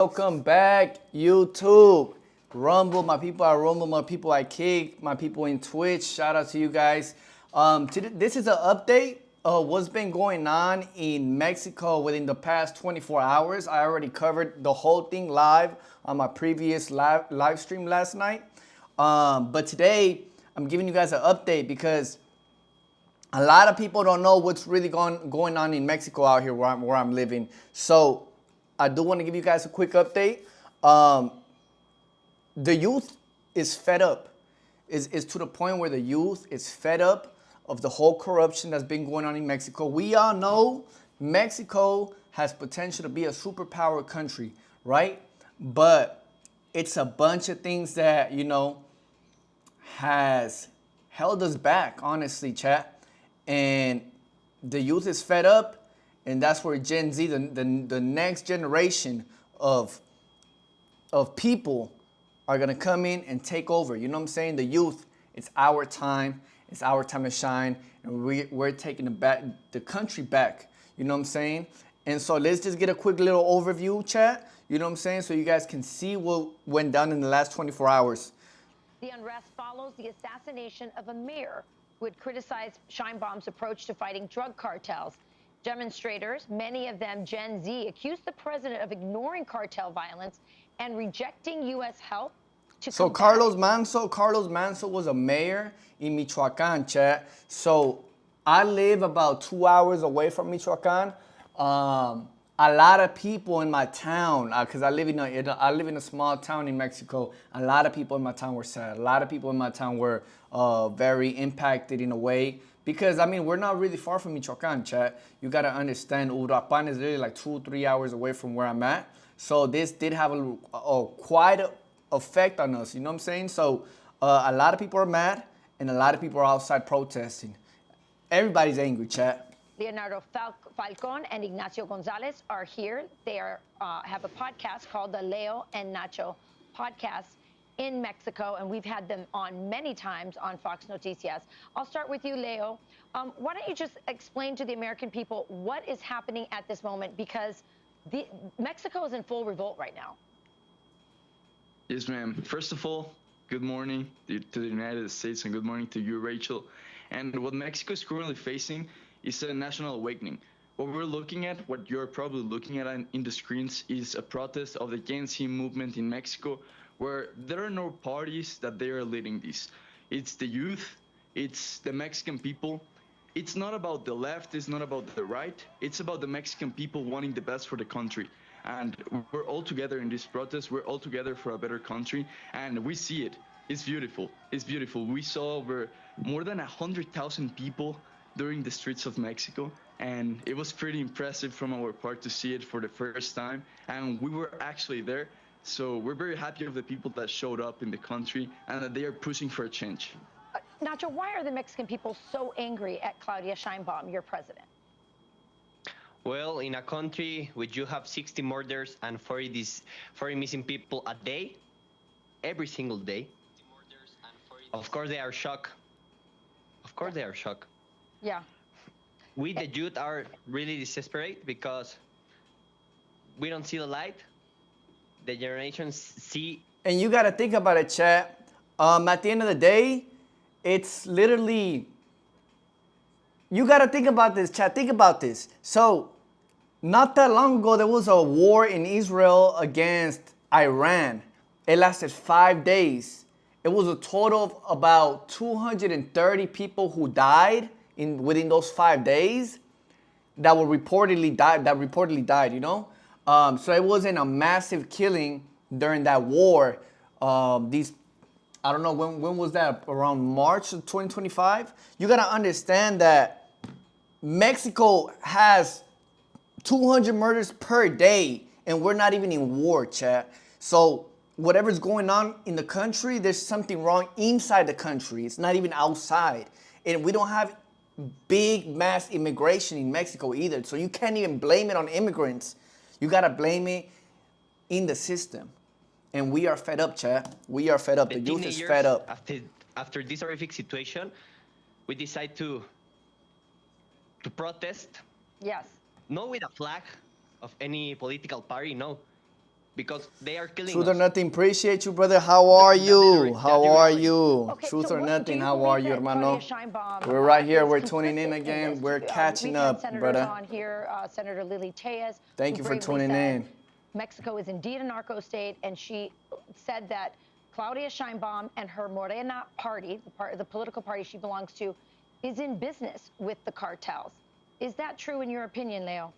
Welcome back, YouTube. Rumble, my people at Rumble, my people at Kick, my people in Twitch. Shout out to you guys. This is an update of what's been going on in Mexico within the past 24 hours. I already covered the whole thing live on my previous live stream last night. But today, I'm giving you guys an update because a lot of people don't know what's really going on in Mexico out here where I'm living. So I do want to give you guys a quick update. The youth is fed up. Is to the point where the youth is fed up of the whole corruption that's been going on in Mexico. We all know Mexico has potential to be a superpower country, right? But it's a bunch of things that, has held us back, honestly, chat. And the youth is fed up, and that's where Gen Z, the next generation of people are gonna come in and take over. You know what I'm saying? The youth, it's our time to shine, and we're taking the country back. You know what I'm saying? And so let's just get a quick little overview, chat. You know what I'm saying? So you guys can see what went down in the last 24 hours. The unrest follows the assassination of a mayor who had criticized Sheinbaum's approach to fighting drug cartels. Demonstrators, many of them Gen Z, accused the president of ignoring cartel violence and rejecting U.S. help to So combat Carlos Manso was a mayor in Michoacan, chat. So I live about 2 hours away from Michoacan. A lot of people in my town, because I live in a small town in Mexico. A lot of people in my town were sad. A lot of people in my town were very impacted in a way. Because, we're not really far from Michoacan, chat. You got to understand, Uruapan is literally like 2-3 hours away from where I'm at. So this did have quite an effect on us, you know what I'm saying? So a lot of people are mad, and a lot of people are outside protesting. Everybody's angry, chat. Leonardo Falcon and Ignacio Gonzalez are here. They have a podcast called the Leo and Nacho podcast in Mexico, and we've had them on many times on Fox Noticias. I'll start with you, Leo. Why don't you just explain to the American people what is happening at this moment, because Mexico is in full revolt right now. Yes, ma'am. First of all, good morning to the United States, and good morning to you, Rachel. And what Mexico is currently facing is a national awakening. What we're looking at, what you're probably looking at in the screens, is a protest of the Gen Z movement in Mexico, where there are no parties that they are leading this. It's the youth, it's the Mexican people. It's not about the left, it's not about the right, it's about the Mexican people wanting the best for the country. And we're all together in this protest, we're all together for a better country, and we see it. It's beautiful, it's beautiful. We saw over more than 100,000 people during the streets of Mexico, and it was pretty impressive from our part to see it for the first time, and we were actually there. So we're very happy of the people that showed up in the country and that they are pushing for a change. Nacho, why are the Mexican people so angry at Claudia Sheinbaum, your president? Well, in a country which you have 60 murders and 40 missing people a day, every single day, of course they are shocked. Of course they are shocked. Yeah. We, the youth, are really desperate because we don't see the light. The generations see. And you got to think about it, chat. At the end of the day, it's literally, you got to think about this, chat. Think about this. So not that long ago, there was a war in Israel against Iran. It lasted 5 days. It was a total of about 230 people who died within those 5 days that reportedly died, you know? So it wasn't a massive killing during that war. I don't know, when was that? Around March of 2025? You gotta understand that Mexico has 200 murders per day, and we're not even in war, chat. So whatever's going on in the country, there's something wrong inside the country. It's not even outside. And we don't have big mass immigration in Mexico either. So you can't even blame it on immigrants. You gotta blame it in the system. And we are fed up, chat. We are fed up. The youth is fed up. After this horrific situation, we decide to protest. Yes. Not with a flag of any political party, no. because they are killing Truth or us. nothing, appreciate you, brother. How are you? How That's are reality. you? Okay, Truth so or what, do nothing, you how believe are you, that hermano? Claudia Sheinbaum, We're right here. is We're tuning in complicit again. this? We're catching we've had up, senators brother. on here, Senator Lily Tejas, Thank who you for bravely tuning said in. Mexico is indeed a narco state, and she said that Claudia Sheinbaum and her Morena party, the political party she belongs to, is in business with the cartels. Is that true in your opinion, Leo?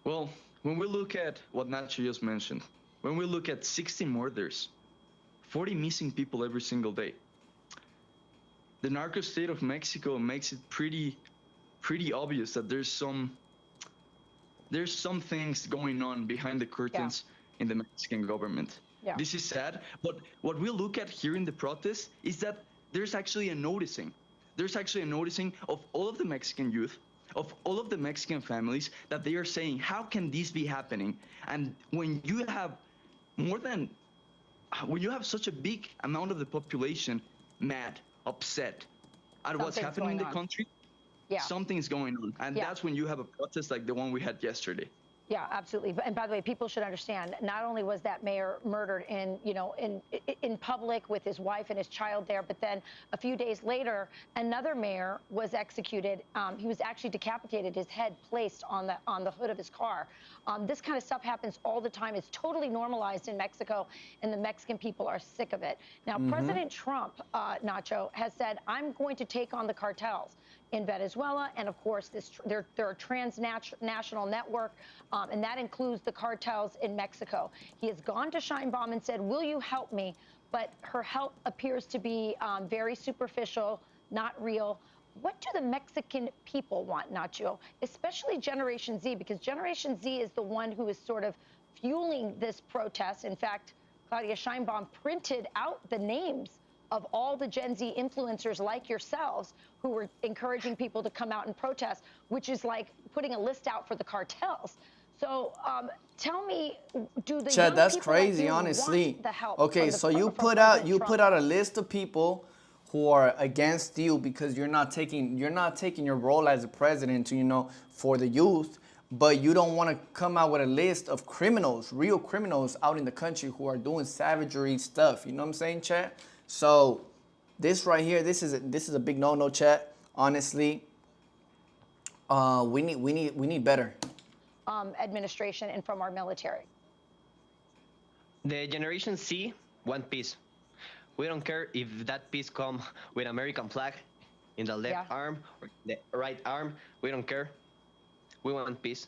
Well, when we look at what Nacho just mentioned, when we look at 60 murders, 40 missing people every single day, the narco state of Mexico makes it pretty obvious that there's some things going on behind the curtains in the Mexican government. Yeah. This is sad, but what we look at here in the protest is that there's actually a noticing. There's actually a noticing of all of the Mexican youth, of all of the Mexican families, that they are saying, how can this be happening? And when you have such a big amount of the population mad, upset at what's Something's happening in going the on. country, Yeah. something's going on. And Yeah. that's when you have a protest like the one we had yesterday. Yeah, absolutely. And by the way, people should understand, not only was that mayor murdered in public with his wife and his child there, but then a few days later, another mayor was executed. He was actually decapitated, his head placed on the hood of his car. This kind of stuff happens all the time. It's totally normalized in Mexico, and the Mexican people are sick of it. Now, President Trump, Nacho, has said, I'm going to take on the cartels in Venezuela, and of course, they're a transnational network, and that includes the cartels in Mexico. He has gone to Sheinbaum and said, will you help me? But her help appears to be very superficial, not real. What do the Mexican people want, Nacho, especially Generation Z? Because Generation Z is the one who is sort of fueling this protest. In fact, Claudia Sheinbaum printed out the names of all the Gen Z influencers like yourselves who were encouraging people to come out and protest, which is like putting a list out for the cartels. So tell me, do the Chad, young that's people like crazy, you honestly. want the help? Okay, from the, so you from put President out Trump? a list of people who are against you because you're not taking your role as a president to for the youth, but you don't want to come out with a list of criminals, real criminals out in the country who are doing savagery stuff. You know what I'm saying, Chad? So this right here, this is a big no, Chad. Honestly, we need better. Administration and from our military. The Generation Z want peace. We don't care if that peace come with American flag in the left arm or the right arm. We don't care. We want peace.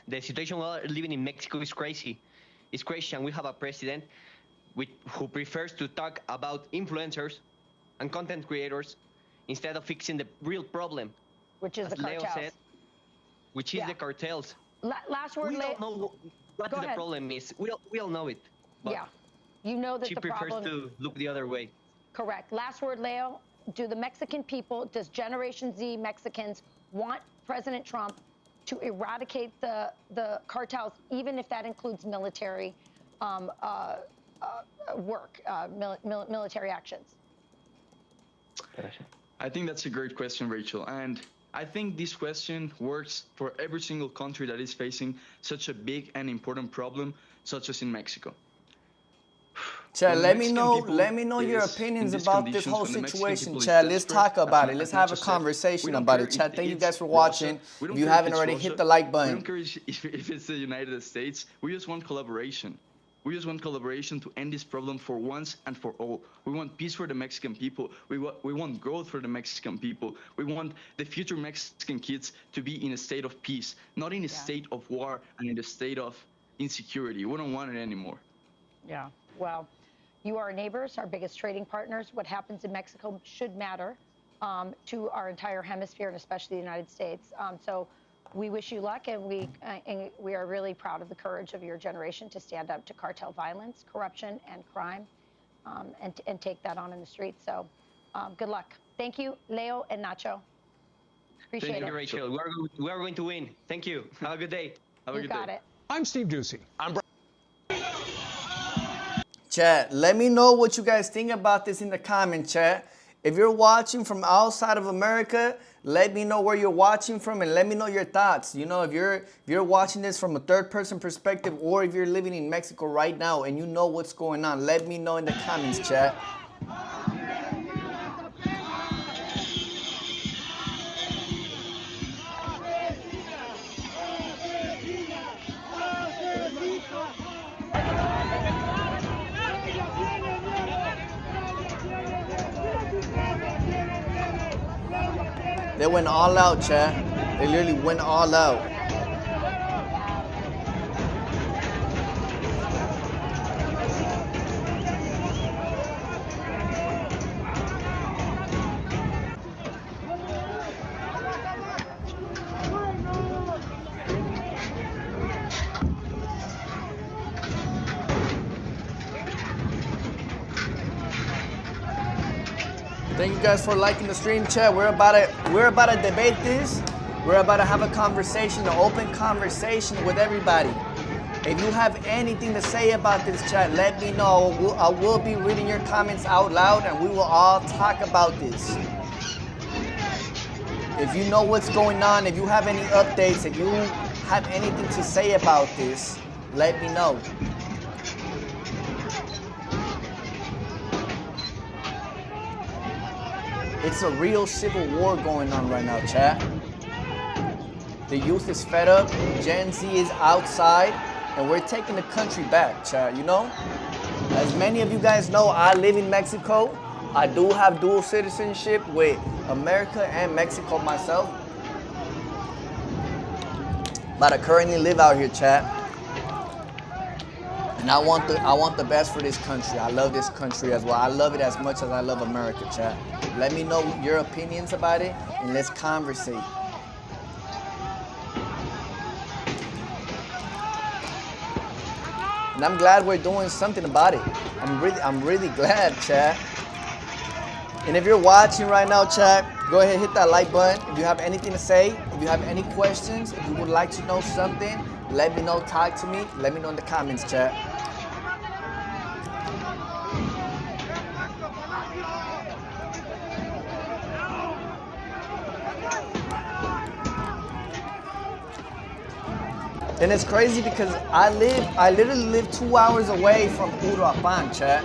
The situation we're living in Mexico is crazy. It's crazy, and we have a president who prefers to talk about influencers and content creators instead of fixing the real problem, Which is as the Leo cartels. said, which is the cartels. Last word, We Leo. don't know what Go the ahead. problem is. We all know it. But Yeah. You know that she the prefers problem. to look the other way. Correct. Last word, Leo. Do the Mexican people, does Generation Z Mexicans want President Trump to eradicate the cartels, even if that includes military work, military actions? I think that's a great question, Rachel. And I think this question works for every single country that is facing such a big and important problem, such as in Mexico. Chad, When let me Mexican know people your is opinions in these about this conditions, whole when the Mexican situation, people is Chad. Let's desperate, talk about it. as Let's have a Nacho said, conversation we don't about care it. Chad, if thank you it's guys for Russia, watching. we don't If you care haven't it's already, Russia, hit the like we button. don't care if it's the United States. We just want collaboration. We just want collaboration to end this problem for once and for all. We want peace for the Mexican people. We want growth for the Mexican people. We want the future Mexican kids to be in a state of peace, not in a state of war and in a state of insecurity. We don't want it anymore. Yeah. Well, you are our neighbors, our biggest trading partners. What happens in Mexico should matter to our entire hemisphere, and especially the United States. So we wish you luck, and we are really proud of the courage of your generation to stand up to cartel violence, corruption, and crime, and take that on in the streets. So good luck. Thank you, Leo and Nacho. Appreciate Thank it. you, Rachel. We are going to win. Thank you. Have a good day. Have a You good got day. it. I'm Steve Ducey. I'm Chat, let me know what you guys think about this in the comment chat. If you're watching from outside of America, let me know where you're watching from and let me know your thoughts. You know, if you're watching this from a third person perspective, or if you're living in Mexico right now and you know what's going on, let me know in the comments, chat. They went all out, chat. They literally went all out. Thank you guys for liking the stream, chat. We're about to debate this. We're about to have a conversation, an open conversation with everybody. If you have anything to say about this, chat, let me know. I will be reading your comments out loud, and we will all talk about this. If you know what's going on, if you have any updates, if you have anything to say about this, let me know. It's a real civil war going on right now, chat. The youth is fed up, Gen Z is outside, and we're taking the country back, chat, you know? As many of you guys know, I live in Mexico. I do have dual citizenship with America and Mexico myself. But I currently live out here, chat. And I want the best for this country. I love this country as well. I love it as much as I love America, chat. Let me know your opinions about it, and let's conversate. And I'm glad we're doing something about it. I'm really glad, chat. And if you're watching right now, chat, go ahead and hit that like button. If you have anything to say, if you have any questions, if you would like to know something, let me know, talk to me, let me know in the comments, chat. And it's crazy because I literally live 2 hours away from Uruapan, chat.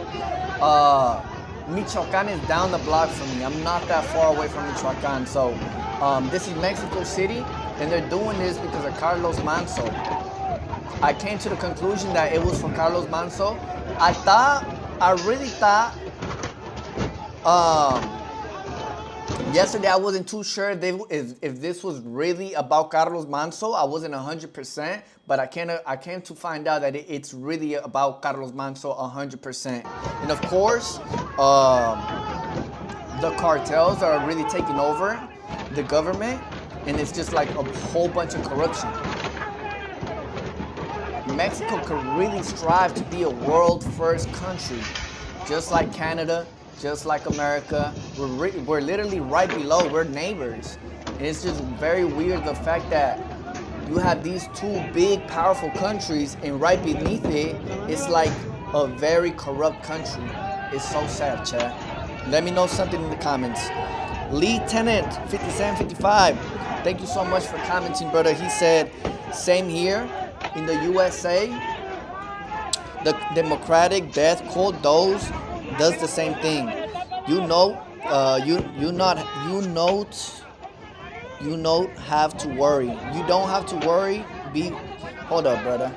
Michoacan is down the block from me. I'm not that far away from Michoacan. So this is Mexico City, and they're doing this because of Carlos Manzo. I came to the conclusion that it was for Carlos Manzo. I really thought, yesterday I wasn't too sure if this was really about Carlos Manzo. I wasn't 100%, but I came to find out that it's really about Carlos Manzo 100%. And of course, the cartels are really taking over the government, and it's just like a whole bunch of corruption. Mexico could really strive to be a world first country, just like Canada, just like America. We're literally right below, we're neighbors. And it's just very weird the fact that you have these two big, powerful countries, and right beneath it, it's like a very corrupt country. It's so sad, chat. Let me know something in the comments. Lieutenant 5755, thank you so much for commenting, brother. He said, same here in the USA. The Democratic Death Cult does the same thing. You know, you don't have to worry. You don't have to worry. Hold up, brother.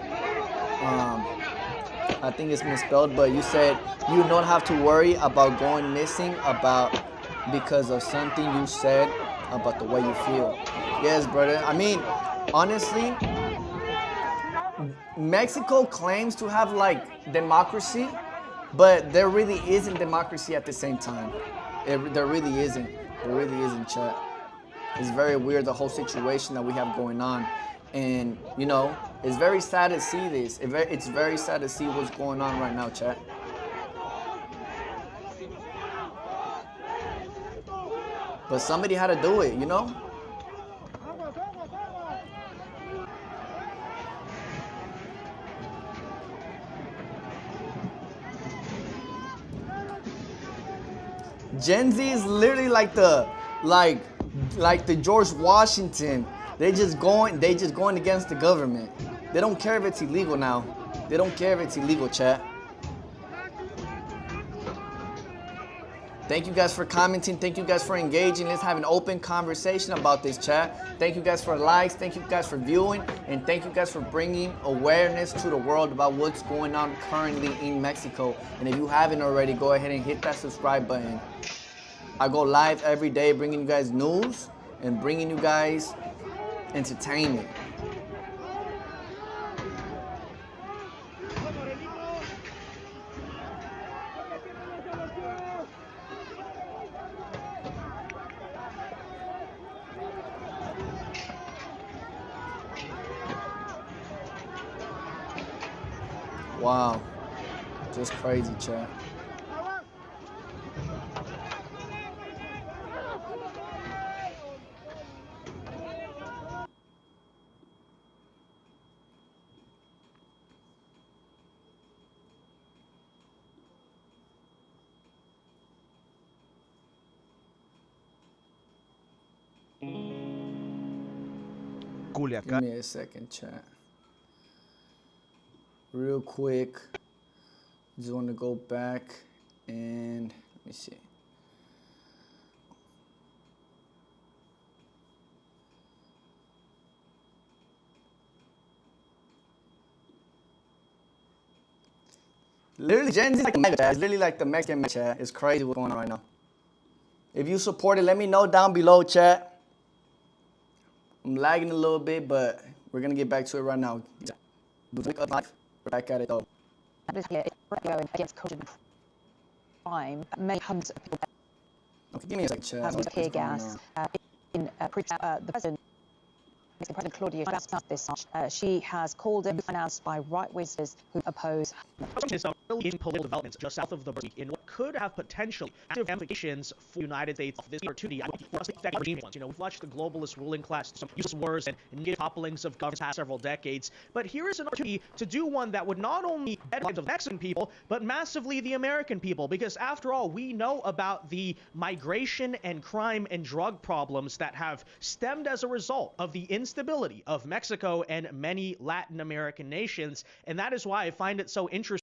I think it's misspelled, but you said you don't have to worry about going missing because of something you said about the way you feel. Yes, brother. I mean, honestly, Mexico claims to have like democracy, but there really isn't democracy at the same time. There really isn't. There really isn't, chat. It's very weird, the whole situation that we have going on. And, you know, it's very sad to see this. It's very sad to see what's going on right now, chat. But somebody had to do it, you know? Gen Z is literally like the George Washington. They just going against the government. They don't care if it's illegal now. They don't care if it's illegal, chat. Thank you guys for commenting. Thank you guys for engaging. Let's have an open conversation about this, chat. Thank you guys for likes. Thank you guys for viewing. And thank you guys for bringing awareness to the world about what's going on currently in Mexico. And if you haven't already, go ahead and hit that subscribe button. I go live every day bringing you guys news and bringing you guys entertainment. Wow, just crazy, chat. Give me a second, chat. Real quick, just want to go back and let me see. Literally, Gen Z is like the mega chat. It's literally like the Mexican chat. It's crazy what's going on right now. If you support it, let me know down below, chat. I'm lagging a little bit, but we're gonna get back to it right now. We're back at it though. Against COVID crime, many hundreds of people Okay, give me a second, chat. have used tear gas. The president, Claudia Sheinbaum, this March. She has called it financed by right-wingers who oppose. Is in political developments just south of the border in what could have potentially active ramifications for the United States of this opportunity for us to affect regime ones. You know, we've watched the globalist ruling class some useless wars and negative topplings of governments past several decades. But here is an opportunity to do one that would not only better the lives of Mexican people, but massively the American people. Because after all, we know about the migration and crime and drug problems that have stemmed as a result of the instability of Mexico and many Latin American nations. And that is why I find it so interesting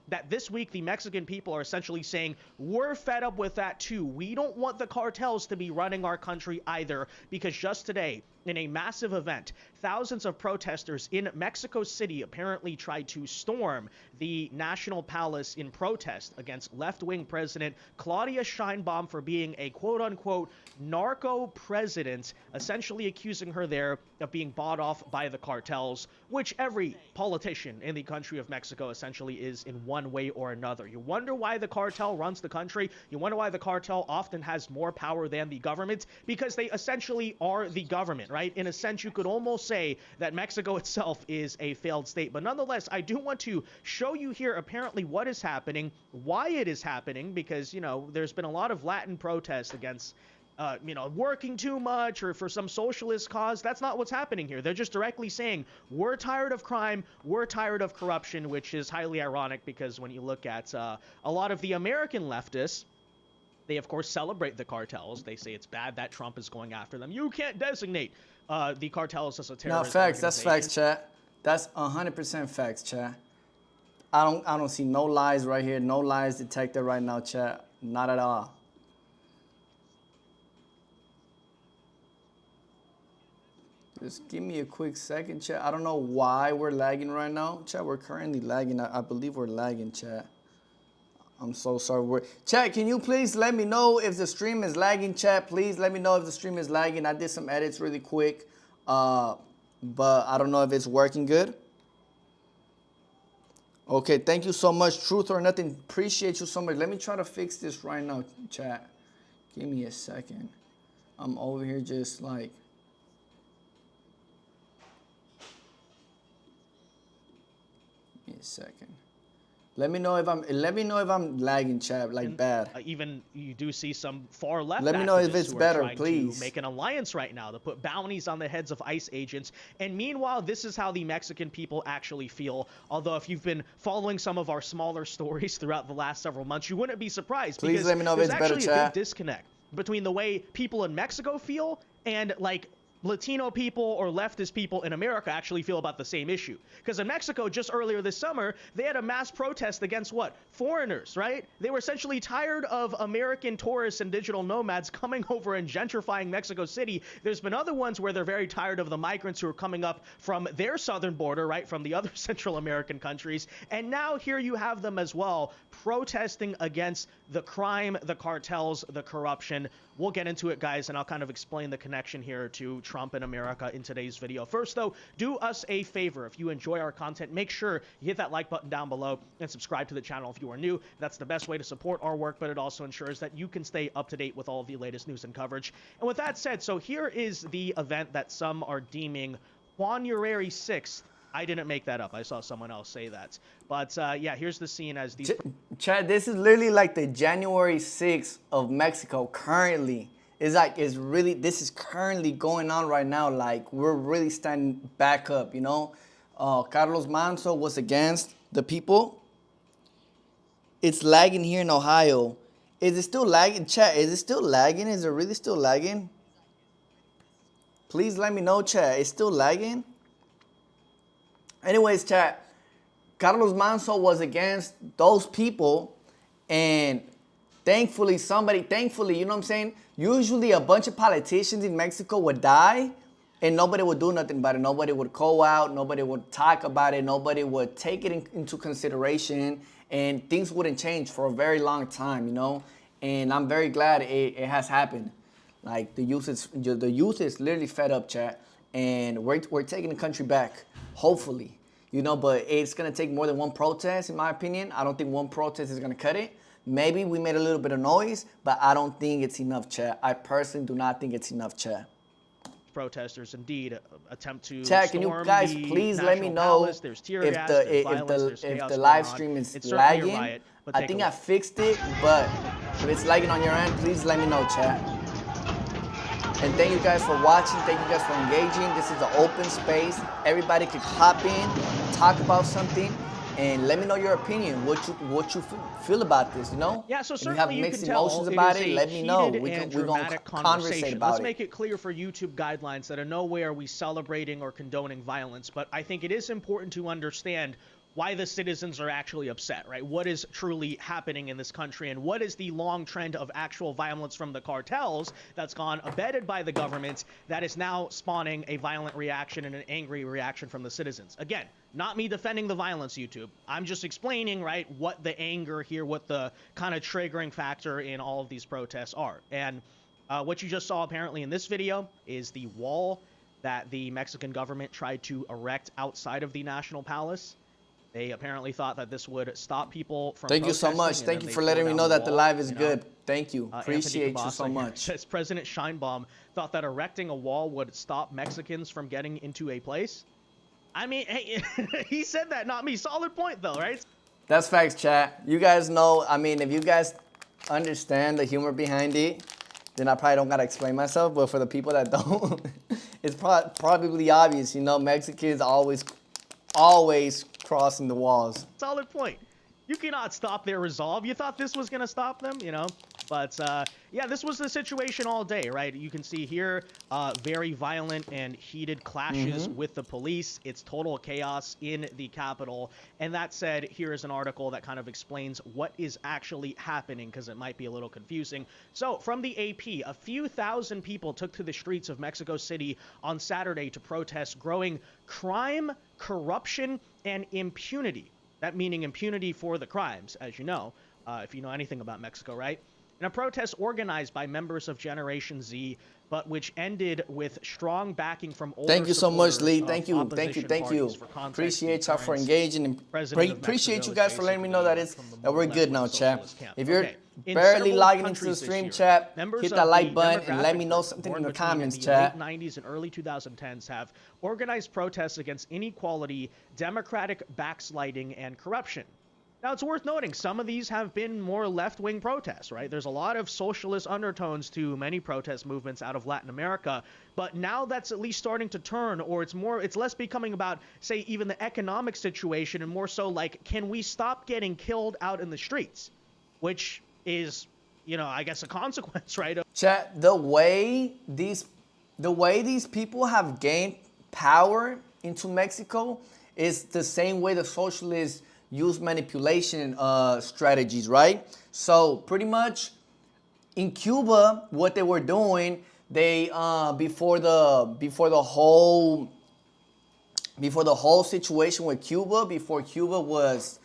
that this week the Mexican people are essentially saying, we're fed up with that too. We don't want the cartels to be running our country either, because just today, in a massive event, thousands of protesters in Mexico City apparently tried to storm the National Palace in protest against left-wing President Claudia Sheinbaum for being a quote-unquote narco president, essentially accusing her there of being bought off by the cartels, which every politician in the country of Mexico essentially is in one way or another. You wonder why the cartel runs the country. You wonder why the cartel often has more power than the government, because they essentially are the government, right? In a sense, you could almost say that Mexico itself is a failed state. But nonetheless, I do want to show you here apparently what is happening, why it is happening, because, you know, there's been a lot of Latin protests against working too much or for some socialist cause. That's not what's happening here. They're just directly saying, we're tired of crime, we're tired of corruption, which is highly ironic because when you look at a lot of the American leftists, they, of course, celebrate the cartels. They say it's bad that Trump is going after them. You can't designate the cartels as a terrorist No, facts. That's facts, chat. That's 100% facts, chat. I don't see no lies right here. No lies detected right now, chat. Not at all. Just give me a quick second, chat. I don't know why we're lagging right now. Chat, we're currently lagging. I believe we're lagging, chat. I'm so sorry. Chat, can you please let me know if the stream is lagging, chat? Please let me know if the stream is lagging. I did some edits really quick, but I don't know if it's working good. Okay, thank you so much. Truth or Nothing, appreciate you so much. Let me try to fix this right now, chat. Give me a second. I'm over here just like... Give me a second. Let me know if I'm lagging, chat, like bad. Even you do see some far left. Let me know if activists it's who are better, trying please. To make an alliance right now to put bounties on the heads of ICE agents. And meanwhile, this is how the Mexican people actually feel. Although, if you've been following some of our smaller stories throughout the last several months, you wouldn't be surprised. Please let me know if it's better, chat. There's actually a big disconnect between the way people in Mexico feel and like Latino people or leftist people in America actually feel about the same issue. Because in Mexico, just earlier this summer, they had a mass protest against what? Foreigners, right? They were essentially tired of American tourists and digital nomads coming over and gentrifying Mexico City. There's been other ones where they're very tired of the migrants who are coming up from their southern border, right? From the other Central American countries. And now here you have them as well, protesting against the crime, the cartels, the corruption. We'll get into it, guys, and I'll kind of explain the connection here to Trump and America in today's video. First, though, do us a favor. If you enjoy our content, make sure you hit that like button down below and subscribe to the channel if you are new. That's the best way to support our work, but it also ensures that you can stay up to date with all of the latest news and coverage. And with that said, so here is the event that some are deeming January 6th. I didn't make that up. I saw someone else say that. But yeah, here's the scene as these... Chad, this is literally like the January 6th of Mexico currently. It's like, this is currently going on right now. Like, we're really standing back up, you know? Carlos Manzo was against the people. It's lagging here in Ohio. Is it still lagging? Chat, is it still lagging? Is it really still lagging? Please let me know, chat. It's still lagging? Anyways, chat, Carlos Manzo was against those people, and thankfully, you know what I'm saying? Usually a bunch of politicians in Mexico would die, and nobody would do nothing about it. Nobody would go out, nobody would talk about it, nobody would take it into consideration, and things wouldn't change for a very long time, you know? And I'm very glad it has happened. Like, the youth is literally fed up, chat, and we're taking the country back. Hopefully, you know, but it's going to take more than one protest, in my opinion. I don't think one protest is going to cut it. Maybe we made a little bit of noise, but I don't think it's enough, chat. I personally do not think it's enough, chat. Protesters indeed attempt to chat, can you guys please let me know if the live stream is lagging? I think I fixed it, but if it's lagging on your end, please let me know, chat. And thank you guys for watching. Thank you guys for engaging. This is an open space. Everybody can hop in, talk about something, and let me know your opinion. What you feel about this? You know? Yeah. So certainly if you have mixed emotions about it, let me know. We're gonna conversate about it. Let's make it clear for YouTube guidelines that in no way are we celebrating or condoning violence, but I think it is important to understand why the citizens are actually upset, right? What is truly happening in this country, and what is the long trend of actual violence from the cartels that's gone abetted by the government that is now spawning a violent reaction and an angry reaction from the citizens. Again, not me defending the violence, YouTube. I'm just explaining, right, what the anger here, what the kind of triggering factor in all of these protests are. And what you just saw apparently in this video is the wall that the Mexican government tried to erect outside of the National Palace. They apparently thought that this would stop people from Thank you so much. Thank you for letting me know that the live is good. Thank you. Appreciate you so much. Says President Sheinbaum thought that erecting a wall would stop Mexicans from getting into a place. I mean, hey, he said that, not me. Solid point, though, right? That's facts, chat. You guys know, I mean, if you guys understand the humor behind it, then I probably don't got to explain myself. But for the people that don't, it's probably obvious. You know, Mexicans always crossing the walls. Solid point. You cannot stop their resolve. You thought this was going to stop them, you know? But, yeah, this was the situation all day, right? You can see here very violent and heated clashes with the police. It's total chaos in the Capitol. And that said, here is an article that kind of explains what is actually happening, because it might be a little confusing. So, from the AP, a few thousand people took to the streets of Mexico City on Saturday to protest growing crime, corruption, and impunity. That meaning impunity for the crimes, as you know, if you know anything about Mexico, right? In a protest organized by members of Generation Z, but which ended with strong backing from older Thank you so much, supporters Lee. of Thank you. opposition parties. For context, Appreciate y'all for current engaging and president of appreciate Mexico you is guys for letting me know basically that we're good now, left-wing chat. socialist camp. If you're Okay. In barely several logging into the countries this stream, year, chat, members hit of that like the button and let me demographic know group something born in the between comments, the chat. late 90s and early 2010s have organized protests against inequality, democratic backsliding, and corruption. Now, it's worth noting, some of these have been more left-wing protests, right? There's a lot of socialist undertones to many protest movements out of Latin America, but now that's at least starting to turn, or it's less becoming about, say, even the economic situation, and more so like, can we stop getting killed out in the streets? Which is, you know, I guess a consequence, right? Chat, the way these people have gained power into Mexico is the same way the socialists use manipulation strategies, right? So pretty much in Cuba, what they were doing, they before the whole situation with Cuba, before Cuba was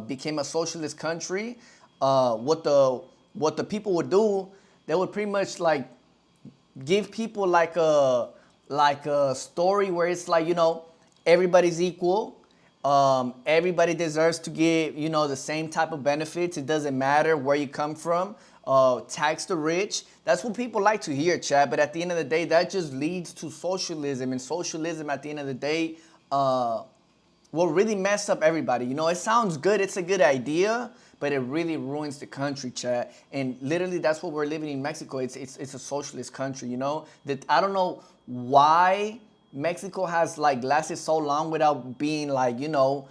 became a socialist country, what the people would do, they would pretty much like give people like a story where it's like, you know, everybody's equal. Everybody deserves to get, you know, the same type of benefits. It doesn't matter where you come from. Tax the rich. That's what people like to hear, chat. But at the end of the day, that just leads to socialism. And socialism, at the end of the day, will really mess up everybody. You know, it sounds good. It's a good idea, but it really ruins the country, chat. And literally, that's what we're living in Mexico. It's a socialist country, you know. That I don't know why Mexico has like lasted so long without being like, you know,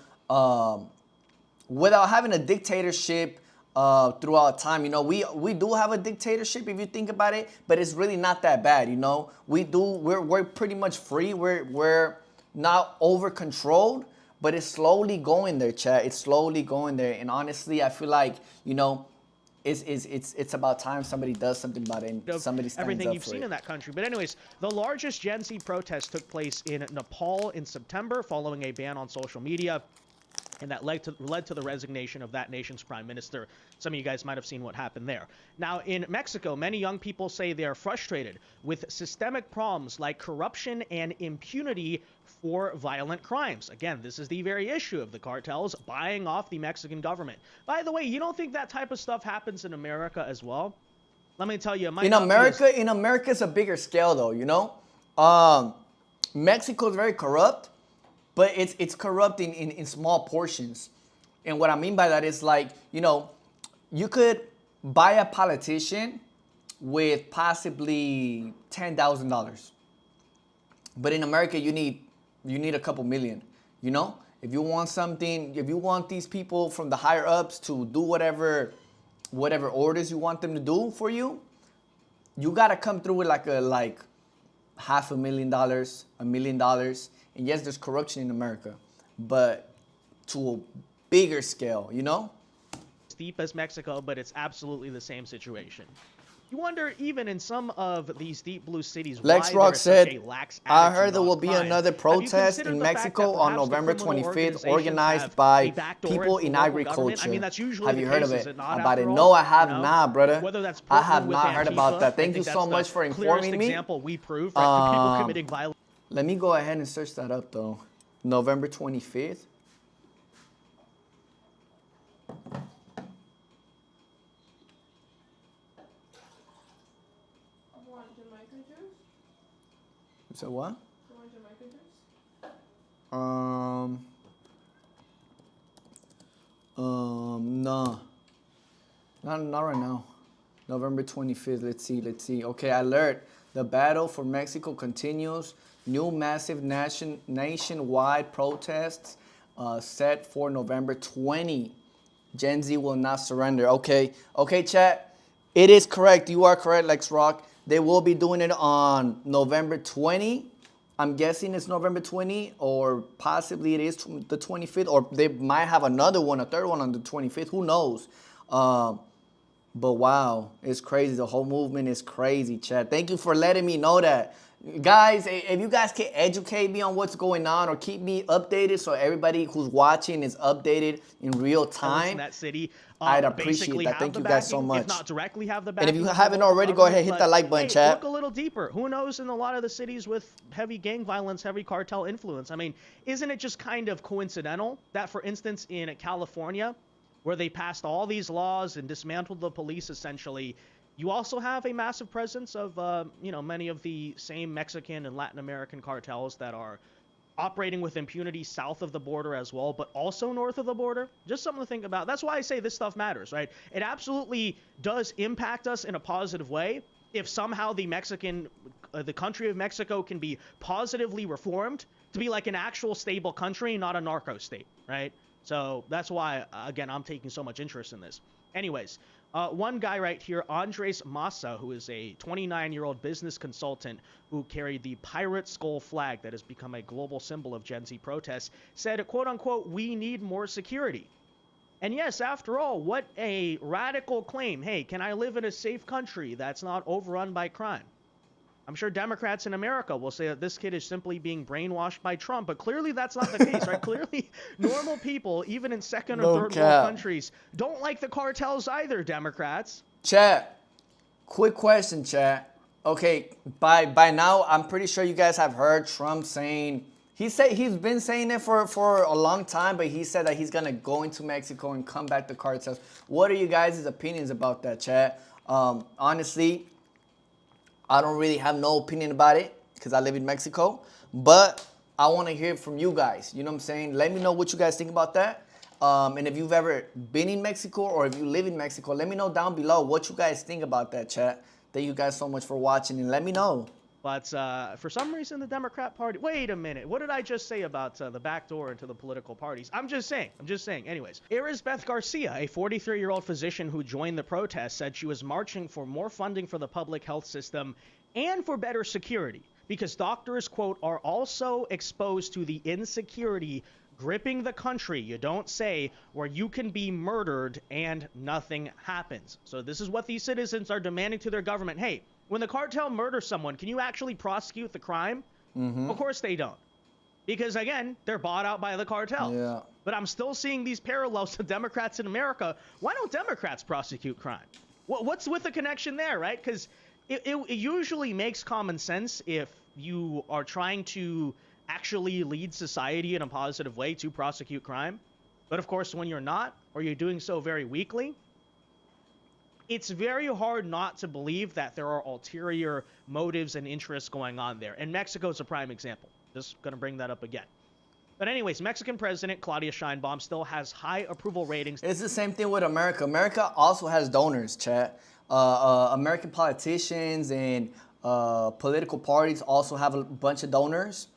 without having a dictatorship throughout time. You know, we do have a dictatorship if you think about it, but it's really not that bad. You know, we're pretty much free. We're not over controlled, but it's slowly going there, chat. It's slowly going there, and honestly, I feel like, you know, it's about time somebody does something about it and somebody stands everything up you've for seen it. in that country. But anyways, the largest Gen Z protest took place in Nepal in September following a ban on social media, and that led to the resignation of that nation's prime minister. Some of you guys might have seen what happened there. Now, in Mexico, many young people say they are frustrated with systemic problems like corruption and impunity for violent crimes. Again, this is the very issue of the cartels buying off the Mexican government. By the way, you don't think that type of stuff happens in America as well? Let me tell you, it might In not be as- America, it's a bigger scale, though. You know, Mexico is very corrupt, but it's corrupt in small portions. And what I mean by that is like, you know, you could buy a politician with possibly $10,000, but in America, you need a couple million. You know, if you want something, if you want these people from the higher ups to do whatever orders you want them to do for you, you gotta come through with like $500,000, $1 million. And yes, there's corruption in America, but to a bigger scale, you know? deep as Mexico, but it's absolutely the same situation. You wonder, even in some of these deep blue cities, Lex why Rock there is such said, a lax I attitude heard there on will be crime. another Have you protest considered in the fact that Mexico on perhaps the November criminal 25th, organizations organized have by a backdoor people into in local government? agriculture. I mean, that's usually Have the you heard case, of is it? it not, About it? after No, all? I have You know? not, brother. Whether that's I have Portland with not heard about Antifa, that. I Thank you think so that's much the for clearest informing me. example we prove, right, for people committing violence. Let me go ahead and search that up, though. November 25th. So what? No. Not right now. November 25th. Let's see. Okay, alert. The battle for Mexico continues. New massive nationwide protests set for November 20. Gen Z will not surrender. Okay, chat. It is correct. You are correct, Lex Rock. They will be doing it on November 20. I'm guessing it's November 20, or possibly it is the 25th, or they might have another one, a third one on the 25th. Who knows? But wow, it's crazy. The whole movement is crazy, chat. Thank you for letting me know that. Guys, if you guys can educate me on what's going on or keep me updated so everybody who's watching is updated in real time, in that city, I'd appreciate basically that. have Thank the you guys so backing, much. If not directly have the And backing. if you of haven't the local already, go ahead, government, hit that like button, hey, chat. Look a little deeper. Who knows in a lot of the cities with heavy gang violence, heavy cartel influence? I mean, isn't it just kind of coincidental that, for instance, in California, where they passed all these laws and dismantled the police essentially, you also have a massive presence of, many of the same Mexican and Latin American cartels that are operating with impunity south of the border as well, but also north of the border. Just something to think about. That's why I say this stuff matters, right? It absolutely does impact us in a positive way if somehow the country of Mexico can be positively reformed to be like an actual stable country, not a narco state, right? So that's why, again, I'm taking so much interest in this. Anyways, one guy right here, Andres Massa, who is a 29-year-old business consultant who carried the pirate skull flag that has become a global symbol of Gen Z protests, said, quote unquote, "We need more security." And yes, after all, what a radical claim. Hey, can I live in a safe country that's not overrun by crime? I'm sure Democrats in America will say that this kid is simply being brainwashed by Trump, but clearly that's not the case, right? Clearly, normal people, even in second or third world countries, don't like the cartels either, Democrats. Chat, quick question, chat. Okay, by now, I'm pretty sure you guys have heard Trump saying, he's been saying it for a long time, but he said that he's going to go into Mexico and combat the cartels. What are you guys' opinions about that, chat? Honestly, I don't really have no opinion about it because I live in Mexico, but I want to hear from you guys. You know what I'm saying? Let me know what you guys think about that. And if you've ever been in Mexico or if you live in Mexico, let me know down below what you guys think about that, chat. Thank you guys so much for watching, and let me know. But for some reason, the Democrat Party... Wait a minute. What did I just say about the back door into the political parties? I'm just saying. Anyways, Erisbeth Garcia, a 43-year-old physician who joined the protest, said she was marching for more funding for the public health system and for better security because doctors, quote, are also exposed to the insecurity gripping the country, you don't say, where you can be murdered and nothing happens. So this is what these citizens are demanding to their government. Hey, when the cartel murders someone, can you actually prosecute the crime? Of course they don't. Because, again, they're bought out by the cartel. Yeah. But I'm still seeing these parallels to Democrats in America. Why don't Democrats prosecute crime? What's with the connection there, right? Because it usually makes common sense if you are trying to actually lead society in a positive way to prosecute crime. But, of course, when you're not, or you're doing so very weakly, it's very hard not to believe that there are ulterior motives and interests going on there. And Mexico's a prime example. Just going to bring that up again. But anyways, Mexican President Claudia Sheinbaum still has high approval ratings. It's the same thing with America. America also has donors, chat. American politicians and political parties also have a bunch of donors.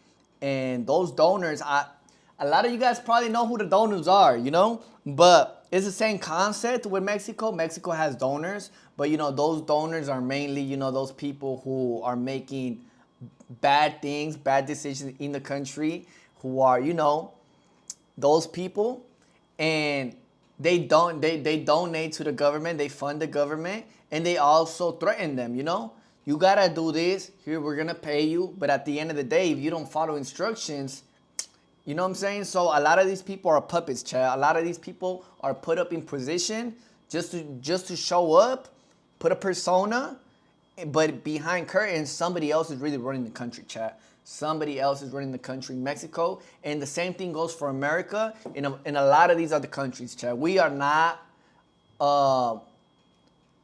And those donors, a lot of you guys probably know who the donors are, you know? But it's the same concept with Mexico. Mexico has donors, but, you know, those donors are mainly, you know, those people who are making bad things, bad decisions in the country, who are, you know, those people. And they donate to the government, they fund the government, and they also threaten them, you know? You gotta do this, here we're gonna pay you, but at the end of the day, if you don't follow instructions, you know what I'm saying? So a lot of these people are puppets, chat. A lot of these people are put up in position just to show up, put a persona, but behind curtains, somebody else is really running the country, chat. Somebody else is running the country, Mexico. And the same thing goes for America in a lot of these other countries, chat. We are not,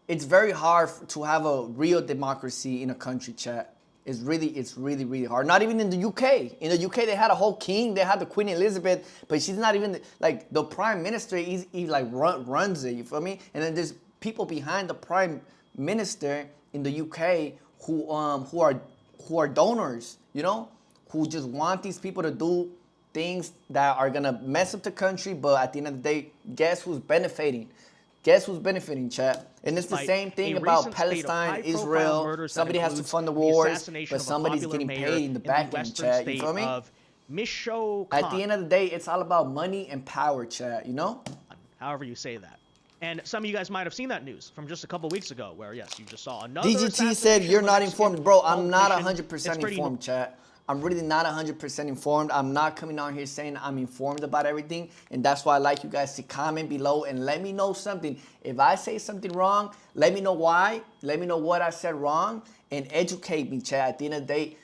it's very hard to have a real democracy in a country, chat. It's really, really hard. Not even in the UK. In the UK, they had a whole king. They had the Queen Elizabeth, but she's not even, like, the prime minister, he like runs it, you feel me? And then there's people behind the prime minister in the UK who are donors, you know? Who just want these people to do things that are gonna mess up the country, but at the end of the day, guess who's benefiting? Guess who's benefiting, chat? And it's the Despite same thing a about recent spate of Palestine, high-profile Israel. murders that Somebody has to includes fund the the wars, assassination but of a somebody's popular getting mayor paid in the in back end, western chat. You state feel me? of Michoacan. At the end of the day, it's all about money and power, chat. You know? However you say that. And some of you guys might have seen that news from just a couple weeks ago, where yes, you just saw another. DGT said assassination you're of a not Mexican informed, bro. I'm not politician. 100% It's pretty informed, chat. I'm really not 100% informed. I'm not coming on here saying I'm informed about everything, and that's why I like you guys to comment below and let me know something. If I say something wrong, let me know why. Let me know what I said wrong, and educate me, chat. At the end of the day,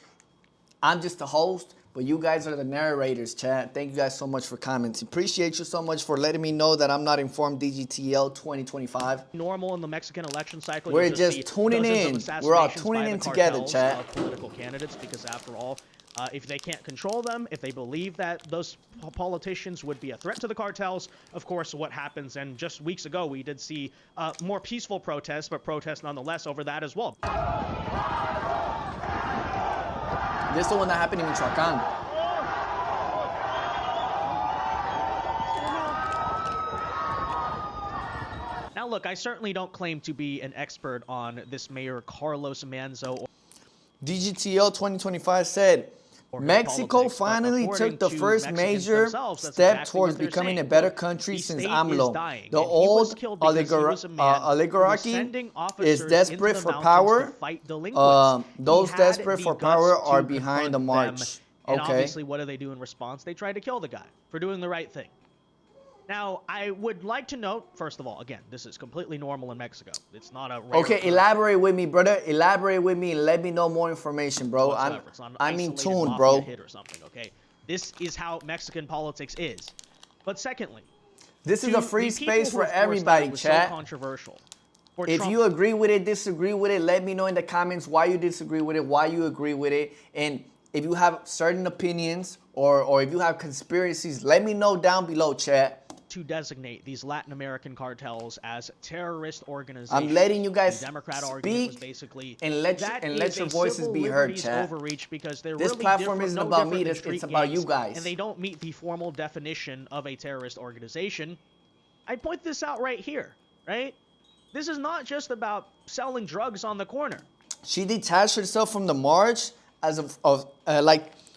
I'm just the host, but you guys are the narrators, chat. Thank you guys so much for commenting. Appreciate you so much for letting me know that I'm not informed. DGTL 2025. Normal in the Mexican election cycle. We're You'll just see tuning dozens of in. We're all assassinations tuning by the in together, cartels chat. of political candidates, because after all, if they can't control them, if they believe that those politicians would be a threat to the cartels, of course, what happens? And just weeks ago, we did see more peaceful protests, but protests nonetheless over that as well. This is the one that happened in Michoacan. Now, look, I certainly don't claim to be an expert on this Mayor Carlos Manzo DGTL 2025 said, or Mexico politics, but finally according took the to first Mexicans major themselves, that's step exactly towards what they're becoming saying. a better Look, country the since state AMLO. is dying, The and he was old killed because he was a man who was oligarchy sending is officers desperate into the for mountains power. to fight delinquents. Those He had desperate the for guts power to are behind the confront them, march. and Okay. obviously, what do they do in response? They try to kill the guy for doing the right thing. Now, I would like to note, first of all, again, this is completely normal in Mexico. It's not a rare Okay, occurrence elaborate with me, brother. Elaborate with me and let me know more information, bro. whatsoever. It's not an I'm in isolated tune, mafia bro. hit or something, okay? This is how Mexican politics is. But secondly, This is to a free the people space who, for of course, thought everybody, it was chat. So controversial. For If Trump you agree with it, disagree with it, let me know in the comments why you disagree with it, why you agree with it. And if you have certain opinions or if you have conspiracies, let me know down below, chat. to designate these Latin American cartels as terrorist organizations. I'm letting you guys the Democrat argument was speak basically and let that your is a voices civil be heard, liberties chat. overreach, because they're This really platform different, isn't no about different me, than it's street about you gangs, guys. and they don't meet the formal definition of a terrorist organization. I point this out right here, right? This is not just about selling drugs on the corner. She detached herself from the march as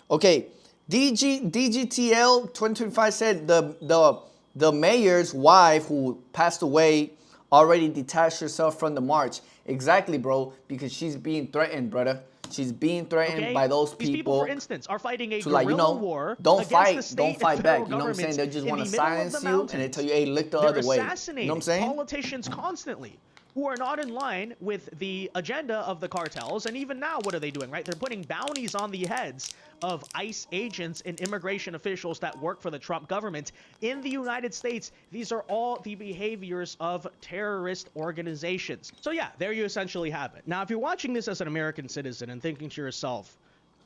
okay, DGTL 2025 said the mayor's wife who passed away already detached herself from the march. Exactly, bro, because she's being threatened, brother. She's being threatened Okay? by those These people, people for instance, are fighting a to, guerrilla like, you know, war don't against fight, the state don't and fight federal back. You know what I'm saying? They governments just in want to the middle of silence the you and they mountains. tell you, hey, look the They're other way. You know assassinating what I'm saying? politicians constantly who are not in line with the agenda of the cartels. And even now, what are they doing, right? They're putting bounties on the heads of ICE agents and immigration officials that work for the Trump government in the United States. These are all the behaviors of terrorist organizations. So yeah, there you essentially have it. Now, if you're watching this as an American citizen and thinking to yourself,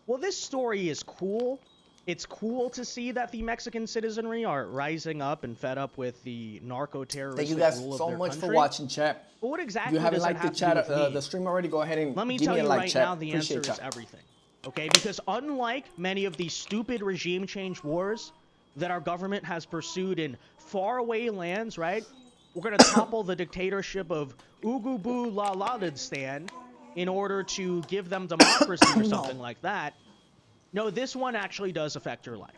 well, this story is cool. It's cool to see that the Mexican citizenry are rising up and fed up with the narco-terroristic Thank you guys rule of so their much for country. watching, chat. But what If exactly you haven't does it liked the have to do chat, with me? the stream already, go ahead and Let me give tell me a you like, right chat. now, the Appreciate answer is y'all. everything. Okay, because unlike many of these stupid regime change wars that our government has pursued in faraway lands, right? We're going to topple the dictatorship of Ugubu Laladistan in order to give them democracy or something like that. No, this one actually does affect your life.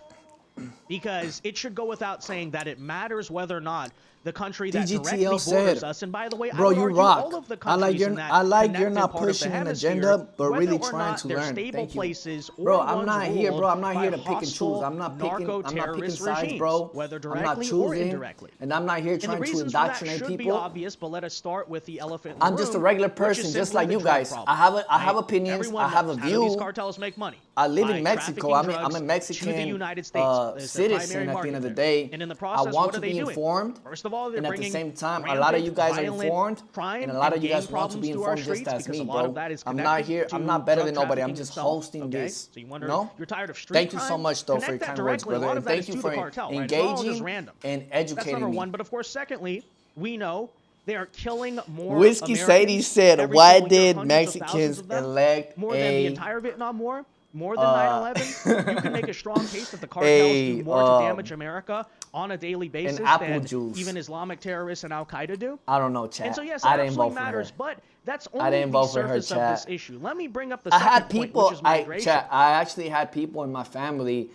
Because it should go without saying that it matters whether or not the country that directly DGTL borders said, us, and by the way, bro, I would you argue rock. all of the I like countries you're, in that I like you're connected not part of the pushing an hemisphere, agenda, but whether really or trying not to they're learn. stable Thank you. places or Bro, I'm ones not here, bro. I'm not ruled here to by pick and choose. I'm not picking narco-terrorist sides, regimes, bro. whether I'm not directly or choosing, indirectly. and I'm not here And the trying to reasons for that indoctrinate should be people. obvious, but let us start with the elephant in the I'm just a room, regular which is person, just simply like the you drug guys. problem, I have right? opinions. Everyone I have a knows, how do these view. cartels make money? I live By in Mexico. trafficking I'm a drugs Mexican to the United States. There's their citizen. primary At the market end of the there. day, And in the I process, want what to are they be doing? informed. First of all, they're And at the bringing same time, a lot of you rampant, guys are violent informed, crime and a lot of you gang guys want to be problems to our informed just streets, as because me, a lot bro. of that is I'm not connected here. to I'm not better drug than nobody. I'm trafficking just itself, hosting okay? this. So you wonder, No? you're tired of street Thank you so crime? much, though, for your Connect that kind words, directly. A brother. lot And of that thank is you to for the cartel, right? It's not all just engaging random. and That's educating number me. one. But of course, secondly, we know they are killing more Whiskey Sadie Americans said, every why single year, did hundreds of thousands Mexicans of them, elect more than the a entire Vietnam War? more than 9/11, you can make a strong case that the cartels do more to damage America on a daily basis apple than juice. even Islamic terrorists and Al Qaeda do. I don't know, chat. And so yes, I it didn't vote absolutely for her. matters, but that's I only didn't the vote for her, surface of this chat. issue. Let me bring up the I second had point, people. which is migration. I actually had people in my family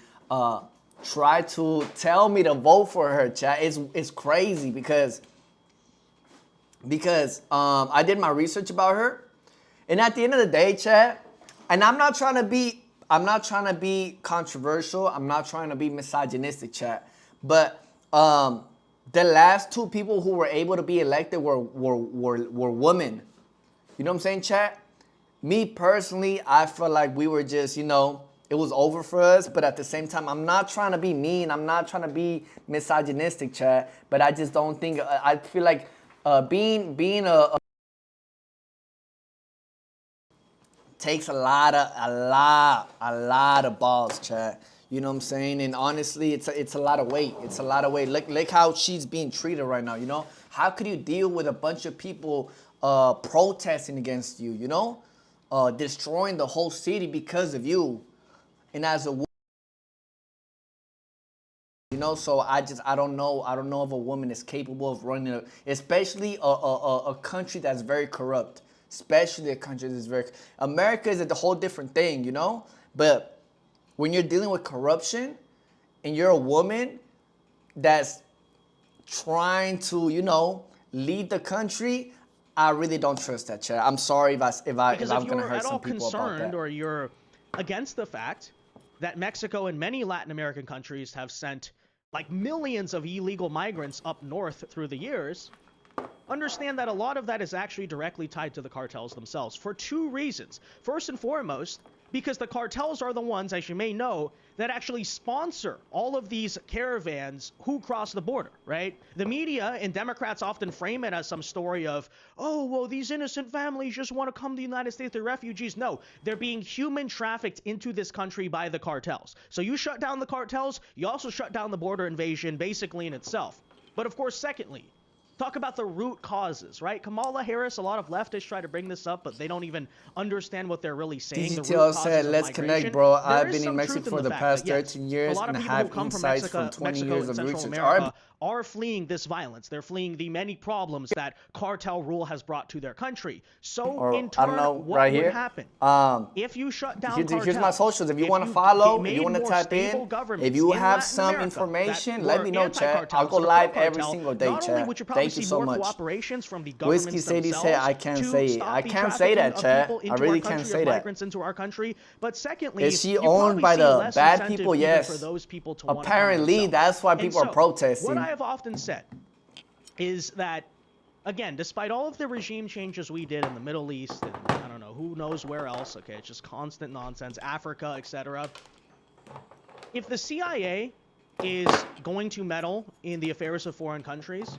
try to tell me to vote for her. Chat. It's crazy because I did my research about her, and at the end of the day, chat. And I'm not trying to be controversial. I'm not trying to be misogynistic, chat. But the last two people who were able to be elected were women. You know what I'm saying, chat? Me personally, I feel like we were just, it was over for us. But at the same time, I'm not trying to be mean. I'm not trying to be misogynistic, chat. But I just don't think, I feel like being a takes a lot of balls, chat. You know what I'm saying? And honestly, it's a lot of weight. It's a lot of weight. Look how she's being treated right now, How could you deal with a bunch of people protesting against you, destroying the whole city because of you? And as a woman, so I don't know if a woman is capable of running, especially a country that's very corrupt. Especially a country that's America is a whole different thing, But when you're dealing with corruption and you're a woman that's trying to, lead the country, I really don't trust that, chat. I'm sorry if I'm gonna hurt some people about that. Or you're against the fact that Mexico and many Latin American countries have sent like millions of illegal migrants up north through the years, understand that a lot of that is actually directly tied to the cartels themselves for two reasons. First and foremost, because the cartels are the ones, as you may know, that actually sponsor all of these caravans who cross the border, right? The media and Democrats often frame it as some story of, oh, well, these innocent families just want to come to the United States, they're refugees. No, they're being human trafficked into this country by the cartels. So you shut down the cartels, you also shut down the border invasion basically in itself. But of course, secondly, talk about the root causes, right? Kamala Harris, a lot of leftists try to bring this up, but they don't even understand what they're really saying. DGTL said, let's connect, bro. I've been in Mexico for the past 13 years and have insights from 20 years of research. Are fleeing this violence. They're fleeing the many problems that cartel rule has brought to their country. So in turn, what would happen if you shut down cartels? Here's my socials. If you want to follow, if you want to type in, if you have some information, let me know, chat. I'll go live every single day, chat. Thank you so much. Whiskey Sadie said, I can't say it. I can't say that, chat. I really can't say that. But secondly, is she owned by the bad people? Yes. Apparently, that's why people are protesting. What I have often said is that, again, despite all of the regime changes we did in the Middle East and I don't know, who knows where else, okay, it's just constant nonsense, Africa, etc. If the CIA is going to meddle in the affairs of foreign countries,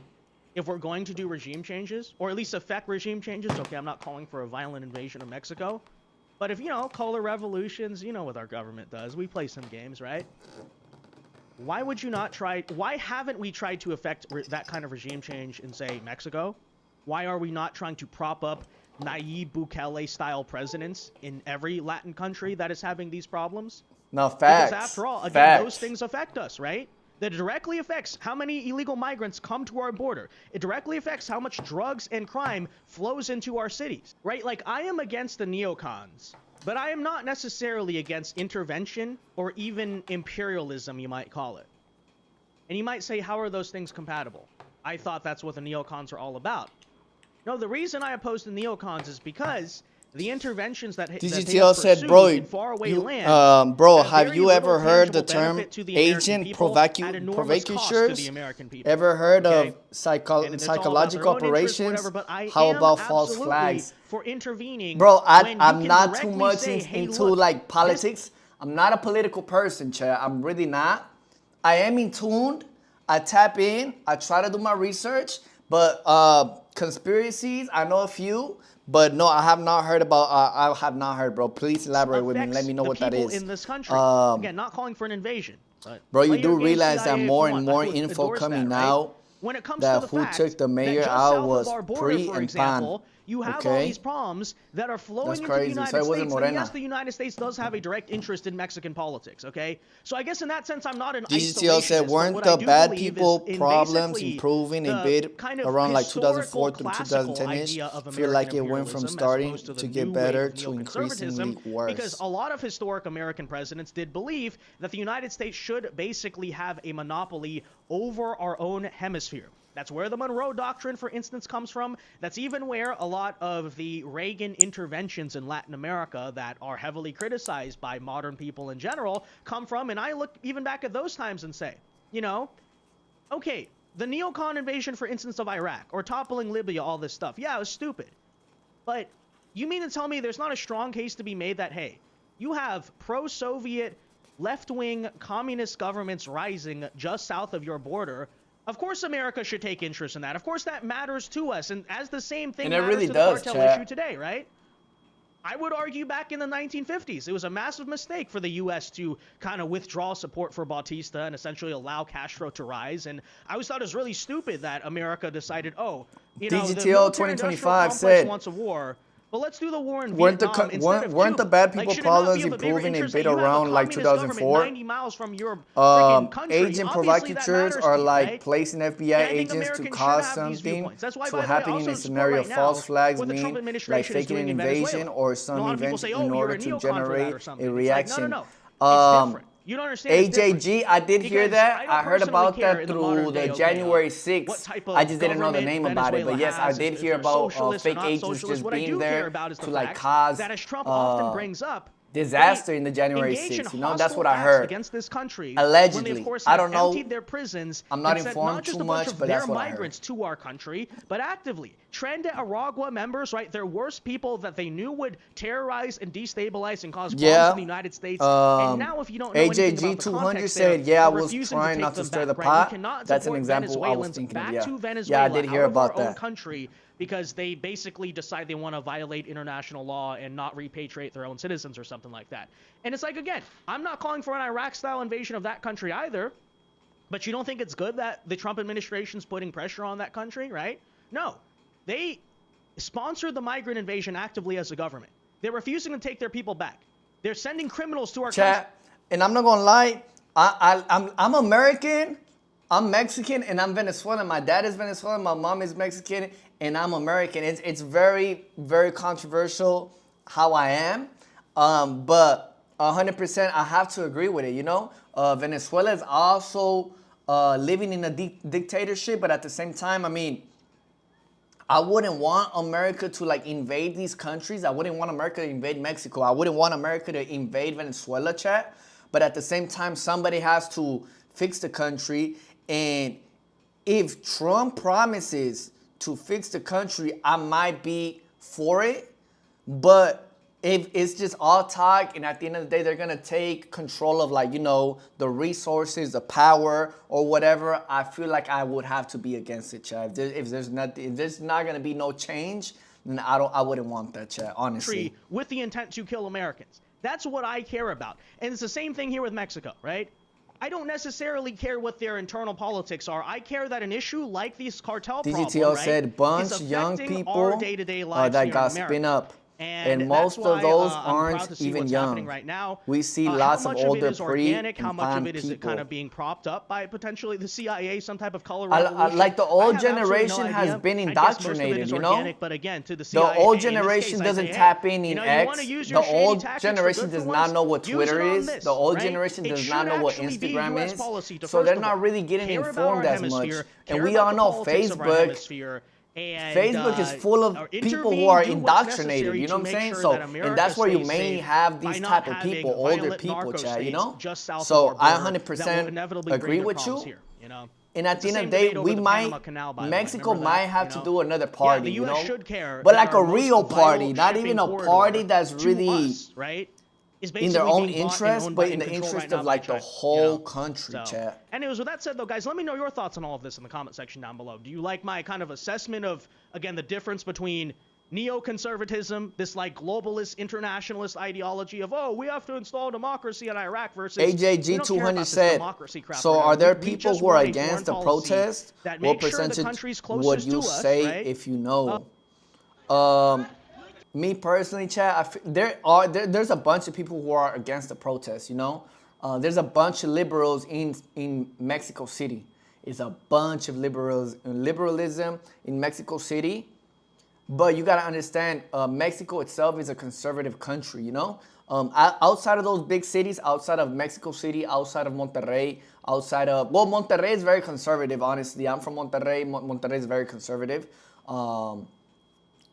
if we're going to do regime changes, or at least affect regime changes, okay, I'm not calling for a violent invasion of Mexico, but if, color revolutions, what our government does, we play some games, right? Why would you not try? Why haven't we tried to affect that kind of regime change in, say, Mexico? Why are we not trying to prop up Nayib Bukele-style presidents in every Latin country that is having these problems? No, facts. Because after all, again, those things affect us, right? That directly affects how many illegal migrants come to our border. It directly affects how much drugs and crime flows into our cities, right? Like, I am against the neocons, but I am not necessarily against intervention or even imperialism, you might call it. And you might say, how are those things compatible? I thought that's what the neocons are all about. No, the reason I oppose the neocons is because the interventions that DGTL said, bro, have you ever heard the term agent provocateur? Ever heard of psychological operations? How about false flags? For intervening, bro, I'm not too much into like politics. I'm not a political person, chat. I'm really not. I am in tuned. I tap in. I try to do my research. But conspiracies, I know a few. But no, I have not heard about. I have not heard, bro. Please elaborate with me. Let me know what that is. In this country, again, not calling for an invasion. But bro, you do realize that more and more info coming now. When it comes that to the who took the mayor out was Pri and Pan. You have all Okay. these problems that are flowing That's into crazy. the United So it wasn't States. And Morena. yes, the United States does have a direct interest in Mexican politics, okay? So I guess in that sense, I'm not an DGTO said, isolationist, but weren't what the I do bad believe people is in problems basically improving a the bit kind of around like historical, 2004 through classical 2010-ish? idea of Feel like it American went from imperialism as starting opposed to the to get new better wave of to neoconservatism, increasingly worse. because a lot of historic American presidents did believe that the United States should basically have a monopoly over our own hemisphere. That's where the Monroe Doctrine, for instance, comes from. That's even where a lot of the Reagan interventions in Latin America that are heavily criticized by modern people in general come from. And I look even back at those times and say, you know, okay, the neocon invasion, for instance, of Iraq or toppling Libya, all this stuff. Yeah, it was stupid. But you mean to tell me there's not a strong case to be made that, hey, you have pro-Soviet left-wing communist governments rising just south of your border? Of course America should take interest in that. Of course that matters to us. And as the same thing And it matters really to does, the cartel chat. issue today, right? I would argue back in the 1950s, it was a massive mistake for the U.S. to kind of withdraw support for Bautista and essentially allow Castro to rise. And I always thought it was really stupid that America decided, oh, you know, the DGTL military-industrial 2025 complex said, wants a war, but let's do the war in Weren't the Vietnam co- instead weren't, of weren't the Cuba. bad Like, people should it not be problems of a bigger improving a interest bit that you have a around like communist government 2004? 90 miles from your freaking country? Agent Obviously, that provocateurs matters are to you, like right? placing FBI And I think agents to Americans should cause have these something viewpoints. That's why, to by the way, happen I in a also scenario support of right false now flags what the Trump mean like administration is faking doing an in invasion Venezuela. or And some a lot of people events say, in oh, you're order a to neocon for that generate or a something. It's like, reaction. no. It's different. You don't understand. It's different. AJG, I did hear Because that. don't I heard personally about care that in the modern through day, the okay, January what 6th. type I of just didn't know the government name about it. Venezuela But yes, I has, did if hear they're about socialist or fake not agents socialist. just What I being do care there about is the to like fact cause that, as Trump often brings up, disaster they in the January engage in 6th. You know, that's hostile what I acts heard. against this country Allegedly. when they, of course, I have don't know. emptied their prisons. I'm not and sent informed not just too a bunch much, of but their that's what I heard. migrants to our country, but actively Tren de Aragua members, right? Their worst people that they knew would terrorize and destabilize and cause problems in the United States. And now, if you don't know anything about the AJG200 context said, there, yeah, I are was refusing to trying take not to them stir the back, right? pot. We cannot That's an deport example I was Venezuelans thinking of, back yeah. to Venezuela Yeah, I did hear out of about our own that. country because they basically decide they want to violate international law and not repatriate their own citizens or something like that. And it's like, again, I'm not calling for an Iraq-style invasion of that country either, but you don't think it's good that the Trump administration's putting pressure on that country, right? No. They sponsored the migrant invasion actively as a government. They're refusing to take their people back. They're sending criminals to our country. Chat, and I'm not gonna lie, I'm American, I'm Mexican, and I'm Venezuelan. My dad is Venezuelan, my mom is Mexican, and I'm American. It's very, very controversial how I am, but 100% I have to agree with it. You know, Venezuela is also living in a dictatorship, but at the same time, I mean, I wouldn't want America to like invade these countries. I wouldn't want America to invade Mexico. I wouldn't want America to invade Venezuela, chat. But at the same time, somebody has to fix the country. And if Trump promises to fix the country, I might be for it. But if it's just all talk and at the end of the day, they're going to take control of like, you know, the resources, the power or whatever, I feel like I would have to be against it, chat. If there's not going to be no change, then I wouldn't want that, chat, honestly. With the intent to kill Americans. That's what I care about. And it's the same thing here with Mexico, right? I don't necessarily care what their internal politics are. I care that an issue like these cartel problems, DGTO right, said bunch is young affecting people our day-to-day lives that here got in America. spin up. And that's most why, of those I'm proud aren't to see even what's young. happening right now. We see How lots much of older it is organic, how and much of pan it is it people. kind of being propped up by potentially the CIA, some type of color I revolution. like the I old have absolutely generation no has idea. been I guess most of it indoctrinated, is you know? organic, but again, to the The CIA, old in this generation case, I doesn't say, tap hey, in you know, you wanna X. use The your shady old tactics for generation good for does once? not know what Use Twitter it on is. this, The old right? generation It does should not know what actually be Instagram US is. policy to, So first they're of not all, really getting care about informed our as much. hemisphere, And care we about all the know politics of our Facebook. hemisphere, and, Facebook is full of people who are indoctrinated, you know what I'm saying? So, and that's where you mainly have these type of people, older people, chat, you know? So I 100% agree with you. And at the end of the day, we Mexico might have to do another party, you know? But like a real party, not even a party that's really in their own interest, but in the interest of like the whole country, chat. Anyways, with that said though, guys, let me know your thoughts on all of this in the comment section down below. Do you like my kind of assessment of, again, the difference between neoconservatism, this like globalist, internationalist ideology of, oh, we have to install democracy in Iraq versus AJG200 said, so are there people who are against the protest? What percentage would you say if you know? Me personally, Chad, there's a bunch of people who are against the protests. You know, there's a bunch of liberals in Mexico City. It's a bunch of liberalism in Mexico City. But you gotta understand, Mexico itself is a conservative country. You know, outside of those big cities, outside of Mexico City, outside of Monterrey, Monterrey is very conservative. Honestly, I'm from Monterrey. Monterrey is very conservative.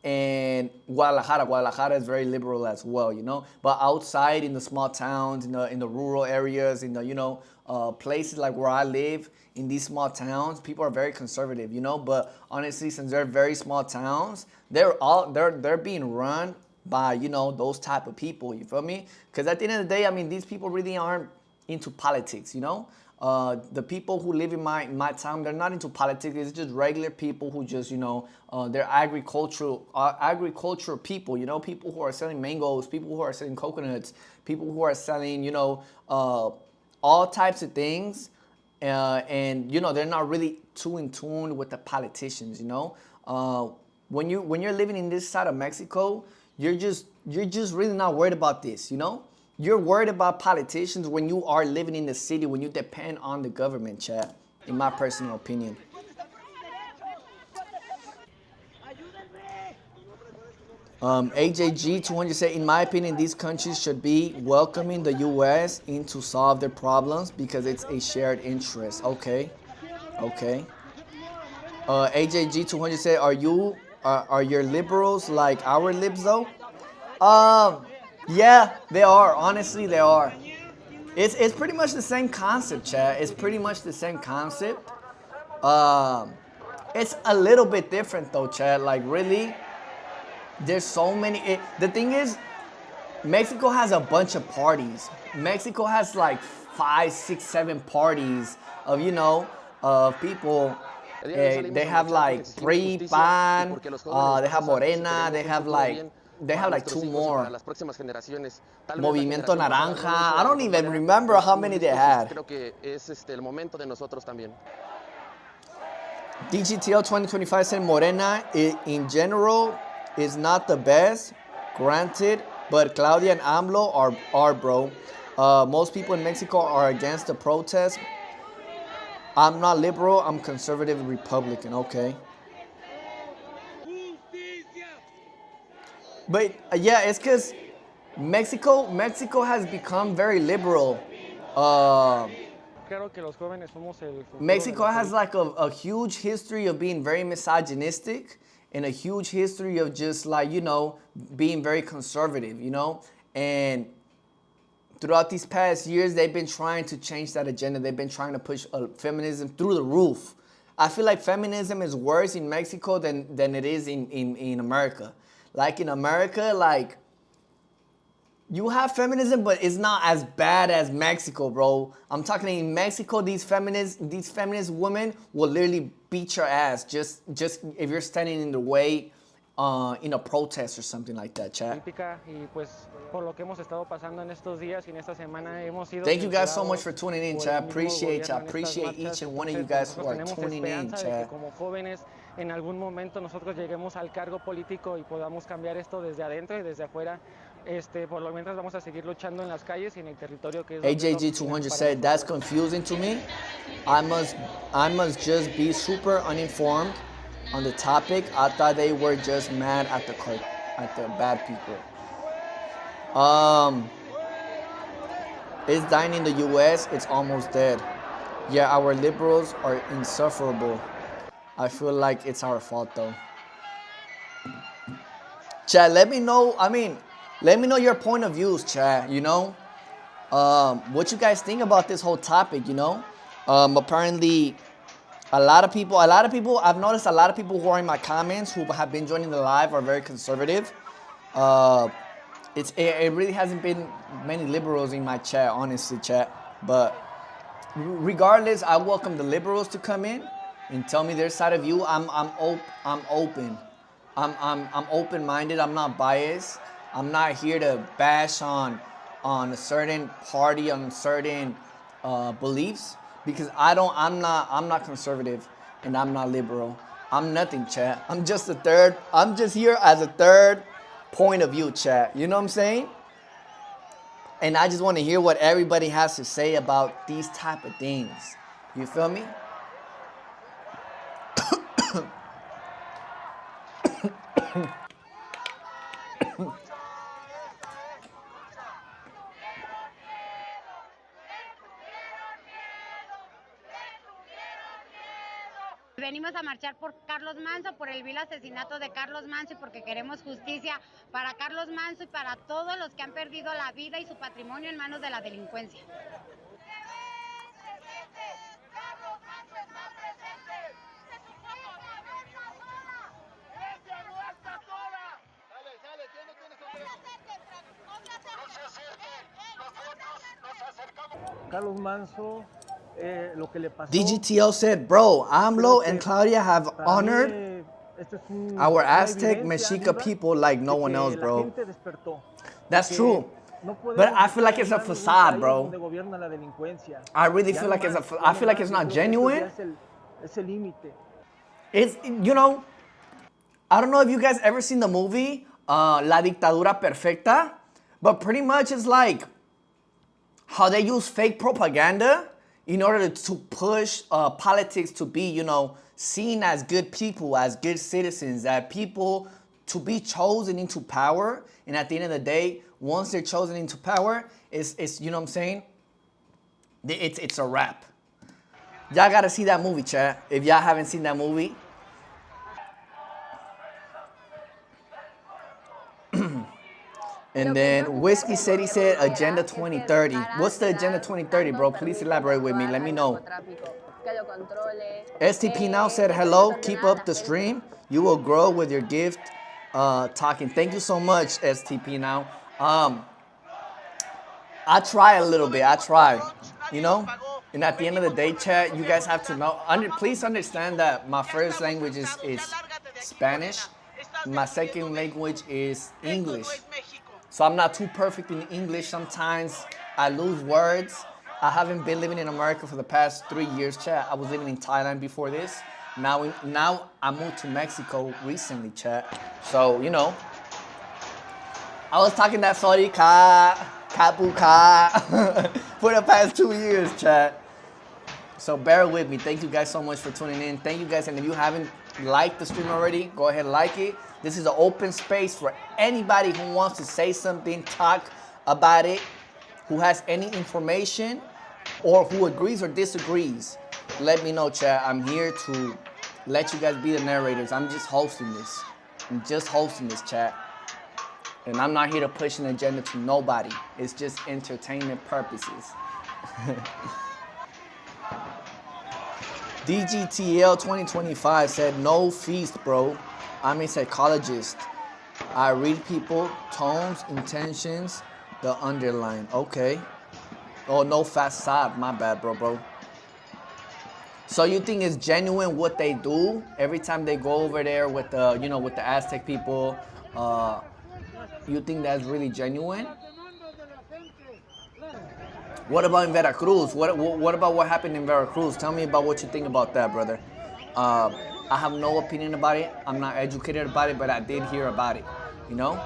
And Guadalajara is very liberal as well, you know. But outside in the small towns, in the rural areas, in the places like where I live, in these small towns, people are very conservative, you know. But honestly, since they're very small towns, they're being run by those type of people. You feel me? Because at the end of the day, I mean, these people really aren't into politics, you know. The people who live in my town, they're not into politics. It's just regular people who just, they're agricultural people, people who are selling mangoes, people who are selling coconuts, people who are selling, all types of things. And they're not really too in tune with the politicians, when you're living in this side of Mexico, you're just really not worried about this, You're worried about politicians when you are living in the city, when you depend on the government, Chad, in my personal opinion. AJG200 said, in my opinion, these countries should be welcoming the U.S. in to solve their problems because it's a shared interest. Okay. AJG200 said, are your liberals like our libs though? Yeah, they are. Honestly, they are. It's pretty much the same concept, Chad. It's pretty much the same concept. It's a little bit different though, Chad. Like really, there's so many. The thing is, Mexico has a bunch of parties. Mexico has like 5, 6, 7 parties of people. They have like PRI, PAN. They have Morena. They have like 2 more. Movimiento Naranja. I don't even remember how many they had. DGTL 2025 said Morena in general is not the best, granted, but Claudia and AMLO are bro. Most people in Mexico are against the protest. I'm not liberal, I'm conservative Republican, okay. But yeah, it's because Mexico has become very liberal. Mexico has like a huge history of being very misogynistic and a huge history of just like, being very conservative, And throughout these past years, they've been trying to change that agenda. They've been trying to push feminism through the roof. I feel like feminism is worse in Mexico than it is in America. Like in America, like you have feminism, but it's not as bad as Mexico, bro. I'm talking in Mexico, these feminist women will literally beat your ass just if you're standing in the way in a protest or something like that, chat. Thank you guys so much for tuning in, chat. Appreciate each and one of you guys who are tuning in, chat. En algún momento nosotros lleguemos al cargo político y podamos cambiar esto desde adentro y desde afuera. Por lo menos vamos a seguir luchando en las calles y en el territorio que es AJG200 said, that's confusing to me. I must just be super uninformed on the topic. I thought they were just mad at the bad people. It's dying in the US, it's almost dead. Yeah, our liberals are insufferable. I feel like it's our fault though. Chad, let me know your point of views, Chad, what you guys think about this whole topic, Apparently a lot of people, I've noticed a lot of people who are in my comments who have been joining the live are very conservative. It really hasn't been many liberals in my chat, honestly, chat. But regardless, I welcome the liberals to come in and tell me their side of view. I'm open. I'm open-minded. I'm not biased. I'm not here to bash on a certain party, on certain beliefs, because I'm not conservative and I'm not liberal. I'm nothing, chat. I'm just here as a third point of view, chat. You know what I'm saying? And I just want to hear what everybody has to say about these type of things. You feel me? Venimos a marchar por Carlos Manso, por el vil asesinato de Carlos Manso y porque queremos justicia para Carlos Manso y para todos los que han perdido la vida y su patrimonio en manos de la delincuencia. Carlos Manso, lo que le pasó. DGTL said, bro, AMLO and Claudia have honored our Aztec Mexica people like no one else, bro. That's true. But I feel like it's a facade, bro. I really feel like I feel like it's not genuine. It's, you know, I don't know if you guys ever seen the movie La Dictadura Perfecta, but pretty much it's like how they use fake propaganda in order to push politics to be, you know, seen as good people, as good citizens, that people to be chosen into power. And at the end of the day, once they're chosen into power, it's you know what I'm saying? It's a wrap. Y'all gotta see that movie, chat. If y'all haven't seen that movie. And then Whiskey City said Agenda 2030. What's the Agenda 2030, bro? Please elaborate with me. Let me know. STP Now said hello. Keep up the stream. You will grow with your gift talking. Thank you so much, STP Now. I try a little bit. I try, you know? And at the end of the day, chat, you guys have to know. Please understand that my first language is Spanish. My second language is English. So I'm not too perfect in English. Sometimes I lose words. I haven't been living in America for the past 3 years, chat. I was living in Thailand before this. Now I moved to Mexico recently, chat. So, you know, I was talking that sorry ka, kapu ka for the past 2 years, chat. So bear with me. Thank you guys so much for tuning in. Thank you guys. And if you haven't liked the stream already, go ahead and like it. This is an open space for anybody who wants to say something, talk about it, who has any information, or who agrees or disagrees. Let me know, chat. I'm here to let you guys be the narrators. I'm just hosting this. I'm just hosting this, chat. And I'm not here to push an agenda to nobody. It's just entertainment purposes. DGTL 2025 said, no feast, bro. I'm a psychologist. I read people, tones, intentions, the underline. Okay. Oh, no facade. My bad, bro. So you think it's genuine what they do every time they go over there with the, you know, with the Aztec people? You think that's really genuine? What about in Veracruz? What about what happened in Veracruz? Tell me about what you think about that, brother. I have no opinion about it. I'm not educated about it, but I did hear about it, you know?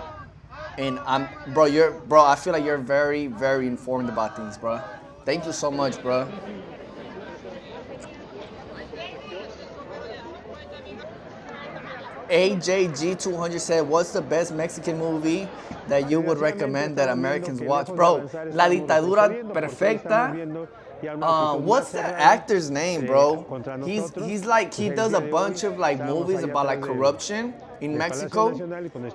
And bro, I feel like you're very, very informed about things, bro. Thank you so much, bro. AJG200 said, what's the best Mexican movie that you would recommend that Americans watch? Bro, La Dictadura Perfecta. What's the actor's name, bro? He's like, he does a bunch of like movies about like corruption in Mexico,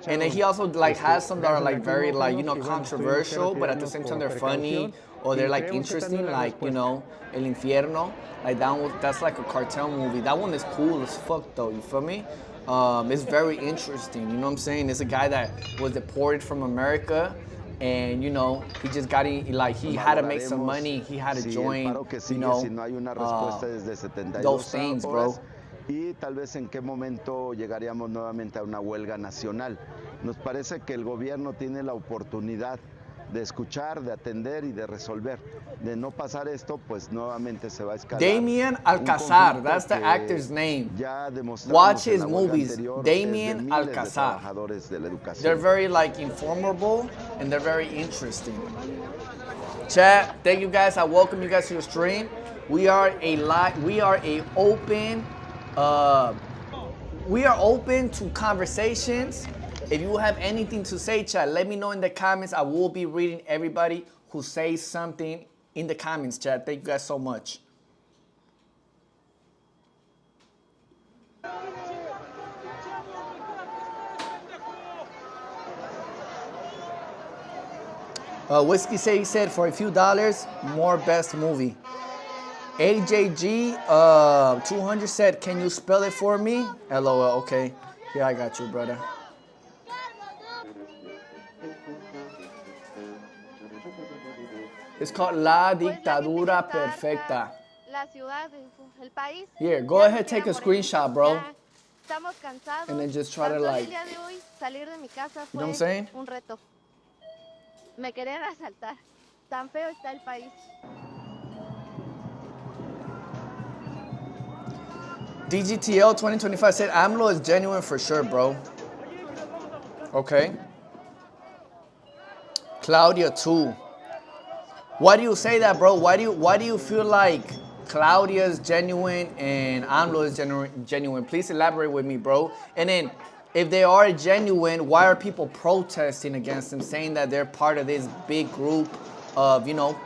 and then he also like has some that are like very like, you know, controversial, but at the same time they're funny or they're like interesting, like, you know, El Infierno. Like that one, that's like a cartel movie. That one is cool as fuck though. You feel me? It's very interesting. You know what I'm saying? It's a guy that was deported from America. And, you know, he just got in, like, he had to make some money. He had to join, you know, those things, bro. Y tal vez en qué momento llegaríamos nuevamente a una huelga nacional. Nos parece que el gobierno tiene la oportunidad de escuchar, de atender y de resolver. De no pasar esto, pues nuevamente se va a escalar. Damien un Alcazar, conflicto that's the que actor's name. Ya demostramos Watch en his la huelga movies, anterior, es de Damien miles de Alcazar. trabajadores de la educación. They're very like informable and they're very interesting. Chat, thank you guys. I welcome you guys to the stream. We are open to conversations. If you have anything to say, chat, let me know in the comments. I will be reading everybody who says something in the comments, chat. Thank you guys so much. Whiskey said for a few dollars, more best movie. AJG 200 said, can you spell it for me? LOL, okay. Here, I got you, brother. It's called La Dictadura Perfecta. La ciudad, el país. Here, go ahead, take a screenshot, bro. Estamos cansados. And then just try to like, El día de hoy, salir de mi casa you know what I'm fue saying? un reto. Me querían asaltar. Tan feo está el país. DGTL 2025 said AMLO is genuine for sure, bro. Okay. Claudia too. Why do you say that, bro? Why do you feel like Claudia is genuine and AMLO is genuine? Please elaborate with me, bro. And then, if they are genuine, why are people protesting against them, saying that they're part of this big group of, you know,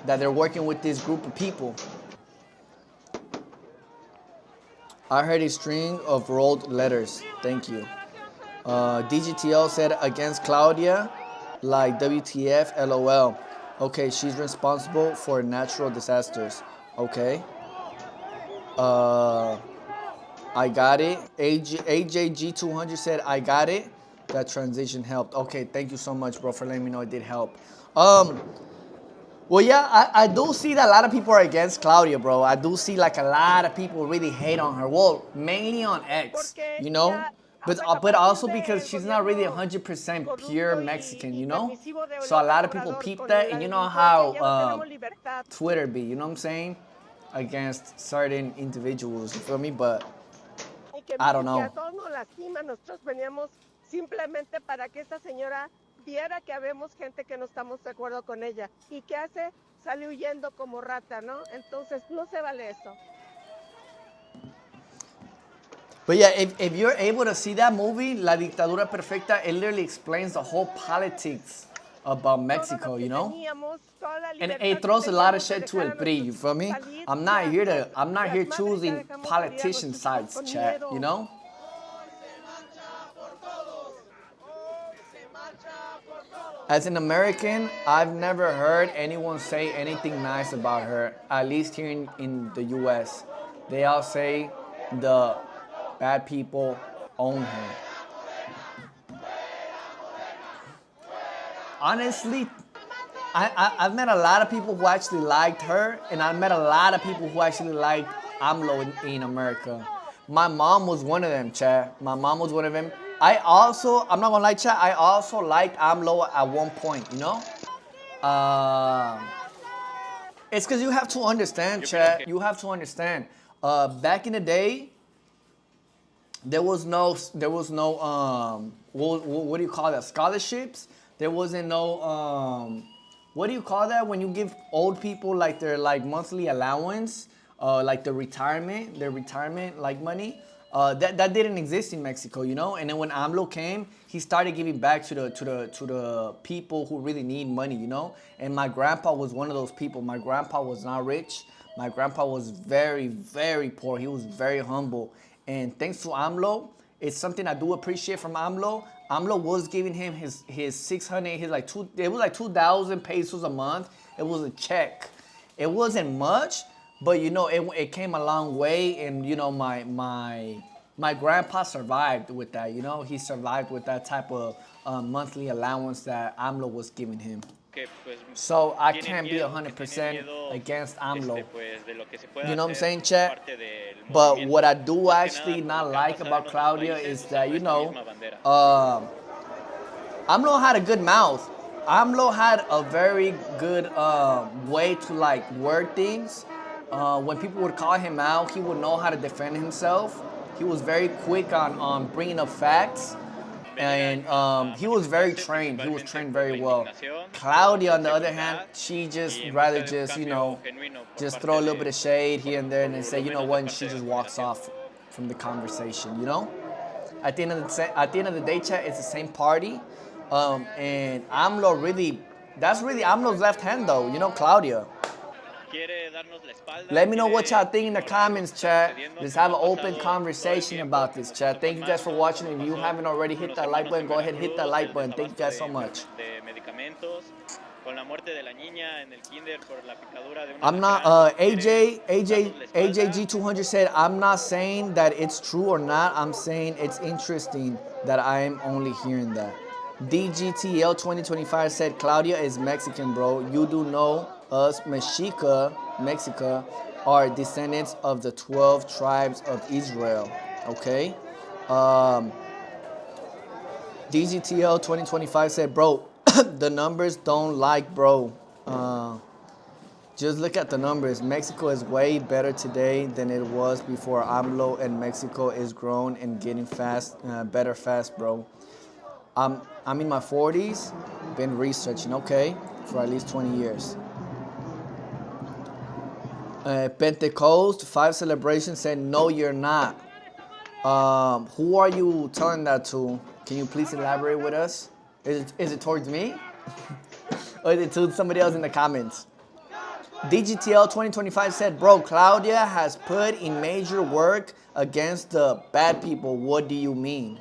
that they're working with this group of people? I heard a string of rolled letters. Thank you. DGTL said against Claudia, like WTF, LOL. Okay, she's responsible for natural disasters. Okay. I got it. AJG200 said, I got it. That transition helped. Okay, thank you so much, bro, for letting me know it did help. Well, yeah, I do see that a lot of people are against Claudia, bro. I do see like a lot of people really hate on her. Well, mainly on X, you know? But also because she's not really 100% pure Mexican, you know? So a lot of people peep that, and you know how Twitter be, you know what I'm saying? Against certain individuals, you feel me? But I don't know. Simplemente para que esta señora viera que habemos gente que no estamos de acuerdo con ella. ¿Y qué hace? Sale huyendo como rata, ¿no? Entonces, no se vale eso. But yeah, if you're able to see that movie, La Dictadura Perfecta, it literally explains the whole politics about Mexico, you know? And it throws a lot of shit to El PRI, you feel me? I'm not here choosing politician sides, chat, you know? As an American, I've never heard anyone say anything nice about her, at least here in the US. They all say the bad people own her. Honestly, I've met a lot of people who actually liked her, and I've met a lot of people who actually liked AMLO in America. My mom was one of them, Chad. My mom was one of them. I'm not gonna lie, Chad, I also liked AMLO at one point, you know? It's because you have to understand, Chad. You have to understand. Back in the day, there was no what do you call that? Scholarships. There wasn't no what do you call that when you give old people like their like monthly allowance, like their retirement like money. That didn't exist in Mexico, you know. And then when AMLO came, he started giving back to the people who really need money, you know. And my grandpa was one of those people. My grandpa was not rich. My grandpa was very, very poor. He was very humble. And thanks to AMLO, it's something I do appreciate from AMLO. AMLO was giving him his 600, it was like 2,000 pesos a month. It was a check. It wasn't much, but you know, it came a long way. And you know, my grandpa survived with that. You know, he survived with that type of monthly allowance that AMLO was giving him. So I can't be 100% against AMLO. You know what I'm saying, Chet? But what I do actually not like about Claudia is that, you know, AMLO had a good mouth. AMLO had a very good way to like word things. When people would call him out, he would know how to defend himself. He was very quick on bringing up facts. And he was very trained. He was trained very well. Claudia, on the other hand, she just rather just, you know, just throw a little bit of shade here and there and then say, you know what, and she just walks off from the conversation, you know? At the end of the day, chat, it's the same party. And AMLO really, that's really AMLO's left hand though, you know, Claudia. Let me know what y'all think in the comments, chat. Let's have an open conversation about this, chat. Thank you guys for watching. If you haven't already hit that like button, go ahead and hit that like button. Thank you guys so much. I'm not, AJG200 said, I'm not saying that it's true or not. I'm saying it's interesting that I am only hearing that. DGTL 2025 said, Claudia is Mexican, bro. You do know us Mexica are descendants of the 12 tribes of Israel. Okay? DGTL 2025 said, bro, the numbers don't like, bro. Just look at the numbers. Mexico is way better today than it was before AMLO, and Mexico is grown and getting better fast, bro. I'm in my 40s, been researching, okay, for at least 20 years. Pentecost 5 Celebration said, no, you're not. Who are you telling that to? Can you please elaborate with us? Is it towards me? Or is it to somebody else in the comments? DGTL 2025 said, bro, Claudia has put in major work against the bad people. What do you mean?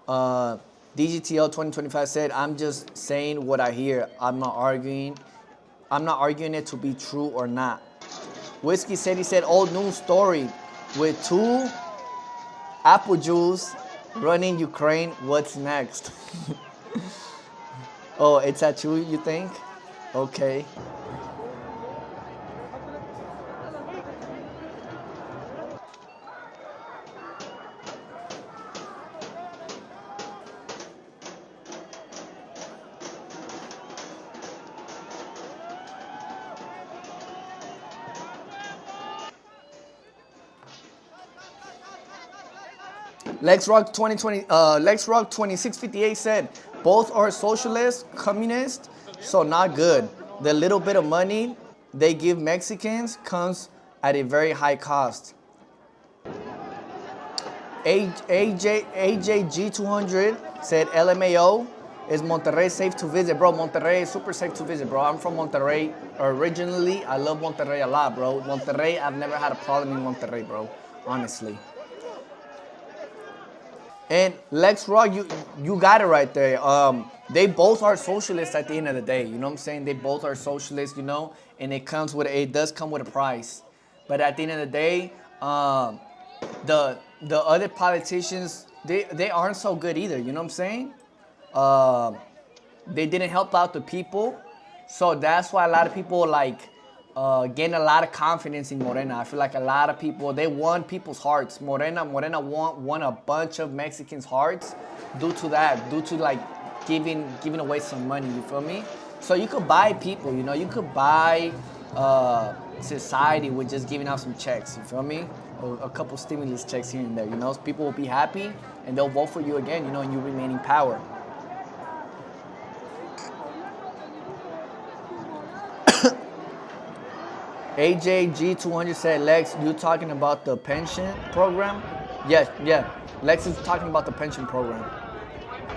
DGTL 2025 said, I'm just saying what I hear. I'm not arguing it to be true or not. Whiskey said, he said, old news story with 2 apple juice running Ukraine. What's next? Oh, it's at you think? Okay. LexRock 2658 said, both are socialist, communist, so not good. The little bit of money they give Mexicans comes at a very high cost. AJG200 said, LMAO, is Monterrey safe to visit? Bro, Monterrey is super safe to visit, bro. I'm from Monterrey originally. I love Monterrey a lot, bro. Monterrey, I've never had a problem in Monterrey, bro, honestly. And Lex Rock, you got it right there. They both are socialists at the end of the day. You know what I'm saying? They both are socialists, you know, and it does come with a price. But at the end of the day, the other politicians, they aren't so good either. You know what I'm saying? They didn't help out the people, so that's why a lot of people like gain a lot of confidence in Morena. I feel like a lot of people, they won people's hearts. Morena won a bunch of Mexicans' hearts due to that, due to like giving away some money, you feel me? So you could buy people, you know, you could buy society with just giving out some checks, you feel me? Or a couple stimulus checks here and there, you know? People will be happy and they'll vote for you again, you know, and you remain in power. AJG200 said, Lex, you talking about the pension program? Yes, yeah. Lex is talking about the pension program.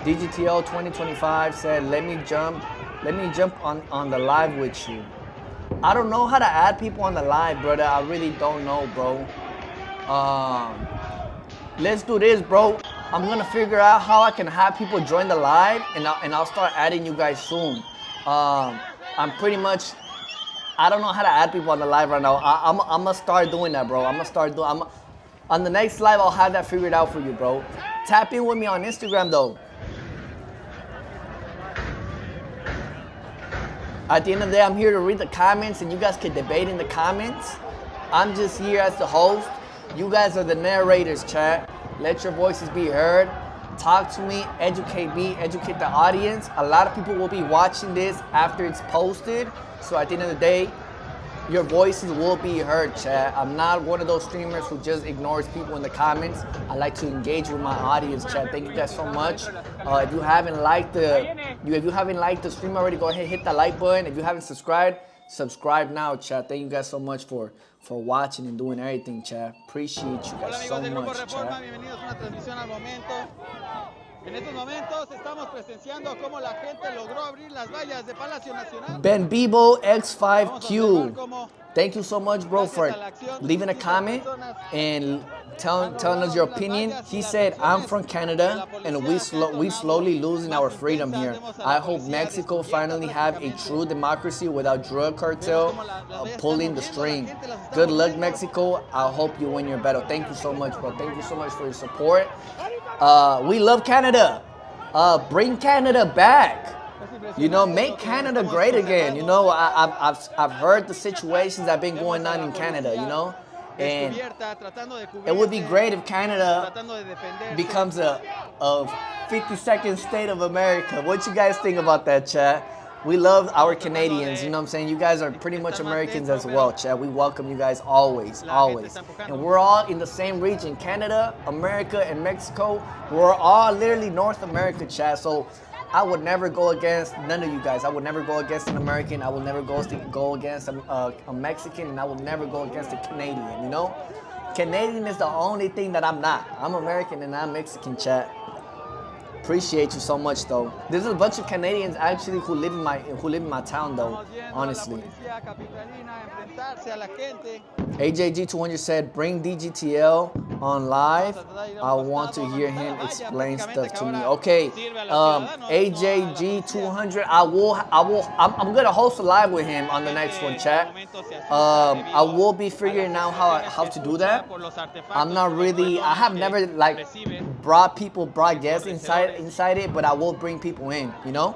DGTL 2025 said, let me jump on the live with you. I don't know how to add people on the live, brother. I really don't know, bro. Let's do this, bro. I'm gonna figure out how I can have people join the live, and I'll start adding you guys soon. I'm pretty much, I don't know how to add people on the live right now. I'm gonna start doing that, bro. On the next live, I'll have that figured out for you, bro. Tap in with me on Instagram, though. At the end of the day, I'm here to read the comments, and you guys can debate in the comments. I'm just here as the host. You guys are the narrators, chat. Let your voices be heard. talk to me, educate me, educate the audience. A lot of people will be watching this after it's posted. So at the end of the day, your voices will be heard, chat. I'm not one of those streamers who just ignores people in the comments. I like to engage with my audience, chat. Thank you guys so much. If you haven't liked the stream already, go ahead and hit that like button. If you haven't subscribed, subscribe now, chat. Thank you guys so much for watching and doing everything, chat. Appreciate you guys so much, chat. Bienvenidos a una transmisión al momento. En estos momentos estamos presenciando cómo la gente logró abrir las vallas de Palacio Nacional. Ben Bebo X5Q. Thank you so much, bro, for leaving a comment and telling us your opinion. He said, I'm from Canada and we slowly losing our freedom here. I hope Mexico finally have a true democracy without drug cartel pulling the string. Good luck, Mexico. I hope you win your battle. Thank you so much, bro. Thank you so much for your support. We love Canada. Bring Canada back. You know, make Canada great again. You know, I've heard the situations that have been going on in Canada, you know, and it would be great if Canada becomes a 52nd state of America. What you guys think about that, chat? We love our Canadians, you know what I'm saying? You guys are pretty much Americans as well, chat. We welcome you guys always, always. And we're all in the same region, Canada, America, and Mexico. We're all literally North America, chat. So I would never go against none of you guys. I would never go against an American. I would never go against a Mexican, and I would never go against a Canadian, you know? Canadian is the only thing that I'm not. I'm American and I'm Mexican, chat. Appreciate you so much, though. There's a bunch of Canadians actually who live in my town, though. Honestly. AJG200 said, "Bring DGTL on live. I want to hear him explain stuff to me." Okay, AJG200. I'm gonna host a live with him on the next one, chat. I will be figuring out how to do that. I have never like brought guests inside it, but I will bring people in, you know?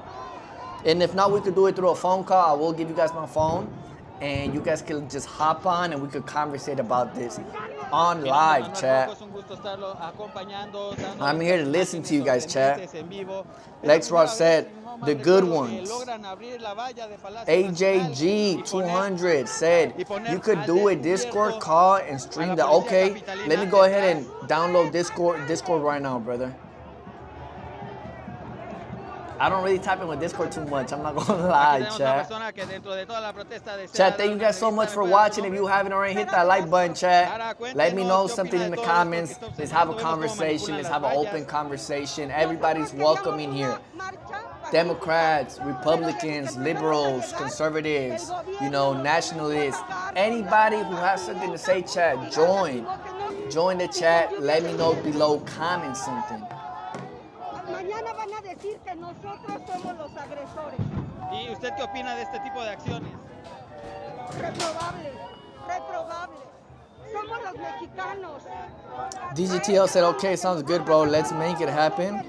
And if not, we could do it through a phone call. I will give you guys my phone, and you guys can just hop on and we could conversate about this on live, chat. I'm here to listen to you guys, chat. Lex Ross said, the good ones. AJG200 said, you could do a Discord call and stream that. Okay, let me go ahead and download Discord right now, brother. I don't really type in with Discord too much. I'm not gonna lie, chat. Chat, thank you guys so much for watching. If you haven't already, hit that like button, chat. Let me know something in the comments. Let's have a conversation. Let's have an open conversation. Everybody's welcome in here. Democrats, Republicans, liberals, conservatives, you know, nationalists. Anybody who has something to say, chat, join. Join the chat. Let me know below. Comment something. Mañana van a decir que nosotros somos los agresores. ¿Y usted qué opina de este tipo de acciones? Reprobable, reprobable. Somos los mexicanos. DGTL said, okay, sounds good, bro. Let's make it happen.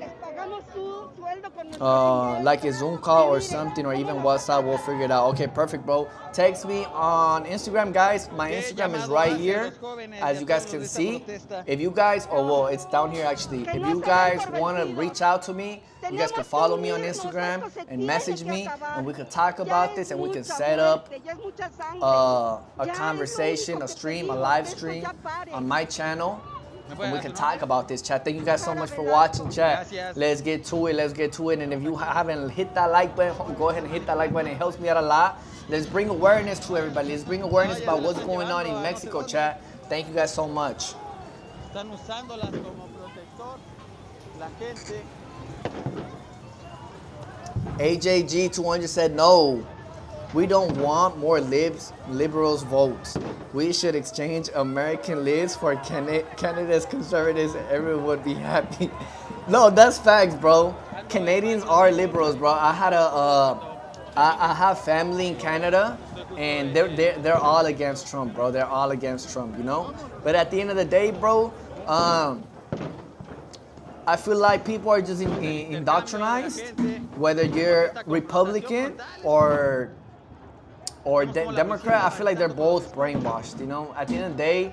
Like a Zoom call or something, or even WhatsApp, we'll figure it out. Okay, perfect, bro. Text me on Instagram, guys. My Instagram is right here, as you guys can see. If you guys, it's down here actually. If you guys want to reach out to me, you guys can follow me on Instagram and message me, and we can talk about this, and we can set up a conversation, a stream, a live stream on my channel. And we can talk about this, chat. Thank you guys so much for watching, chat. Let's get to it. Let's get to it. And if you haven't hit that like button, go ahead and hit that like button. It helps me out a lot. Let's bring awareness to everybody. Let's bring awareness about what's going on in Mexico, chat. Thank you guys so much. AJG200 said no. We don't want more liberals votes. We should exchange American libs for Canada's conservatives and everyone would be happy. No, that's facts, bro. Canadians are liberals, bro. I have family in Canada, and they're all against Trump, bro. They're all against Trump, you know? But at the end of the day, bro, I feel like people are just indoctrinized, whether you're Republican or Democrat. I feel like they're both brainwashed, you know? At the end of the day,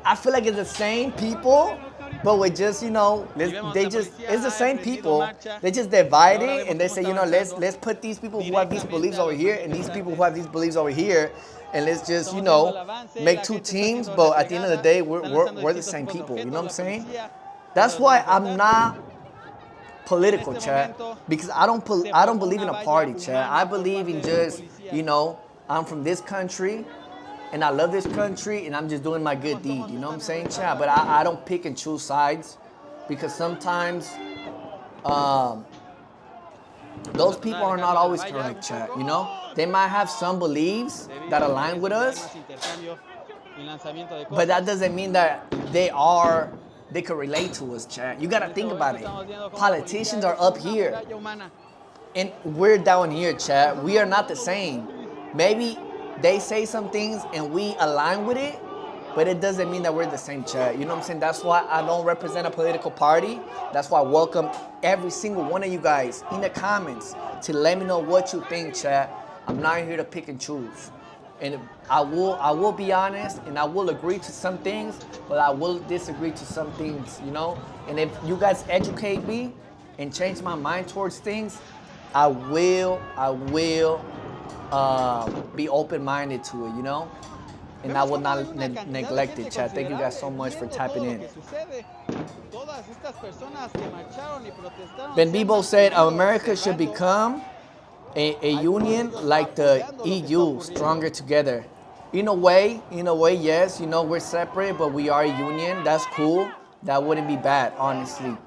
I feel like it's the same people But we just, you know, it's the same people. They just divide it and they say, you know, let's put these people who have these beliefs over here and these people who have these beliefs over here, and let's just, you know, make two teams. But at the end of the day, we're the same people. You know what I'm saying? That's why I'm not political, chat, because I don't believe in a party, chat. I believe in just, you know, I'm from this country and I love this country and I'm just doing my good deed. You know what I'm saying, chat? But I don't pick and choose sides, because sometimes those people are not always correct, chat. You know, they might have some beliefs that align with us, but that doesn't mean that they can relate to us, chat. You gotta think about it. Politicians are up here and we're down here, chat. We are not the same. Maybe they say some things and we align with it, but it doesn't mean that we're the same, chat. You know what I'm saying? That's why I don't represent a political party. That's why I welcome every single one of you guys in the comments to let me know what you think, chat. I'm not here to pick and choose. And I will be honest, and I will agree to some things, but I will disagree to some things, you know? And if you guys educate me and change my mind towards things, I will be open-minded to it, you know? And I will not neglect it, chat. Thank you guys so much for tapping in. Ben Bibo said America should become a union like the EU, stronger together. In a way, yes. You know, we're separate, but we are a union. That's cool. That wouldn't be bad, honestly.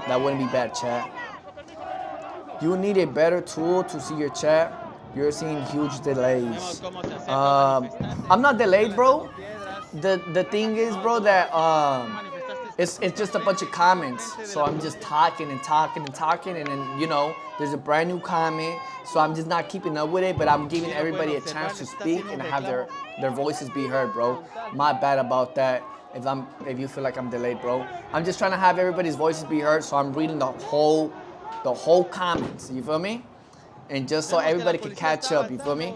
That wouldn't be bad, chat. You need a better tool to see your chat. You're seeing huge delays. I'm not delayed, bro. The thing is, bro, that it's just a bunch of comments. So I'm just talking, and then, you know, there's a brand new comment. So I'm just not keeping up with it, but I'm giving everybody a chance to speak and have their voices be heard, bro. My bad about that. If you feel like I'm delayed, bro. I'm just trying to have everybody's voices be heard, so I'm reading the whole comments. You feel me? And just so everybody can catch up. You feel me?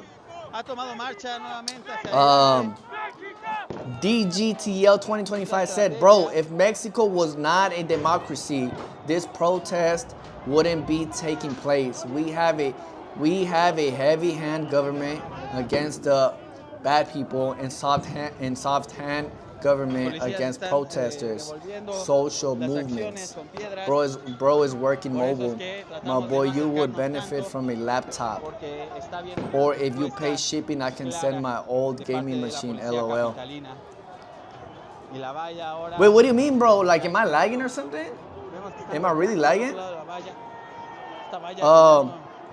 DGTL 2025 said, bro, if Mexico was not a democracy, this protest wouldn't be taking place. We have a heavy hand government against the bad people and soft hand government against protesters, social movements. Bro is working mobile. My boy, you would benefit from a laptop. Or if you pay shipping, I can send my old gaming machine, LOL. Wait, what do you mean, bro? Like, am I lagging or something? Am I really lagging?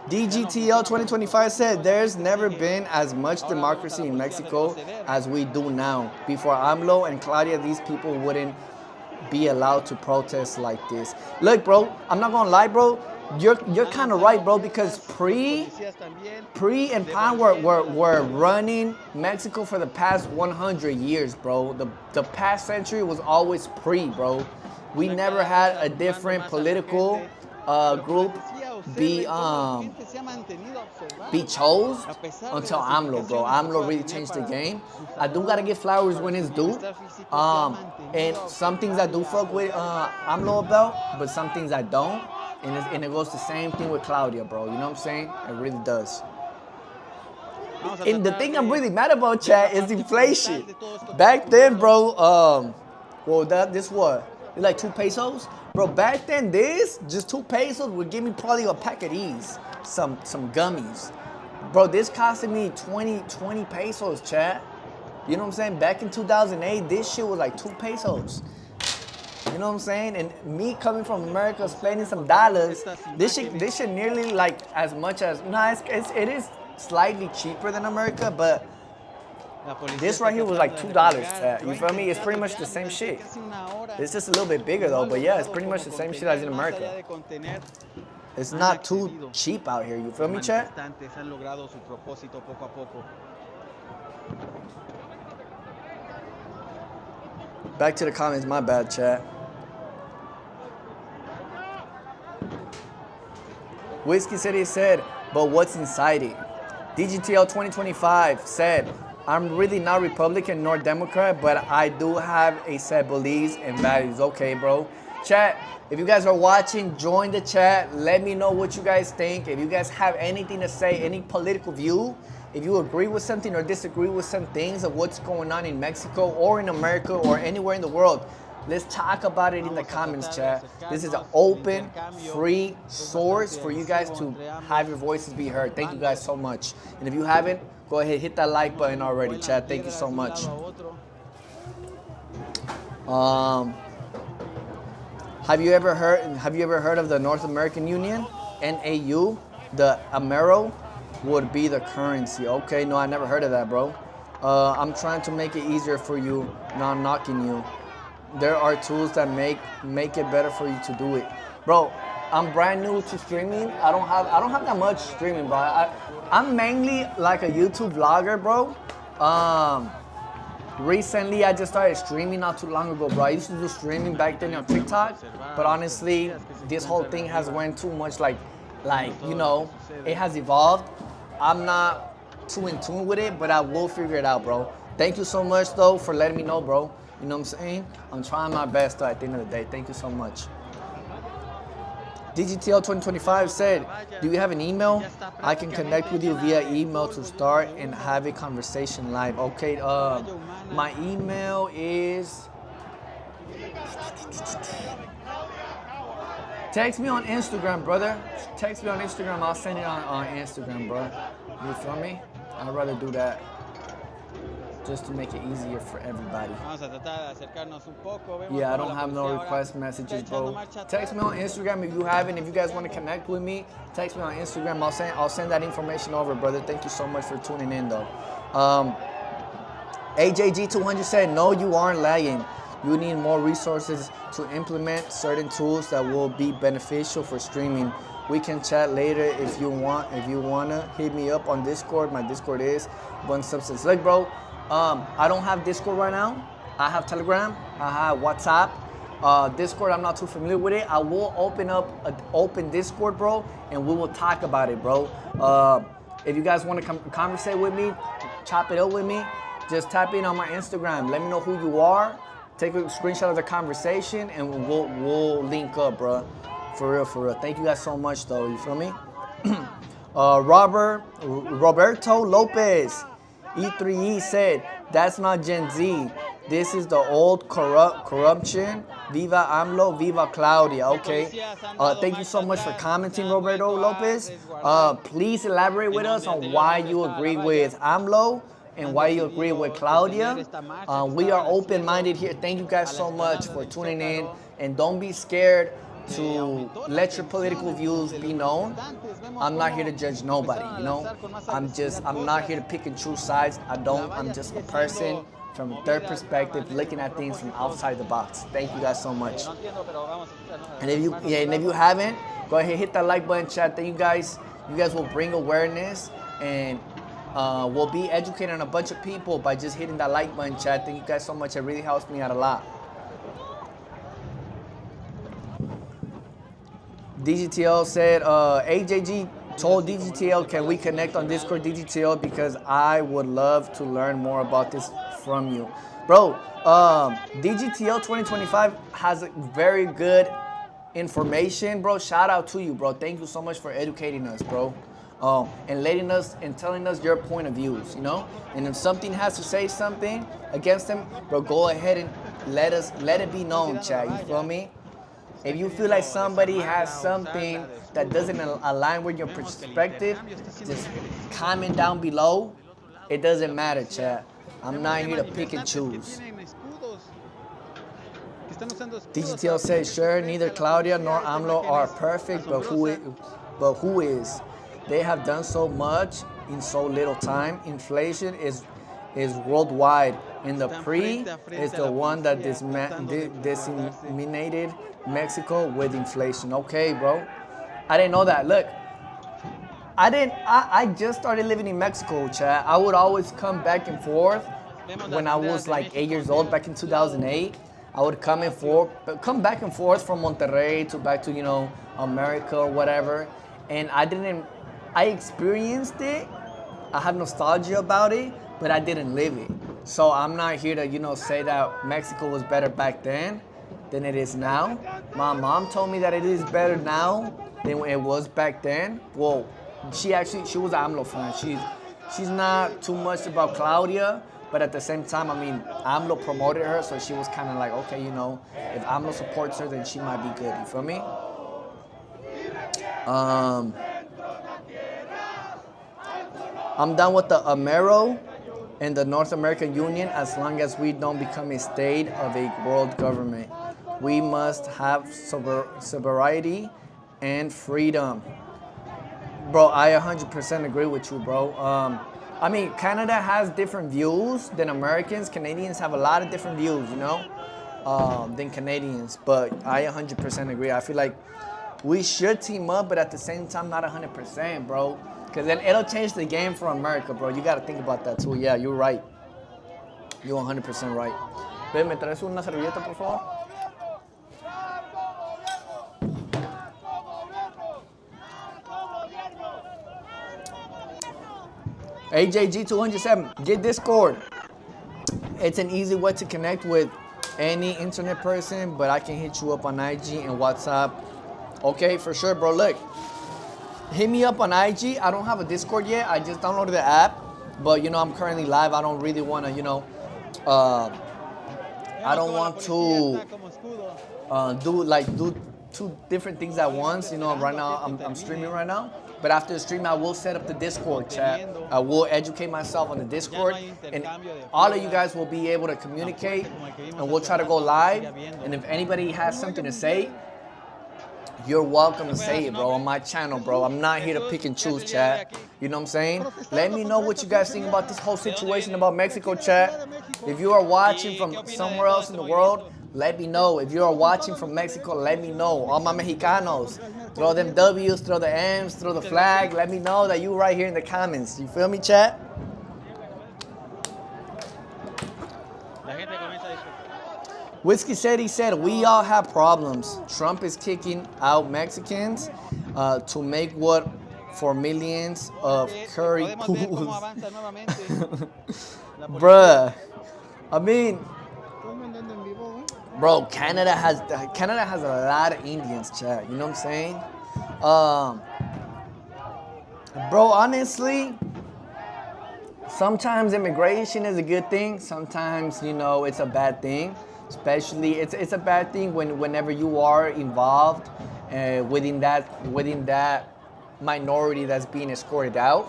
DGTL 2025 said there's never been as much democracy in Mexico as we do now. Before AMLO and Claudia, these people wouldn't be allowed to protest like this. Look, bro, I'm not gonna lie, bro. You're kind of right, bro, because Pri and Pan were running Mexico for the past 100 years, bro. The past century was always Pri, bro. We never had a different political group be chose until AMLO, bro. AMLO really changed the game. I do gotta give flowers when it's due. And some things I do fuck with AMLO about, but some things I don't. And it goes the same thing with Claudia, bro. You know what I'm saying? It really does. And the thing I'm really mad about, chat, is inflation. Back then, bro, this what? It's like 2 pesos? Bro, back then, just 2 pesos would give me probably a pack of these. Some gummies. Bro, this costed me 20 pesos, chat. You know what I'm saying? Back in 2008, this shit was like 2 pesos. You know what I'm saying? And me coming from America, spending some dollars, this shit nearly like as much as, it is slightly cheaper than America, but this right here was like $2, chat. You feel me? It's pretty much the same shit. It's just a little bit bigger though, but yeah, it's pretty much the same shit as in America. It's not too cheap out here, you feel me, chat? Back to the comments, my bad, chat. Whiskey City said, but what's inside it? DGTL 2025 said, I'm really not Republican nor Democrat, but I do have a set of beliefs and values. Okay, bro. Chat, if you guys are watching, join the chat. Let me know what you guys think. If you guys have anything to say, any political view, if you agree with something or disagree with some things of what's going on in Mexico or in America or anywhere in the world, let's talk about it in the comments, chat. This is an open, free source for you guys to have your voices be heard. Thank you guys so much. And if you haven't, go ahead, hit that like button already, chat. Thank you so much. Have you ever heard of the North American Union, NAU? The Amero would be the currency. Okay, no, I never heard of that, bro. I'm trying to make it easier for you, not knocking you. There are tools that make it better for you to do it, bro. I'm brand new to streaming. I don't have that much streaming, bro. I'm mainly like a YouTube vlogger, bro. Recently, I just started streaming not too long ago, bro. I used to do streaming back then on TikTok, but honestly, this whole thing has went too much like you know, it has evolved. I'm not too in tune with it, but I will figure it out, bro. Thank you so much, though, for letting me know, bro. You know what I'm saying? I'm trying my best, though, at the end of the day. Thank you so much. DGTL 2025 said, do you have an email? I can connect with you via email to start and have a conversation live. Okay, my email is... Text me on Instagram, brother. Text me on Instagram. I'll send it on Instagram, bro. You feel me? I'd rather do that just to make it easier for everybody. Yeah, I don't have no request messages, bro. Text me on Instagram if you haven't. If you guys want to connect with me, text me on Instagram. I'll send that information over, brother. Thank you so much for tuning in, though. AJG200 said, no, you aren't lagging. You need more resources to implement certain tools that will be beneficial for streaming. We can chat later if you want. If you wanna hit me up on Discord, my Discord is Bun Substance. Look, bro, I don't have Discord right now. I have Telegram. I have WhatsApp. Discord, I'm not too familiar with it. I will open up an open Discord, bro, and we will talk about it, bro. If you guys want to conversate with me, chop it up with me, just tap in on my Instagram. Let me know who you are. Take a screenshot of the conversation, and we'll link up, bro. For real, for real. Thank you guys so much, though. You feel me? Roberto Lopez, E3E said, that's not Gen Z. This is the old corruption. Viva AMLO, Viva Claudia. Okay. Thank you so much for commenting, Roberto Lopez. Please elaborate with us on why you agree with AMLO and why you agree with Claudia. We are open-minded here. Thank you guys so much for tuning in. And don't be scared to let your political views be known. I'm not here to judge nobody, you know? I'm not here to pick and choose sides. I'm just a person from their perspective, looking at things from outside the box. Thank you guys so much. And if you haven't, go ahead, hit that like button, chat. Thank you guys. You guys will bring awareness, and we'll be educating a bunch of people by just hitting that like button, chat. Thank you guys so much. It really helps me out a lot. DGTL said, AJG told DGTL, can we connect on Discord, DGTL, because I would love to learn more about this from you. Bro, DGTL 2025 has very good information, bro. Shout out to you, bro. Thank you so much for educating us, bro. And letting us and telling us your point of views, you know? And if something has to say something against them, bro, go ahead and let it be known, chat. You feel me? If you feel like somebody has something that doesn't align with your perspective, just comment down below. It doesn't matter, chat. I'm not here to pick and choose. DGTL says, sure, neither Claudia nor AMLO are perfect, but who is? They have done so much in so little time. Inflation is worldwide, and the PRI is the one that disseminated Mexico with inflation. Okay, bro. I didn't know that. Look, I just started living in Mexico, chat. I would always come back and forth when I was like 8 years old, back in 2008. I would come back and forth from Monterrey to back to, you know, America or whatever. And I experienced it. I have nostalgia about it, but I didn't live it. So I'm not here to, say that Mexico was better back then than it is now. My mom told me that it is better now than it was back then. Well, she was an AMLO fan. She's not too much about Claudia, but at the same time, I mean, AMLO promoted her, so she was kind of like, okay, if AMLO supports her, then she might be good. You feel me? I'm done with the Amero and the North American Union as long as we don't become a state of a world government. We must have sovereignty and freedom. Bro, I 100% agree with you, bro. I mean, Canada has different views than Americans. Canadians have a lot of different views, than Canadians. But I 100% agree. I feel like we should team up, but at the same time, not 100%, bro. Because then it'll change the game for America, bro. You got to think about that, too. Yeah, you're right. You're 100% right. Ven, ¿me traes una servilleta, por favor? AJG207, get Discord. It's an easy way to connect with any internet person, but I can hit you up on IG and WhatsApp. Okay, for sure, bro. Look, hit me up on IG. I don't have a Discord yet. I just downloaded the app, but I'm currently live. I don't really want to, I don't want to do two different things at once. Right now I'm streaming right now. But after the stream, I will set up the Discord chat. I will educate myself on the Discord. And all of you guys will be able to communicate. And we'll try to go live. And if anybody has something to say, you're welcome to say it, bro, on my channel, bro. I'm not here to pick and choose, chat. You know what I'm saying? Let me know what you guys think about this whole situation about Mexico, chat. If you are watching from somewhere else in the world, let me know. If you are watching from Mexico, let me know. All my Mexicanos, throw them W's, throw the M's, throw the flag. Let me know that you right here in the comments. You feel me, chat? Whiskey said, we all have problems. Trump is kicking out Mexicans to make what for millions of curry pools. Bruh, I mean, bro, Canada has a lot of Indians, chat. You know what I'm saying? Bro, honestly, sometimes immigration is a good thing. Sometimes, it's a bad thing. Especially, it's a bad thing whenever you are involved within that minority that's being escorted out.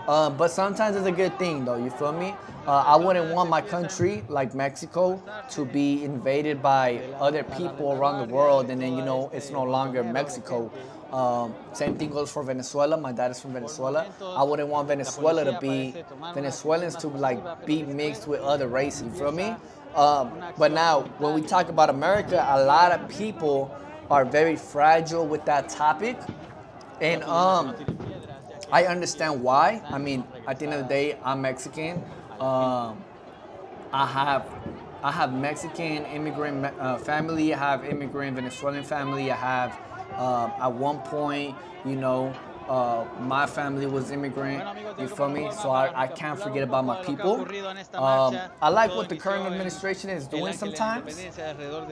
But sometimes it's a good thing, though. You feel me? I wouldn't want my country, like Mexico, to be invaded by other people around the world, and then it's no longer Mexico. Same thing goes for Venezuela. My dad is from Venezuela. I wouldn't want Venezuelans to be mixed with other races. You feel me? But now, when we talk about America, a lot of people are very fragile with that topic, and I understand why. I mean, at the end of the day, I'm Mexican. I have Mexican immigrant family. I have immigrant Venezuelan family. I have, at one point, my family was immigrant, you feel me? So I can't forget about my people. I like what the current administration is doing sometimes,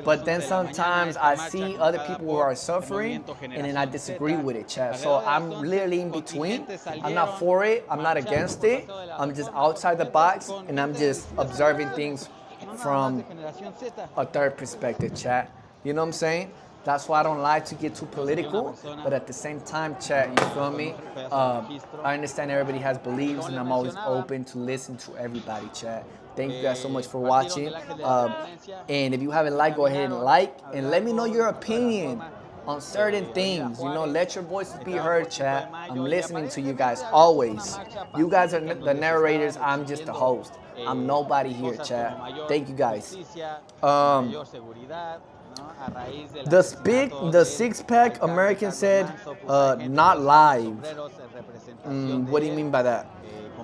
but then sometimes I see other people who are suffering, and then I disagree with it, chat. So I'm literally in between. I'm not for it, I'm not against it. I'm just outside the box, and I'm just observing things from a third perspective, chat. You know what I'm saying? That's why I don't like to get too political, but at the same time, chat, you feel me? I understand everybody has beliefs, and I'm always open to listen to everybody, chat. Thank you guys so much for watching. And if you haven't liked, go ahead and like, and let me know your opinion on certain things. Let your voices be heard, chat. I'm listening to you guys always. You guys are the narrators. I'm just the host. I'm nobody here, chat. Thank you guys. The six-pack American said, not live. What do you mean by that?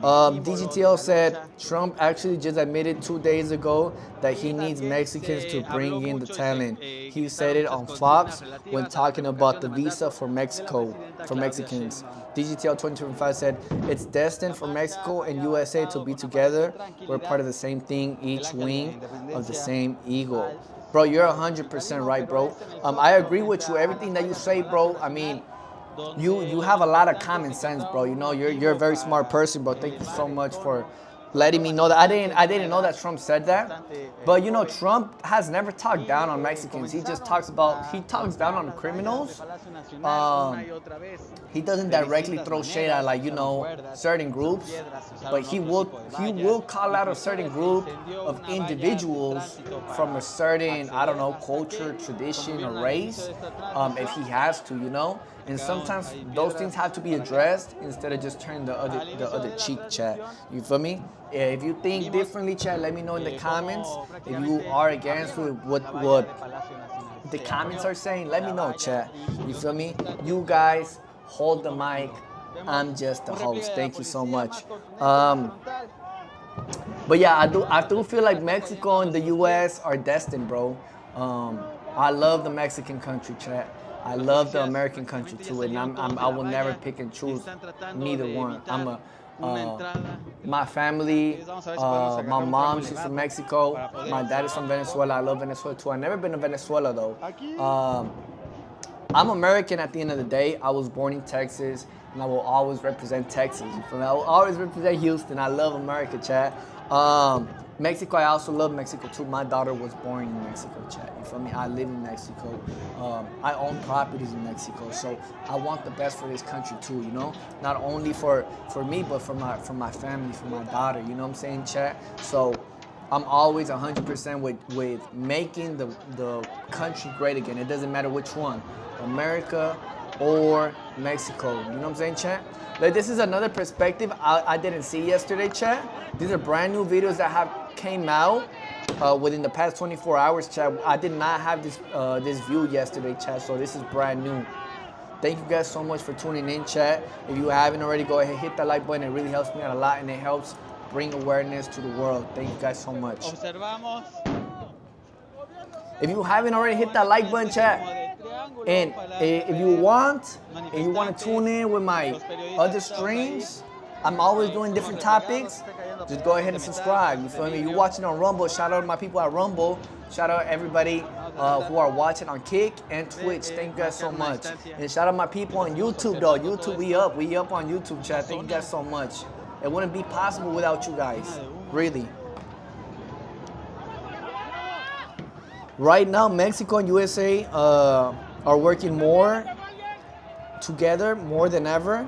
DGTL said Trump actually just admitted 2 days ago that he needs Mexicans to bring in the talent. He said it on Fox when talking about the visa for Mexico, for Mexicans. DGTL 2025 said it's destined for Mexico and USA to be together. We're part of the same thing, each wing of the same eagle. Bro, you're 100% right, bro. I agree with you. Everything that you say, bro. I mean, you have a lot of common sense, bro. You know, you're a very smart person, bro. Thank you so much for letting me know that. I didn't know that Trump said that. But you know, Trump has never talked down on Mexicans. He just talks down on criminals. He doesn't directly throw shade at, like, you know, certain groups, but he will call out a certain group of individuals from a certain, I don't know, culture, tradition, or race, if he has to, you know. And sometimes those things have to be addressed instead of just turning the other cheek, chat. You feel me? If you think differently, chat, let me know in the comments. If you are against what the comments are saying, let me know, chat. You feel me? You guys hold the mic. I'm just the host. Thank you so much. But yeah, I do feel like Mexico and the US are destined, bro. I love the Mexican country, chat. I love the American country too, and I will never pick and choose neither one. My family, my mom, she's from Mexico. My dad is from Venezuela. I love Venezuela too. I've never been to Venezuela though. I'm American at the end of the day. I was born in Texas, and I will always represent Texas. You feel me? I will always represent Houston. I love America, chat. Mexico, I also love Mexico too. My daughter was born in Mexico, chat. You feel me? I live in Mexico. I own properties in Mexico, so I want the best for this country too, you know? Not only for me, but for my family, for my daughter, you know what I'm saying, chat? So I'm always 100% with making the country great again. It doesn't matter which one, America or Mexico, you know what I'm saying, chat? Like, this is another perspective I didn't see yesterday, chat. These are brand new videos that have came out within the past 24 hours, chat. I did not have this view yesterday, chat, so this is brand new. Thank you guys so much for tuning in, chat. If you haven't already, go ahead, hit that like button. It really helps me out a lot, and it helps bring awareness to the world. Thank you guys so much. If you haven't already, hit that like button, chat. And if you want to tune in with my other streams, I'm always doing different topics. Just go ahead and subscribe. You feel me? You're watching on Rumble. Shout out to my people at Rumble. Shout out everybody who are watching on Kick and Twitch. Thank you guys so much. And shout out my people on YouTube, though. YouTube, we up on YouTube, chat. Thank you guys so much. It wouldn't be possible without you guys. Really. Right now, Mexico and USA are working more together more than ever.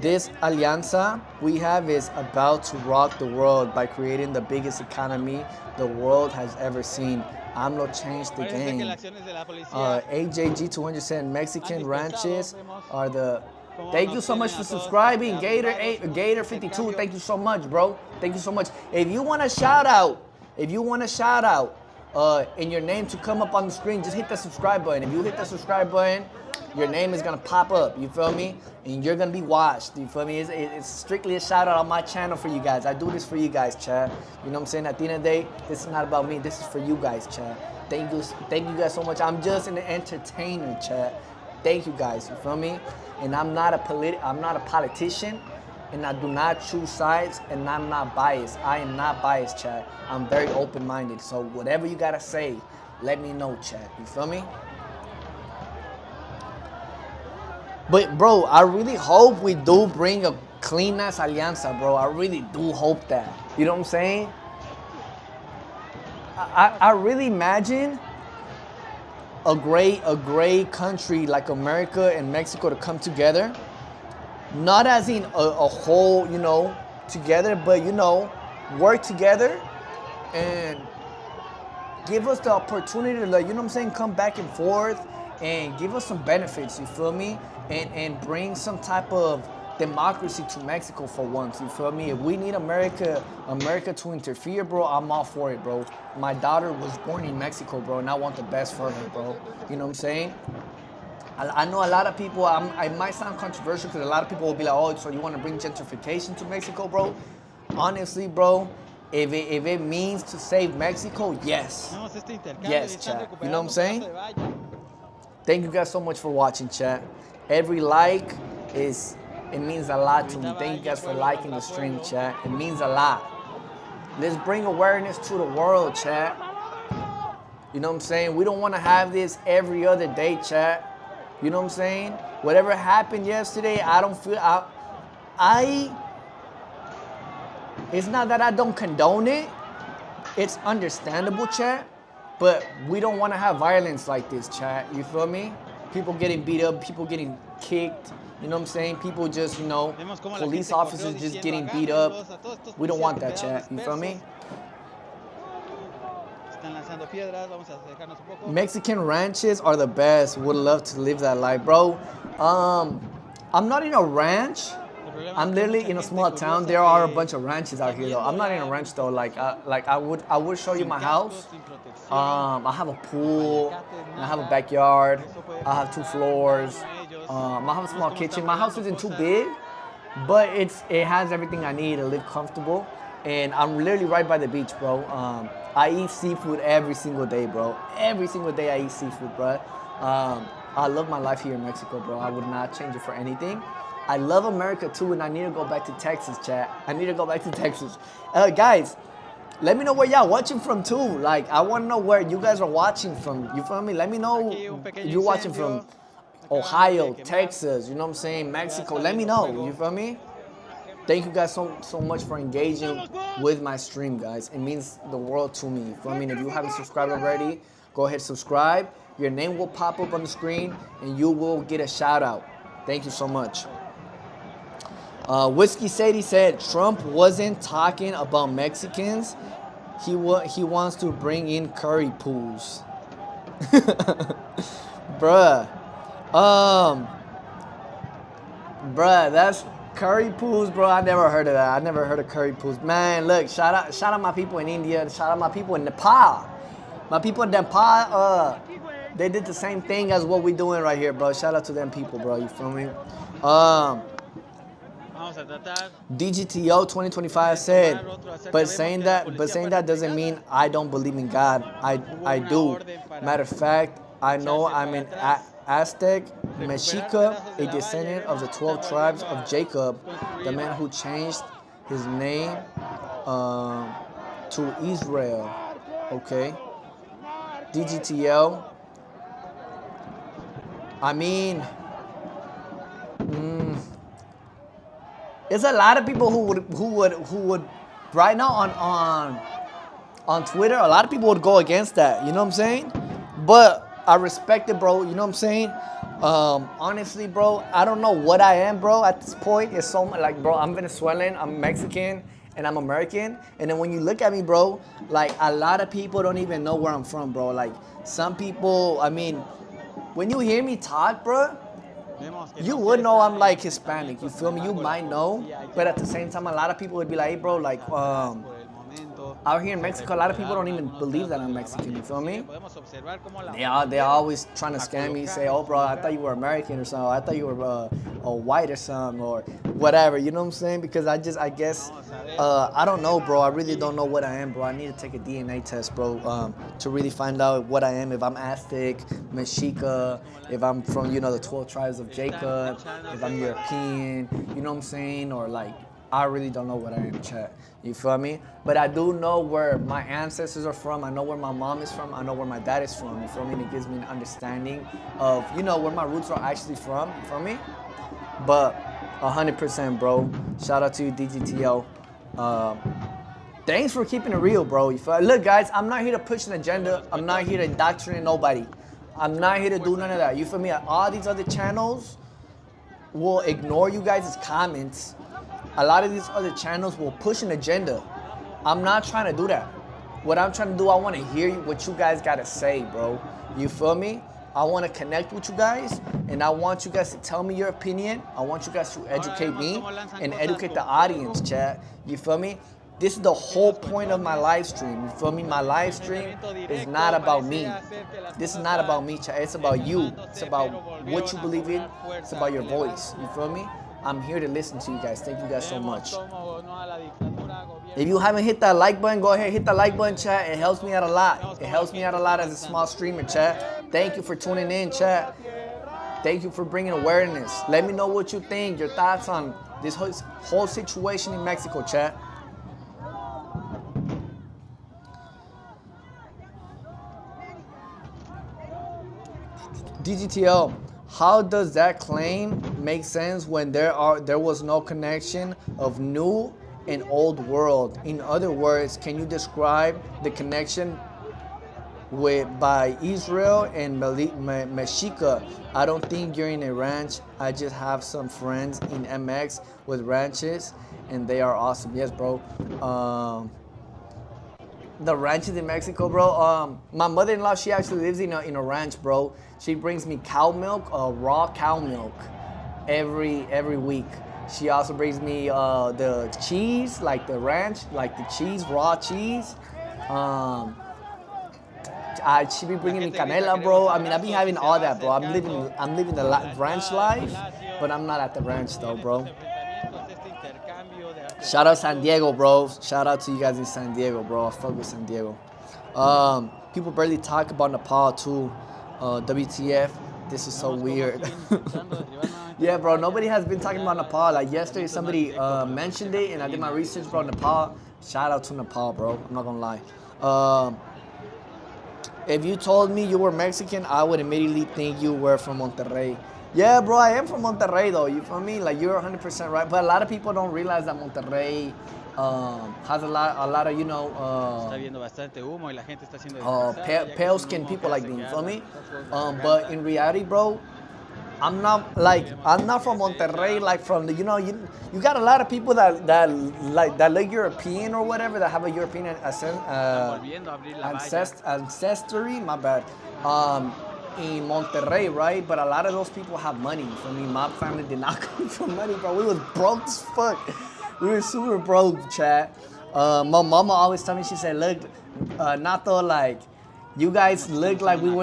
This alianza we have is about to rock the world by creating the biggest economy the world has ever seen. AMLO changed the game. AJG200 said Mexican ranches are the... Thank you so much for subscribing. Gator52, thank you so much, bro. Thank you so much. If you want a shout out, and your name to come up on the screen, just hit the subscribe button. If you hit the subscribe button, your name is gonna pop up, you feel me? And you're gonna be watched, you feel me? It's strictly a shout out on my channel for you guys. I do this for you guys, chat. You know what I'm saying? At the end of the day, this is not about me. This is for you guys, chat. Thank you guys so much. I'm just an entertainer, chat. Thank you guys, you feel me? And I'm not a politician, and I do not choose sides, and I'm not biased. I am not biased, chat. I'm very open-minded. So whatever you gotta say, let me know, chat. You feel me? But bro, I really hope we do bring a clean-ass alianza, bro. I really do hope that. You know what I'm saying? I really imagine a great country like America and Mexico to come together. Not as in a whole, you know, together, but, you know, work together and give us the opportunity to, like, you know what I'm saying, come back and forth and give us some benefits, you feel me? And bring some type of democracy to Mexico for once, you feel me? If we need America to interfere, bro, I'm all for it, bro. My daughter was born in Mexico, bro, and I want the best for her, bro. You know what I'm saying? I know a lot of people, I might sound controversial because a lot of people will be like, oh, so you want to bring gentrification to Mexico, bro? Honestly, bro, if it means to save Mexico, yes. Yes, chat. You know what I'm saying? Thank you guys so much for watching, chat. Every like it means a lot to me. Thank you guys for liking the stream, chat. It means a lot. Let's bring awareness to the world, chat. You know what I'm saying? We don't want to have this every other day, chat. You know what I'm saying? Whatever happened yesterday, I don't feel, it's not that I don't condone it. It's understandable, chat. But we don't want to have violence like this, chat. You feel me? People getting beat up, people getting kicked. You know what I'm saying? People just, you know, police officers just getting beat up. We don't want that, chat. You feel me? Mexican ranches are the best. Would love to live that life, bro. I'm not in a ranch. I'm literally in a small town. There are a bunch of ranches out here, though. I'm not in a ranch, though. I would show you my house. I have a pool. I have a backyard. I have 2 floors. I have a small kitchen. My house isn't too big, but it has everything I need to live comfortable. And I'm literally right by the beach, bro. I eat seafood every single day, bro. Every single day I eat seafood, bro. I love my life here in Mexico, bro. I would not change it for anything. I love America too, and I need to go back to Texas, chat. I need to go back to Texas. Guys, let me know where y'all watching from too. Like, I want to know where you guys are watching from. You feel me? Let me know you're watching from Ohio, Texas, you know what I'm saying? Mexico. Let me know. You feel me? Thank you guys so much for engaging with my stream, guys. It means the world to me. You feel me? And if you haven't subscribed already, go ahead and subscribe. Your name will pop up on the screen, and you will get a shout out. Thank you so much. Whiskey Sadie said Trump wasn't talking about Mexicans. He wants to bring in curry pools. Bruh. Bruh, that's curry pools, bro. I never heard of that. I never heard of curry pools. Man, look, shout out my people in India. Shout out my people in Nepal. My people in Nepal, they did the same thing as what we doing right here, bro. Shout out to them people, bro. You feel me? DGTO 2025 said, but saying that doesn't mean I don't believe in God. I do. Matter of fact, I know I'm an Aztec, Mexica, a descendant of the 12 tribes of Jacob, the man who changed his name to Israel. Okay. DGTL. I mean, there's a lot of people who would right now on Twitter. A lot of people would go against that. You know what I'm saying? But I respect it, bro. You know what I'm saying? Honestly, bro, I don't know what I am, bro. At this point, it's so much like, bro, I'm Venezuelan, I'm Mexican, and I'm American. And then when you look at me, bro, like a lot of people don't even know where I'm from, bro. Like some people, I mean, when you hear me talk, bro, you would know I'm like Hispanic. You feel me? You might know, but at the same time, a lot of people would be like, hey, bro, like, out here in Mexico, a lot of people don't even believe that I'm Mexican, you feel me? They're always trying to scam me, say, oh, bro, I thought you were American or something. I thought you were white or something or whatever, you know what I'm saying? Because I guess, I don't know, bro. I really don't know what I am, bro. I need to take a DNA test, bro, to really find out what I am. If I'm Aztec, Mexica, if I'm from, you know, the 12 tribes of Jacob, if I'm European, you know what I'm saying? Or like, I really don't know what I am, chat. You feel me? But I do know where my ancestors are from. I know where my mom is from. I know where my dad is from. You feel me? And it gives me an understanding of, you know, where my roots are actually from. You feel me? But 100%, bro. Shout out to you, DGTO. Thanks for keeping it real, bro. You feel? Look, guys, I'm not here to push an agenda. I'm not here to indoctrinate nobody. I'm not here to do none of that. You feel me? All these other channels will ignore you guys' comments. A lot of these other channels will push an agenda. I'm not trying to do that. What I'm trying to do, I want to hear what you guys got to say, bro. You feel me? I want to connect with you guys, and I want you guys to tell me your opinion. I want you guys to educate me and educate the audience, chat. You feel me? This is the whole point of my live stream. You feel me? My live stream is not about me. This is not about me, chat. It's about you. It's about what you believe in. It's about your voice. You feel me? I'm here to listen to you guys. Thank you guys so much. If you haven't hit that like button, go ahead, hit the like button, chat. It helps me out a lot. It helps me out a lot as a small streamer, chat. Thank you for tuning in, chat. Thank you for bringing awareness. Let me know what you think, your thoughts on this whole situation in Mexico, chat. DGTL, how does that claim make sense when there was no connection of new and old world? In other words, can you describe the connection by Israel and Mexico? I don't think you're in a ranch. I just have some friends in MX with ranches and they are awesome. Yes, bro. The ranches in Mexico, bro. My mother-in-law, she actually lives in a ranch, bro. She brings me cow milk, raw cow milk, every week. She also brings me the cheese, like the ranch, like the cheese, raw cheese. She be bringing me canela, bro. I mean, I be having all that, bro. I'm living the ranch life, but I'm not at the ranch though, bro. Shout out San Diego, bro. Shout out to you guys in San Diego, bro. I fuck with San Diego. People barely talk about Nepal too. WTF, this is so weird. Yeah, bro, nobody has been talking about Nepal. Like yesterday, somebody mentioned it, and I did my research, bro. Nepal, shout out to Nepal, bro. I'm not gonna lie. If you told me you were Mexican, I would immediately think you were from Monterrey. Yeah, bro, I am from Monterrey, though. You feel me? Like, you're 100% right. But a lot of people don't realize that Monterrey has a lot of, you know, pale skinned people like me. You feel me? But in reality, bro, I'm not from Monterrey, like from the, you know, you got a lot of people that look European or whatever, that have a European ancestry, my bad, in Monterrey, right? But a lot of those people have money. For me, my family did not come from money, bro. We was broke as fuck. We were super broke, chat. My mama always told me, she said, look, Nato, like, you guys look like you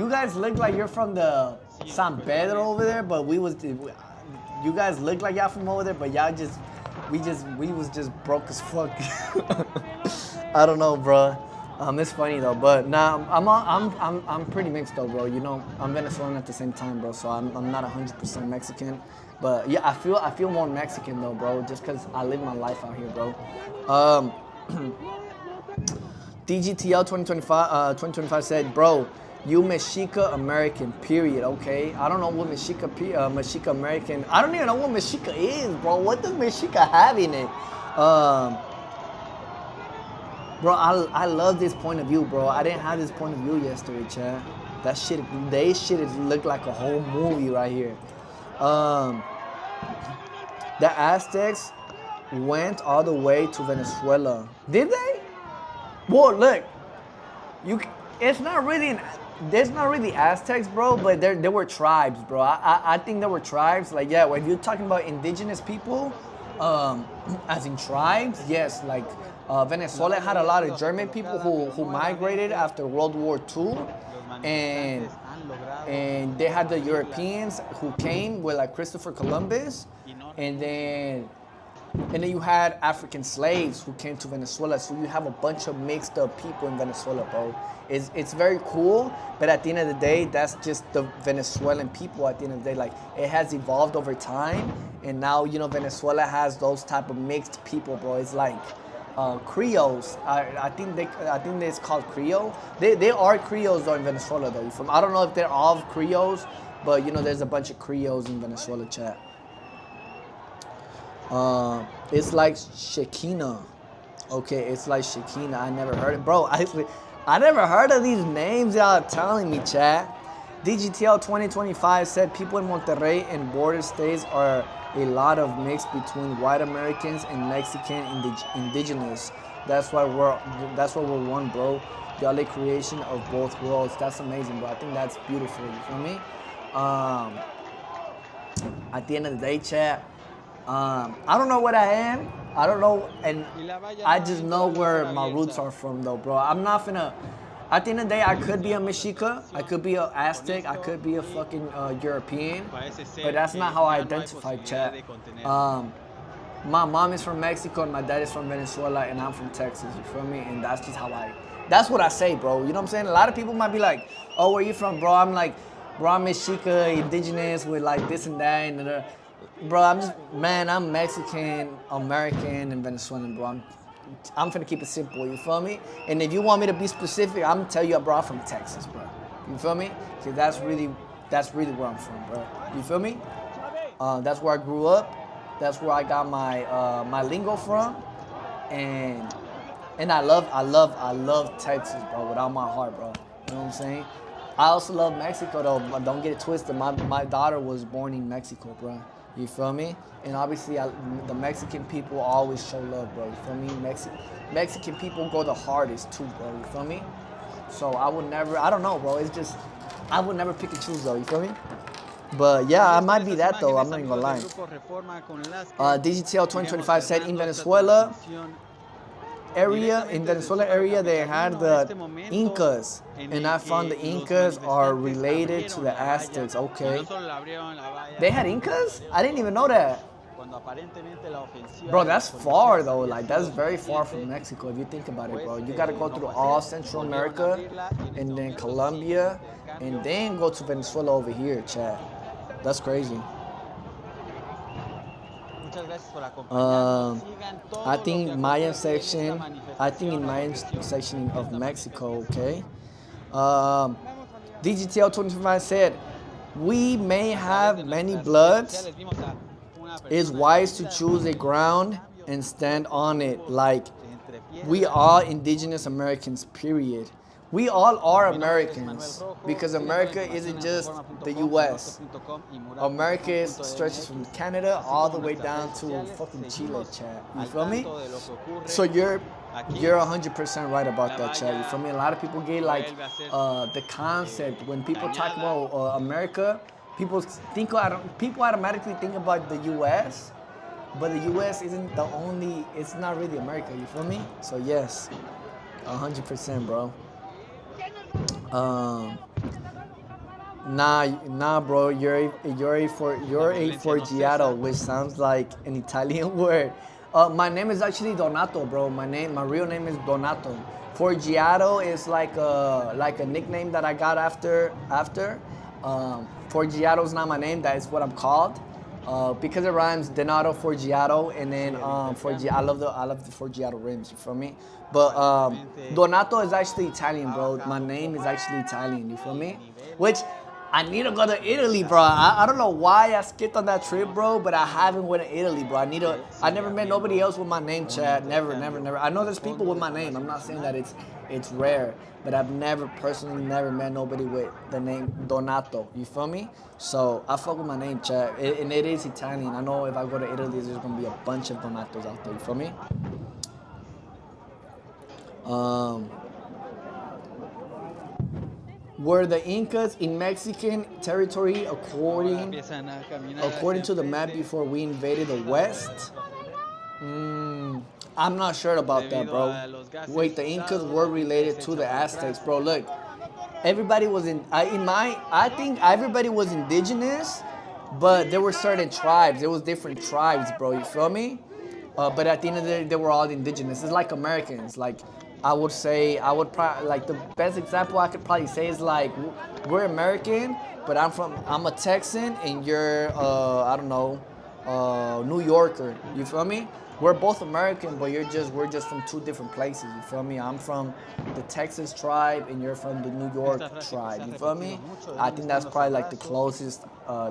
guys look like you're from the San Pedro over there, but you guys look like y'all from over there, but y'all we was just broke as fuck. I don't know, bro. It's funny though, but nah, I'm pretty mixed though, bro. You know, I'm Venezuelan at the same time, bro. So I'm not 100% Mexican, but yeah, I feel more Mexican though, bro, just cause I live my life out here, bro. DGTL 2025 said, bro, you Mexica American, period, okay? I don't know what Mexica American, I don't even know what Mexica is, bro. What does Mexica have in it? Bro, I love this point of view, bro. I didn't have this point of view yesterday, chat. They shit looked like a whole movie right here. The Aztecs went all the way to Venezuela. Did they? Well, look, there's not really Aztecs, bro, but there were tribes, bro. I think there were tribes. Like, yeah, when you're talking about indigenous people, as in tribes, yes, like Venezuela had a lot of German people who migrated after World War II, and they had the Europeans who came with like Christopher Columbus, and then you had African slaves who came to Venezuela. So you have a bunch of mixed up people in Venezuela, bro. It's very cool, but at the end of the day, that's just the Venezuelan people at the end of the day. Like, it has evolved over time, and now, you know, Venezuela has those type of mixed people, bro. It's like Creoles. I think it's called Creole. They are Creoles though in Venezuela though. I don't know if they're all Creoles, but you know, there's a bunch of Creoles in Venezuela, chat. It's like Shekinah. Okay, it's like Shekinah. I never heard it. Bro, I never heard of these names y'all are telling me, chat. DGTL 2025 said people in Monterrey and border states are a lot of mix between white Americans and Mexican indigenous. That's why we're one, bro. The LA creation of both worlds. That's amazing, bro. I think that's beautiful. You feel me? At the end of the day, chat, I don't know what I am. I don't know, and I just know where my roots are from, though, bro. I'm not finna. At the end of the day, I could be a Mexica, I could be an Aztec, I could be a fucking European, but that's not how I identify, chat. My mom is from Mexico and my dad is from Venezuela and I'm from Texas, you feel me? And that's just how that's what I say, bro. You know what I'm saying? A lot of people might be like, oh, where you from, bro? I'm like, bro, I'm Mexica, indigenous with like this and that. And bro, I'm Mexican, American, and Venezuelan, bro. I'm finna keep it simple, you feel me? And if you want me to be specific, I'm gonna tell you, bro, I'm from Texas, bro. You feel me? Cause that's really where I'm from, bro. You feel me? That's where I grew up. That's where I got my lingo from, and I love Texas, bro, with all my heart, bro. You know what I'm saying? I also love Mexico, though. But don't get it twisted. My daughter was born in Mexico, bro. You feel me? And obviously, the Mexican people always show love, bro. You feel me? Mexican people go the hardest too, bro. You feel me? So I would never. I don't know, bro. It's just I would never pick and choose, though. You feel me? But yeah, I might be that though. I'm not even gonna lie. Digital 2025 said in Venezuela area they had the Incas, and I found the Incas are related to the Aztecs. Okay. They had Incas? I didn't even know that. Bro, that's far though. Like that's very far from Mexico if you think about it, bro. You gotta go through all Central America and then Colombia and then go to Venezuela over here, chat. That's crazy. I think Mayan section. In Mayan section of Mexico. Okay. DGTL 25 said, "We may have many bloods. It's wise to choose a ground and stand on it. Like we are indigenous Americans. Period." We all are Americans because America isn't just the U.S. America stretches from Canada all the way down to fucking Chile, chat. You feel me? So you're 100% right about that, chat. You feel me? A lot of people get like the concept when people talk about America, people automatically think about the U.S. But the U.S. isn't the only. It's not really America. You feel me? So yes, 100%, bro. Nah, bro. You're a forgiato, which sounds like an Italian word. My name is actually Donato, bro. My real name is Donato. Forgiato is like a nickname that I got after. Forgiato is not my name. That is what I'm called. Because it rhymes, Donato Forgiato, and then I love the Forgiato rims. You feel me? But Donato is actually Italian, bro. My name is actually Italian. You feel me? Which I need to go to Italy, bro. I don't know why I skipped on that trip, bro. But I haven't went to Italy, bro. I never met nobody else with my name, Chad. Never. I know there's people with my name. I'm not saying that it's rare, but I've personally never met nobody with the name Donato. You feel me? So I fuck with my name, Chad, and it is Italian. I know if I go to Italy, there's gonna be a bunch of Donatos out there. You feel me? Were the Incas in Mexican territory according to the map before we invaded the West? I'm not sure about that, bro. Wait, the Incas were related to the Aztecs, bro. Look, everybody was I think everybody was indigenous, but there were certain tribes. There was different tribes, bro. You feel me? But at the end of the day, they were all indigenous. It's like Americans. Like like the best example I could probably say is like we're American, but I'm a Texan and you're I don't know, New Yorker. You feel me? We're both American, but we're just from two different places. You feel me? I'm from the Texas tribe and you're from the New York tribe. You feel me? I think that's probably like the closest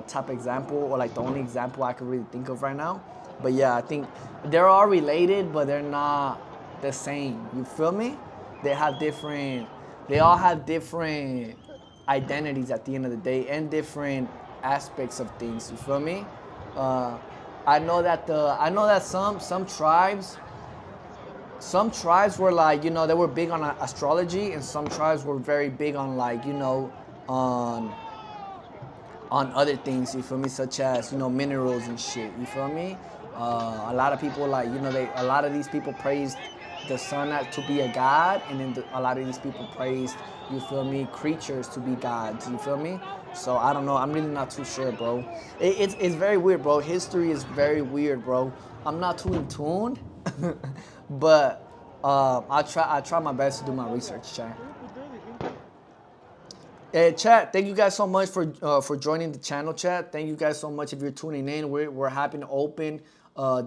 type example, or like the only example I could really think of right now. But yeah, I think they're all related, but they're not the same. You feel me? They all have different identities at the end of the day and different aspects of things. You feel me? I know that some tribes were like, they were big on astrology, and some tribes were very big on like, on other things, you feel me, such as, minerals and shit, you feel me? A lot of people a lot of these people praised the sun to be a god, and then a lot of these people praised, you feel me, creatures to be gods, you feel me? So I don't know, I'm really not too sure, bro. It's very weird, bro. History is very weird, bro. I'm not too in tune, but I try my best to do my research, chat. Hey, chat, thank you guys so much for joining the channel, chat. Thank you guys so much if you're tuning in. We're happy to open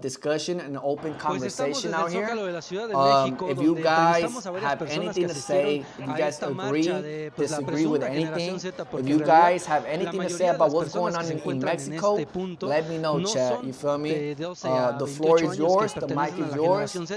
discussion and open conversation out here. If you guys have anything to say, if you guys agree, disagree with anything, if you guys have anything to say about what's going on in Mexico, let me know, chat. You feel me? The floor is yours, the mic is yours, and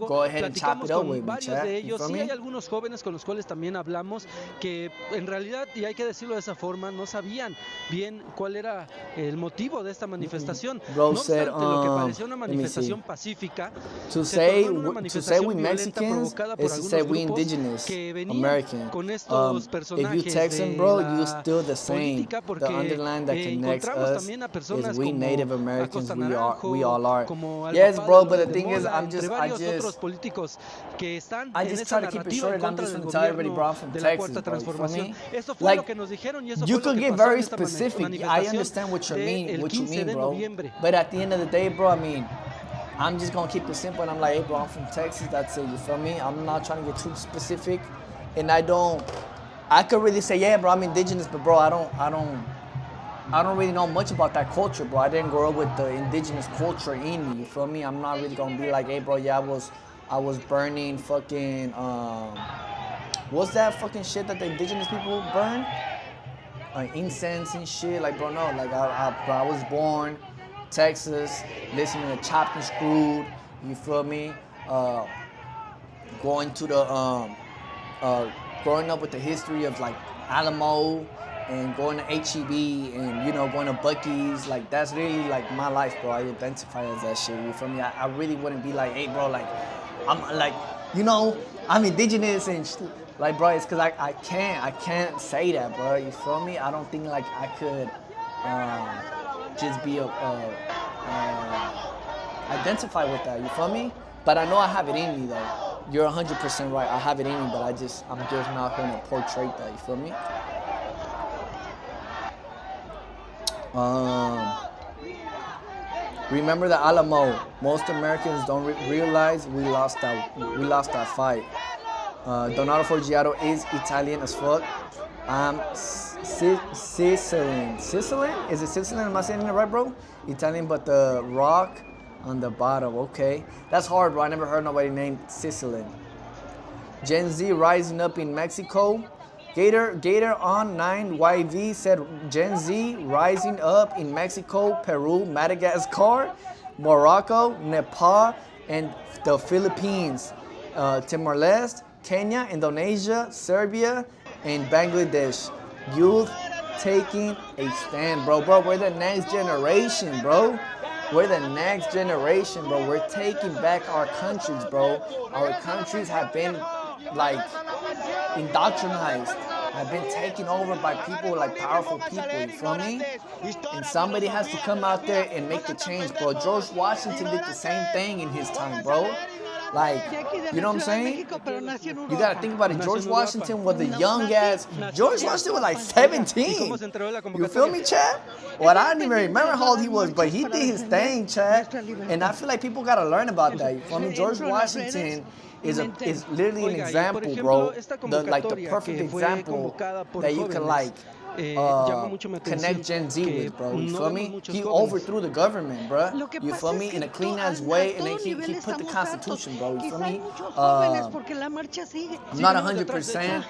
go ahead and chop it up with me, chat. You feel me? Hay algunos jóvenes con los cuales también hablamos que en realidad, y hay que decirlo de esa forma, no sabían bien cuál era el motivo de esta manifestación. Bro No said, lo que parecía una manifestación pacífica, to say we Mexicans is to say we indigenous American. If you Texan, bro, you still the same. The underline that connects us is we Native Americans. We all are. Yes, bro, but the thing is, I just try to keep it short, and I'm just gonna tell everybody, bro, I'm from Texas, bro. You feel me? Like, you could get very specific. I understand what you mean, bro. But at the end of the day, bro, I mean, I'm just gonna keep it simple, and I'm like, hey, bro, I'm from Texas. That's it. You feel me? I'm not trying to get too specific, and I could really say, yeah, bro, I'm indigenous, but bro, I don't really know much about that culture, bro. I didn't grow up with the indigenous culture in me. You feel me? I'm not really gonna be like, hey, bro, yeah, I was burning fucking what's that fucking shit that the indigenous people burn? Incense and shit. Like, bro, no. Like, I was born Texas, listening to Chopped and Screwed. You feel me? Going to the growing up with the history of like Alamo and going to HEB and, you know, going to Buc-ee's. Like, that's really like my life, bro. I identify as that shit. You feel me? I really wouldn't be like, hey, bro, like, I'm like, you know, I'm indigenous and like, bro, it's because I can't say that, bro. You feel me? I don't think like I could just be identify with that. You feel me? But I know I have it in me, though. You're 100% right. I have it in me, but I'm just not gonna portray that. You feel me? Remember the Alamo. Most Americans don't realize we lost that fight. Donato Forgiato is Italian as fuck. Sicilian. Sicilian? Is it Sicilian? Am I saying it right, bro? Italian, but the rock on the bottom. Okay. That's hard, bro. I never heard nobody named Sicilian. Gen Z rising up in Mexico. Gator on 9YV said Gen Z rising up in Mexico, Peru, Madagascar, Morocco, Nepal, and the Philippines, Timor-Leste, Kenya, Indonesia, Serbia, and Bangladesh. Youth taking a stand, bro. Bro, we're the next generation, bro. We're the next generation, bro. We're taking back our countries, bro. Our countries have been, like, indoctrinized, have been taken over by people, like powerful people, you feel me? And somebody has to come out there and make the change, bro. George Washington did the same thing in his time, bro. Like, you know what I'm saying? You gotta think about it. George Washington was a young ass. George Washington was like 17. You feel me, Chad? Well, I don't even remember how old he was, but he did his thing, Chad. And I feel like people gotta learn about that. You feel me? George Washington is literally an example, bro. The perfect example that you can like connect Gen Z with, bro. You feel me? He overthrew the government, bro. You feel me? In a clean ass way, and then he put the Constitution, bro. You feel me? I'm not 100%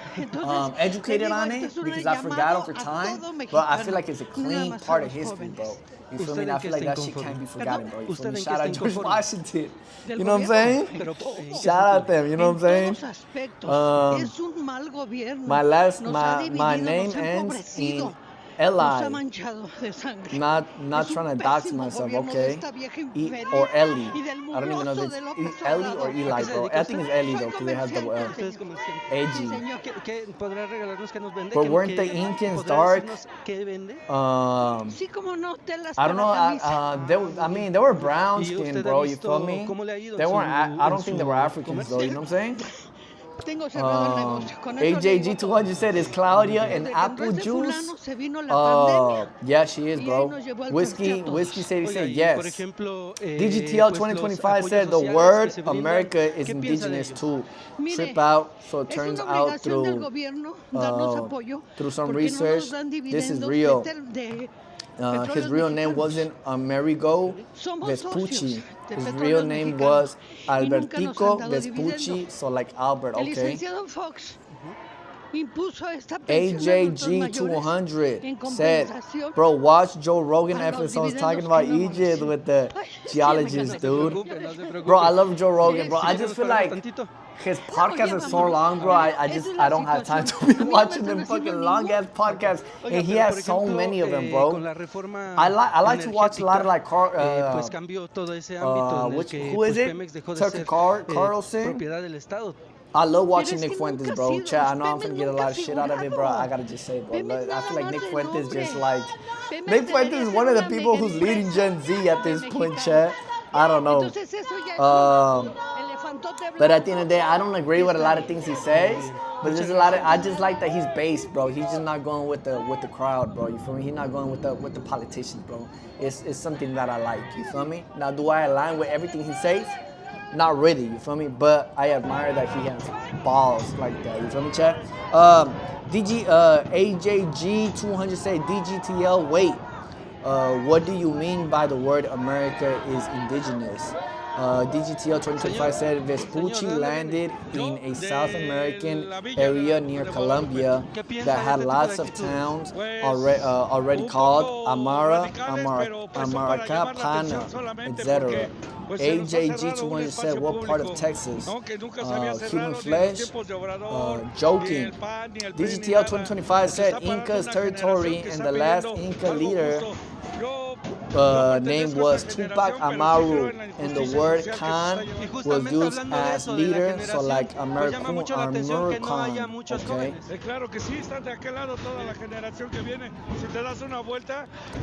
educated on it because I forgot over time, but I feel like it's a clean part of history, bro. You feel me? And I feel like that shit can't be forgotten, bro. You feel me? Shout out George Washington. You know what I'm saying? Shout out them. You know what I'm saying? My name ends in Eli. manchado de sangre. Not Es un trying to dox pésimo myself, gobierno de okay? esta vieja Or infeliz Ellie. y del I don't even know if mugroso it's de López Ellie or Obrador. Eli, bro. I think it's Ellie though, because it has double L. Usted es comerciante. AG. ¿Qué podrá regalarnos qué nos vende? But ¿Qué- weren't qué- the Incans podrá dark? decirnos qué vende? Sí, como no, telas I don't know. para camisa. I mean, they were brown ¿Y skin, usted ha bro. You visto feel me? cómo le ha ido They en weren't. su- I en don't think they su were Africans though. You know what I'm saying? Tengo cerrado el negocio. Con eso le digo todo. AJG200 said, "Is Claudia and Desde que apple entró este juice?" fulano, se vino la pandemia. Yeah, she is, Y ahí bro. nos llevó al Whiskey corte a todos. said, Oiga, y yes. por ejemplo, DGTL pues, 2025 los said the apoyos word sociales que se brindan, America is ¿qué piensa de indigenous ellos? too. Mire, Trip out, so it es turns una out obligación del through gobierno darnos apoyo some porque no nos research. dan This is dividendos real. de His Petróleos real name Mexicanos. wasn't Amerigo Somos Vespucci. socios de His Petróleos real name Mexicanos was y nunca nos Albertico han dado Vespucci, dividendo. so like Albert, El okay? licenciado Fox impuso esta pensión a nuestros mayores AJG200 en said, compensación bro, watch Joe Rogan a los episode. I was talking dividendos about que no Egypt with the sí, geologist, no se dude. preocupe, no se preocupe. Bro, I love Joe Rogan, bro. I Sí, just nos feel paramos like tantito. his podcast is so llévame. long, bro. I Esa just es la I don't have time to situación. be A mí no me watching están them haciendo fucking long ass podcasts, Oiga, and he pero, has por so ejemplo, many of them, con bro. la reforma I like to watch a lot of like pues cambió todo ese ámbito en el que who is pues, it? Pemex dejó de Tucker ser Carlson? propiedad del Estado. I love watching Pero es Nick que Fuentes, nunca bro. ha sido- Chat, I know I'm Pemex gonna get a nunca lot of ha shit out of it, bro. figurado. I gotta just say, bro. Pemex I nada feel like más Nick de Fuentes just nombre. like Pemex Nick debería Fuentes is ser one of the una people who's mega leading Gen Z at this point, mexicana. chat. I don't know. Entonces eso ya es Um, un elefantote But at blanco. the end of the day, I don't agree with a lot of things he says. But there's a lot of I just like that he's based, bro. He's just not going with the crowd, bro. You feel me? He's not going with the politicians, bro. It's something that I like. You feel me? Now, do I align with everything he says? Not really. You feel me? But I admire that he has balls like that. You feel me, chat? AJG200 say DGTL. Wait. What do you mean by the word America is indigenous? DGTL 2025 said Vespucci landed in a South American area near Colombia that had lots of towns already called Amara, Amaracapana, etc. AJG200 said, what part of Texas? Human flesh? Joking. DGTL 2025 said Inca's territory and the last Inca leader name was Tupac Amaru, and the word Khan was used as leader, so like American, okay?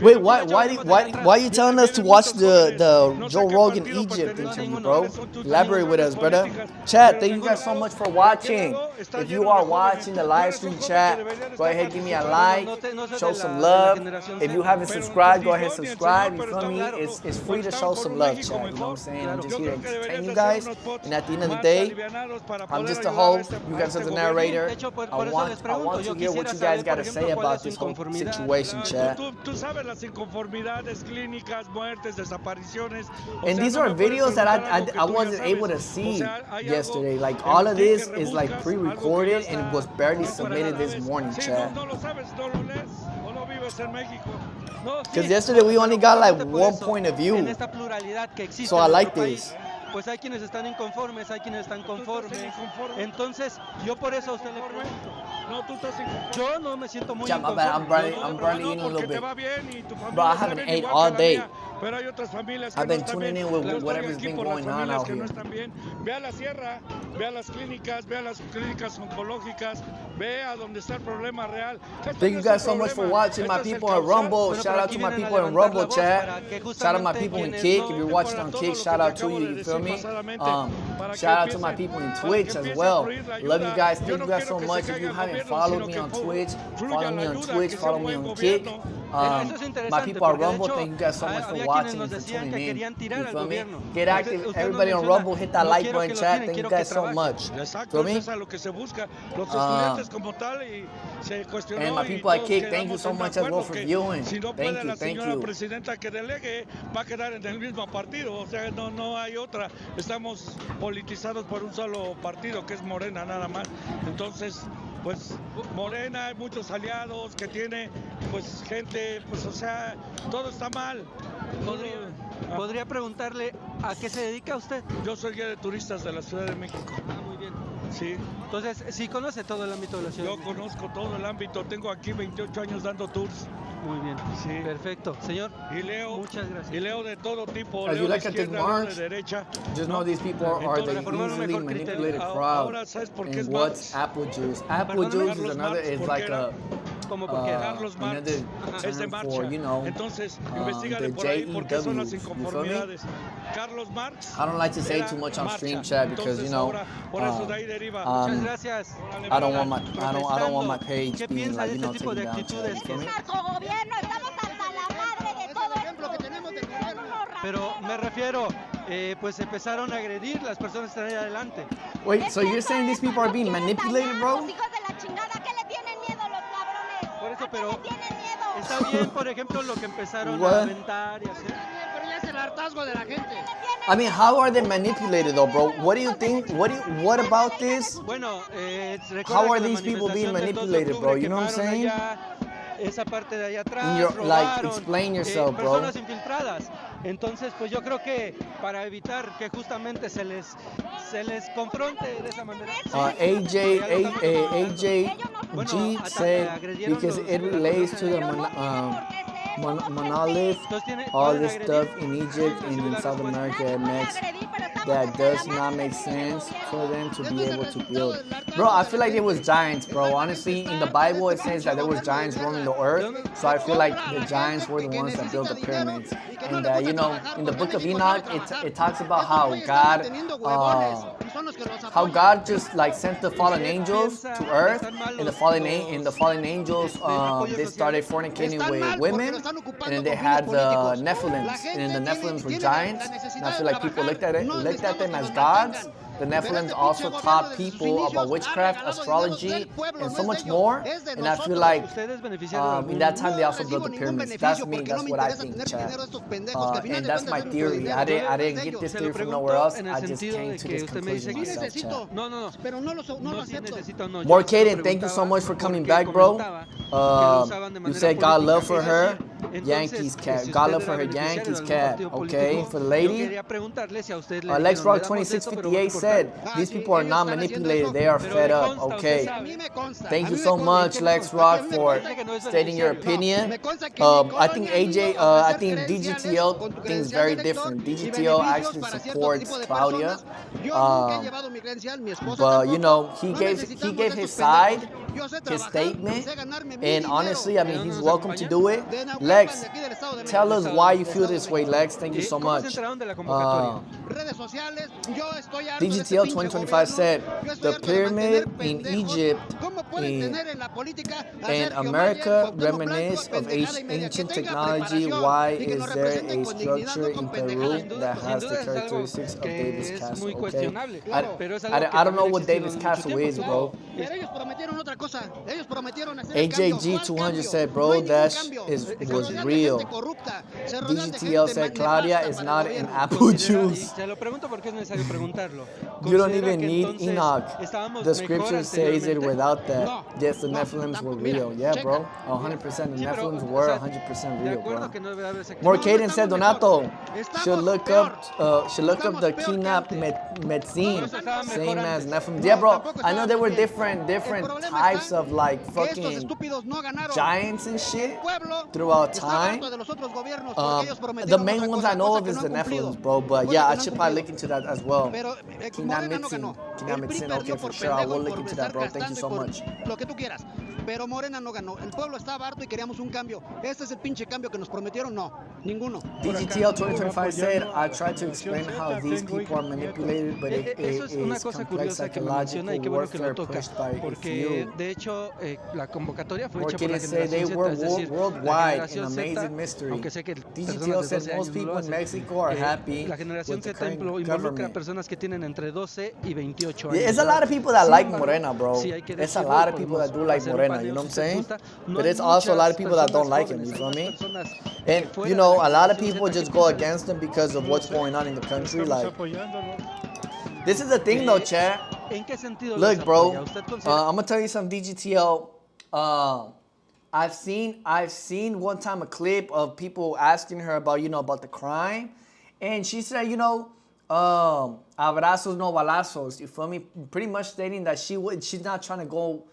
Wait, why are you telling us to watch the Joe Rogan Egypt interview, bro? Elaborate with us, brother. Chat, thank you guys so much for watching. If you are watching the live stream, chat, go ahead, give me a like, show some love. If you haven't subscribed, go ahead, subscribe. You feel me? It's free to show some love, chat. You know what I'm saying? I'm just here to entertain you guys. And at the end of the day, I'm just a host. You guys are the narrator. I want to hear what you guys got to say about this whole situation, chat. And these are videos that I wasn't able to see yesterday. Like all of this is like pre-recorded and was barely submitted this morning, chat. Because yesterday we only got like one point of view. So I like this. Pues hay quienes están inconformes, hay quienes están conformes. Entonces, yo por eso a usted le pregunto. No, tú estás inconforme. Yo no me siento muy inconforme. I'm barely eating a little bit. Bro, I haven't ate all day. I've been tuning in with whatever's been going on out here. Ve a la sierra, ve a las clínicas, ve a las clínicas oncológicas, ve a donde está el problema real. Thank you guys so much for watching my people on Rumble. Shout out to my people in Rumble, chat. Shout out my people in Kick. If you're watching on Kick, shout out to you. You feel me? Shout out to my people in Twitch as well. Love you guys. Thank you guys so much. If you haven't followed me on Twitch, follow me on Twitch, follow me on Kick. My people on Rumble, thank you guys so much for watching and for tuning in. You feel me? Get active. Everybody on Rumble, hit that like button, chat. Thank you guys so much. Feel me? And my people at Kick, thank you so much as well for viewing. Thank you, thank you. Presidenta que delegue va a quedar en el mismo partido, o sea, no hay otra. Estamos politizados por un solo partido que es Morena nada más. Entonces, pues Morena hay muchos aliados que tiene pues gente, pues o sea, todo está mal. ¿Podría preguntarle a qué se dedica usted? Yo soy guía de turistas de la Ciudad de México. Ah, muy bien. Sí. Entonces, sí conoce todo el ámbito de la ciudad. Yo conozco todo el ámbito, tengo aquí 28 años dando tours. Muy bien. Sí. Perfecto. Señor, Y leo, muchas gracias. y leo de todo tipo, As you leo de look at this izquierda, leo de march, derecha. just ¿no? know these people are the Entonces, easily manipulated ahora, crowd. ¿sabes por qué es And what's Marx? apple juice? Apple juice is Carlos another, Marx, is ¿por like qué era? a ¿Cómo por qué? Carlos Marx another es de term marcha. for, you know, Entonces, the investigale por ahí por qué son las JEWs. You feel me? inconformidades. Carlos Marx. I don't like to say era too much on marcha. stream chat because, you Entonces, know, ahora, por eso de ahí deriva. Muchas gracias. I don't want my page ¿Qué being piensa like, de you know, este tipo de taken down. actitudes? You feel me? Narcogobierno, estamos hasta la madre de todo esto. Pero me refiero, pues empezaron a agredir las personas que están ahí adelante. Wait, so you're saying these people are being manipulated, bro? Los hijos de la chingada, ¿qué le tienen miedo los cabrones? Por eso, ¿A qué pero le tienen miedo? está bien, por ejemplo, lo que empezaron What? a aventar y hacer. Pero ya es el hartazgo de la gente. I mean, how are they manipulated though, bro? What do you think? What about this? Bueno, How are these people being manipulated, bro? You know what I'm saying? Esa parte de allá atrás, And you're, like, robaron, explain yourself, bro. personas infiltradas. Entonces, pues yo creo que para evitar que justamente se les confronte de esa manera. AJ G said because it relates to the monolith, all this stuff in Egypt and in South America and Mexico, that does not make sense for them to be able to build. Bro, I feel like it was giants, bro. Honestly, in the Bible it says that there was giants roaming the earth, so I feel like the giants were the ones that built the pyramids. And you know, in the book of Enoch, it talks about how God just like sent the fallen angels to earth, and the fallen angels they started fornicating with women, and then they had the Nephilims, and then the Nephilims were giants. And I feel like people looked at them as gods. The Nephilims also taught people about witchcraft, astrology, and so much more. And I feel like in that time they also built the pyramids. That's me. That's what I think, Chad. And that's my theory. I didn't get this theory from nowhere else. I just came to this conclusion myself, Chad. More Kaden, thank you so much for coming back, bro. You said God love for her. Yankees cap. God love for her Yankees cap. Okay, for the lady. Lex Rock 2658 said these people are not manipulated. They are fed up. Okay. Thank you so much, Lex Rock, for stating your opinion. I think I think DGTL thinks very different. DGTL actually supports Claudia. But you know, he gave his side, his statement, and honestly, I mean, he's welcome to do it. Lex, tell us why you feel this way, Lex. Thank you so much. DGTL 2025 said the pyramid in Egypt and America reminisce of ancient technology. Why is there a structure in Peru that has the characteristics of David's Castle? Okay, I don't know what David's Castle is, bro. AJG 200 said, bro, that was real. DGTL said, Claudia is not an apple juice. You don't even need Enoch. The scripture says it without that. Yes, the Nephilims were real. Yeah, bro. 100%. The Nephilims were 100% real, bro. More Caden said, Donato should look up the Kinap Metzin, same as Nephilim. Yeah, bro. I know there were different types of like fucking giants and shit throughout time. The main ones I know of is the Nephilims, bro. But yeah, I should probably look into that as well. Kinamitsin, okay, for sure. I will look into that, bro. Thank you so much. Pero Morena no ganó. El pueblo estaba harto y queríamos un cambio. ¿Este es el pinche cambio que nos prometieron? No, ninguno. DGTL 2025 said, I tried to explain how these people are manipulated, but it is complex psychological warfare pushed by a few. De hecho, la convocatoria fue hecha por la generación they were worldwide, an amazing mystery. DGTL said most people in Mexico are happy la generación with the Z current involucra government. personas que tienen entre 12 y 28 años. Yeah, it's a lot of people that like Morena, bro. It's a lot of people that do like Morena, you know what I'm saying? But it's also a lot of people that don't like him, you feel me? And, you know, a lot of people just go against him because of what's going on in the country. Like, this is the thing though, chat. Look, bro, I'm gonna tell you some DGTL. I've seen one time a clip of people asking her about, you know, about the crime. And she said, you know, abrazos no balazos, you feel me? Pretty much stating that she's not trying to go,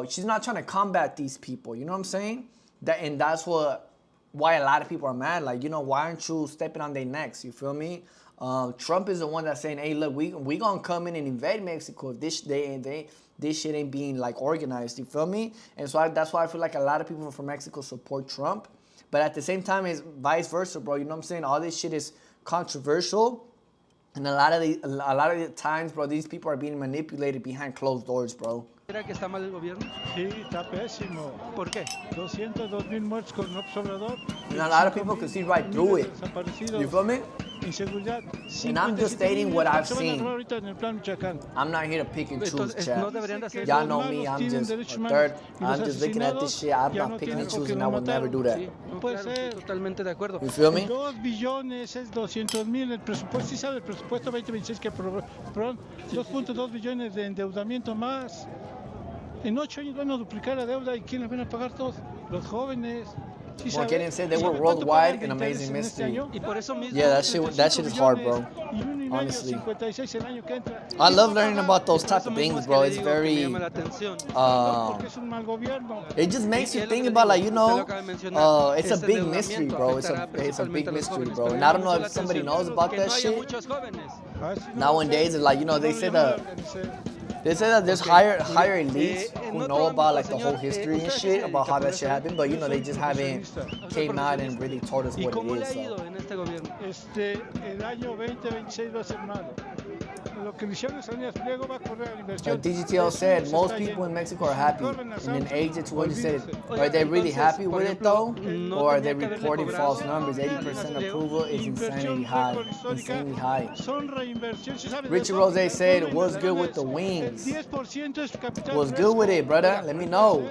she's not trying to combat these people, you know what I'm saying? And that's why a lot of people are mad. Like, why aren't you stepping on their necks? You feel me? Trump is the one that's saying, hey, look, we gonna come in and invade Mexico if this shit ain't being like organized. You feel me? And so that's why I feel like a lot of people from Mexico support Trump. But at the same time, it's vice versa, bro. You know what I'm saying? All this shit is controversial. And a lot of the times, bro, these people are being manipulated behind closed doors, bro. ¿Era que está mal el gobierno? Sí, está pésimo. ¿Por qué? 202,000 muertos con López Obrador. And a lot of people can see right through it. You feel me? Inseguridad. And I'm just stating what I've Se van a seen. robar ahorita en el plan Michoacán. I'm not here to pick and choose, Entonces, chat. no deberían de hacer Y'all Los know malos me, I'm tienen just derechos a humanos third. y los I'm just looking at this shit. I'm ya not no picking tienen and por qué choosing. I would never do that. Sí, no, Puede claro, ser. estoy totalmente de acuerdo. You feel me? 2 billones es 200,000 el presupuesto. Sí sabe el presupuesto 2026 que aprobaron 2.2 billones de endeudamiento más. En 8 años van a duplicar la deuda y ¿quién la van a pagar todos? Los jóvenes. Sí Well, sabe. Kaden said they were ¿Sabe cuánto worldwide pagan de an intereses amazing en este mystery. año? Y por eso mismo, Yeah, that shit is hard, bro. Y 1,5, Honestly. 56 el año que entra. I love learning about those por type eso of mismo things, es que bro. le It's digo que me very, llama la atención. Porque es un mal gobierno. it just makes Y you es lo think que le about, digo, like, usted lo acaba de mencionar, it's a ese big mystery, endeudamiento bro. It's afectará a big principalmente a los mystery, jóvenes, bro. pero And me I don't know llama if mucho la somebody atención knows about que that no haya shit. muchos jóvenes. Nowadays, it's like, they say that there's Okay. higher elites who en know otro about ámbito, like the whole señor, history and ¿usted a qué shit se about dedica, how that shit profesor? happened, but they just haven't came out and really told us ¿Y what cómo it le is. ha ido So. en este gobierno? El año 2026 va a ser malo. Lo que le hicieron Salinas Pliego va a correr a la inversión. Like DGTL said, most people in Mexico are happy. And in age to what you said, are they really happy with it though? Or are they reporting false numbers? 80% approval is insanely high. Insanely high. Son reinversiones. ¿Sabe de Richie eso? Rose said, Son what's good with inversiones. the El wings? 10% es capital What's fresco. good with it, brother? Let me know.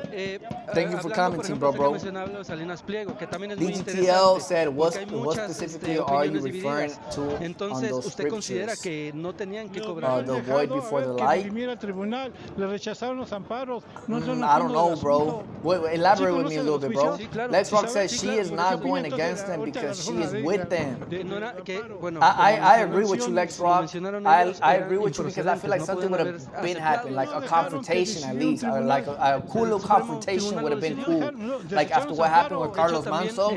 Thank you for Hablando, commenting, por ejemplo, bro. usted que mencionaba Salinas Pliego, que también es muy DGTL interesante, said, porque hay what muchas specifically are you opiniones referring divididas. to on Entonces, those ¿usted considera scriptures? que no tenían que cobrar? The void before the light? Que dirimiera al tribunal, le rechazaron los amparos. No son I don't fondo know, del bro. asunto. Wait, elaborate Sí, with me a conoce little los bit, bro. juicios. Sí, claro. Lex Rock Sí, says sí, she claro, is por not eso going entonces, against them ahorita because la she reforma is de with ella. them. No era que, bueno, I agree with you, Lex como Rock. mencionaron I ellos, agree eran with you because I feel like improcedentes, no something podían would haber have been aceptado. happened, like a confrontation at least, or like a cool little confrontation would have been cool. Like after what happened with Carlos Manso,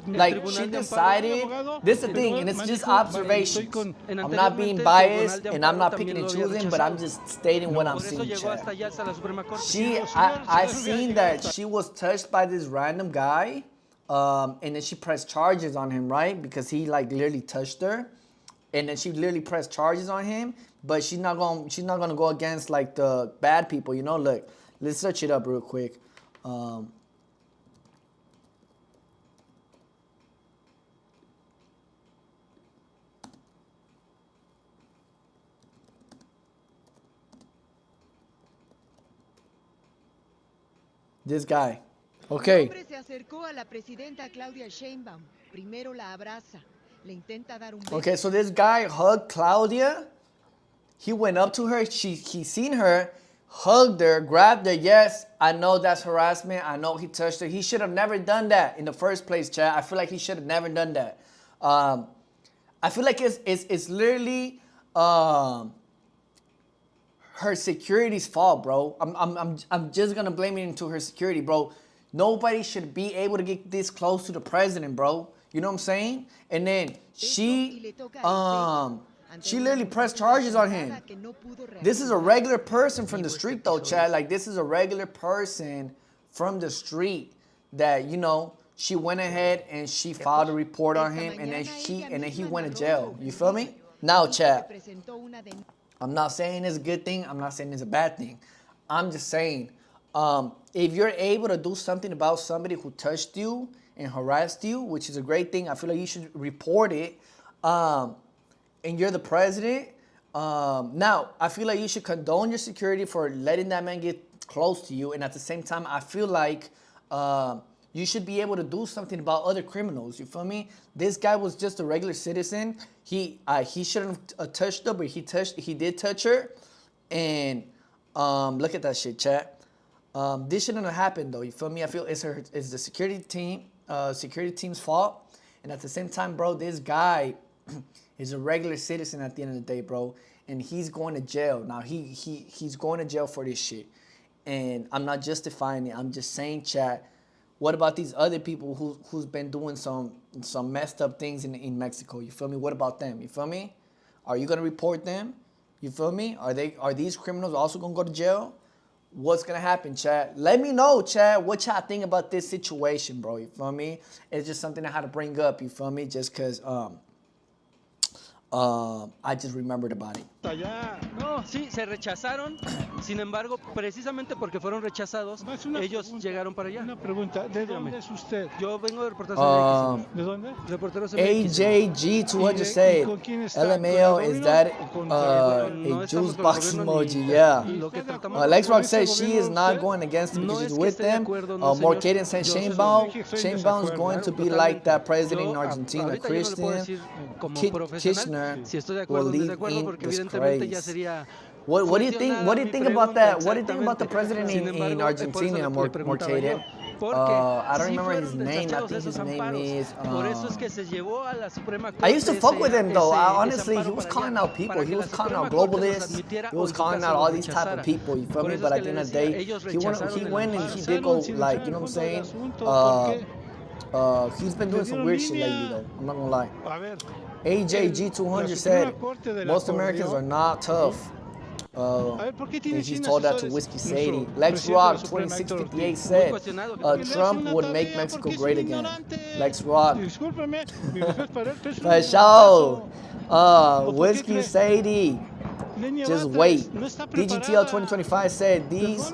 like she decided. This is the thing, and it's just observations. I'm not being biased and I'm not picking and choosing, but I'm just stating what I'm Por eso seeing. llegó hasta allá, hasta la Suprema Corte. I seen that she was touched by this random guy, and then she pressed charges on him, right? Because he like literally touched her, and then she literally pressed charges on him. But she's not gonna go against like the bad people, you know. Look, let's search it up real quick. This guy. Okay. El hombre se acercó a la presidenta Claudia Sheinbaum. Primero la abraza. Le intenta dar un beso. Okay, so this guy hugged Claudia. He went up to her. He seen her, hugged her, grabbed her. Yes, I know that's harassment. I know he touched her. He should have never done that in the first place, Chad. I feel like he should have never done that. I feel like it's literally her security's fault, bro. I'm just gonna blame it into her security, bro. Nobody should be able to get this close to the president, bro. You know what I'm saying? And then she literally pressed charges on him. This is a regular person from the street, though, Chad. Like, this is a regular person from the street that, you know, she went ahead and she filed a report on him, and then he went to jail. You feel me? Now, Chad, I'm not saying it's a good thing. I'm not saying it's a bad thing. I'm just saying, if you're able to do something about somebody who touched you and harassed you, which is a great thing, I feel like you should report it. And you're the president. Now, I feel like you should condone your security for letting that man get close to you. And at the same time, I feel like you should be able to do something about other criminals. You feel me? This guy was just a regular citizen. He shouldn't have touched her, but he did touch her. And look at that shit, chat. This shouldn't have happened though. You feel me? I feel it's the security team's fault. And at the same time, bro, this guy is a regular citizen at the end of the day, bro. And he's going to jail. Now he's going to jail for this shit. And I'm not justifying it. I'm just saying, chat, what about these other people who's been doing some messed up things in Mexico? You feel me? What about them? You feel me? Are you gonna report them? You feel me? Are these criminals also gonna go to jail? What's gonna happen, chat? Let me know, chat, what y'all think about this situation, bro. You feel me? It's just something I had to bring up. You feel me? Just cause I just remembered about it. No, sí, se rechazaron. Sin embargo, precisamente porque fueron rechazados, ellos llegaron para allá. Una pregunta, ¿de dónde es usted? Yo vengo de Reporteros MX. ¿De dónde? Reporteros MX. AJG200 said, LMAO, is that a juice box emoji? Yeah. Lex Rock says she is not going against him because she's with them. Morcaden said Shane Baum's going to be like that president in Argentina, Christian Kirchner will leave in disgrace. What do you think? What do you think about that? What do you think about the president in Argentina, Morcaden? I don't remember his name. I think his name is. I used to fuck with him though. Honestly, he was calling out people. He was calling out globalists. He was calling out all these type of people. You feel me? But at the end of the day, he went and he did go like, you know what I'm saying? He's been doing some weird shit lately though. I'm not gonna lie. AJG200 said most Americans are not tough. And he told that to Whiskey Sadie. Lex Rock 2658 said Trump would make Mexico great again. Lex Rock. For sure. Whiskey Sadie. Just wait. DGTL 2025 said these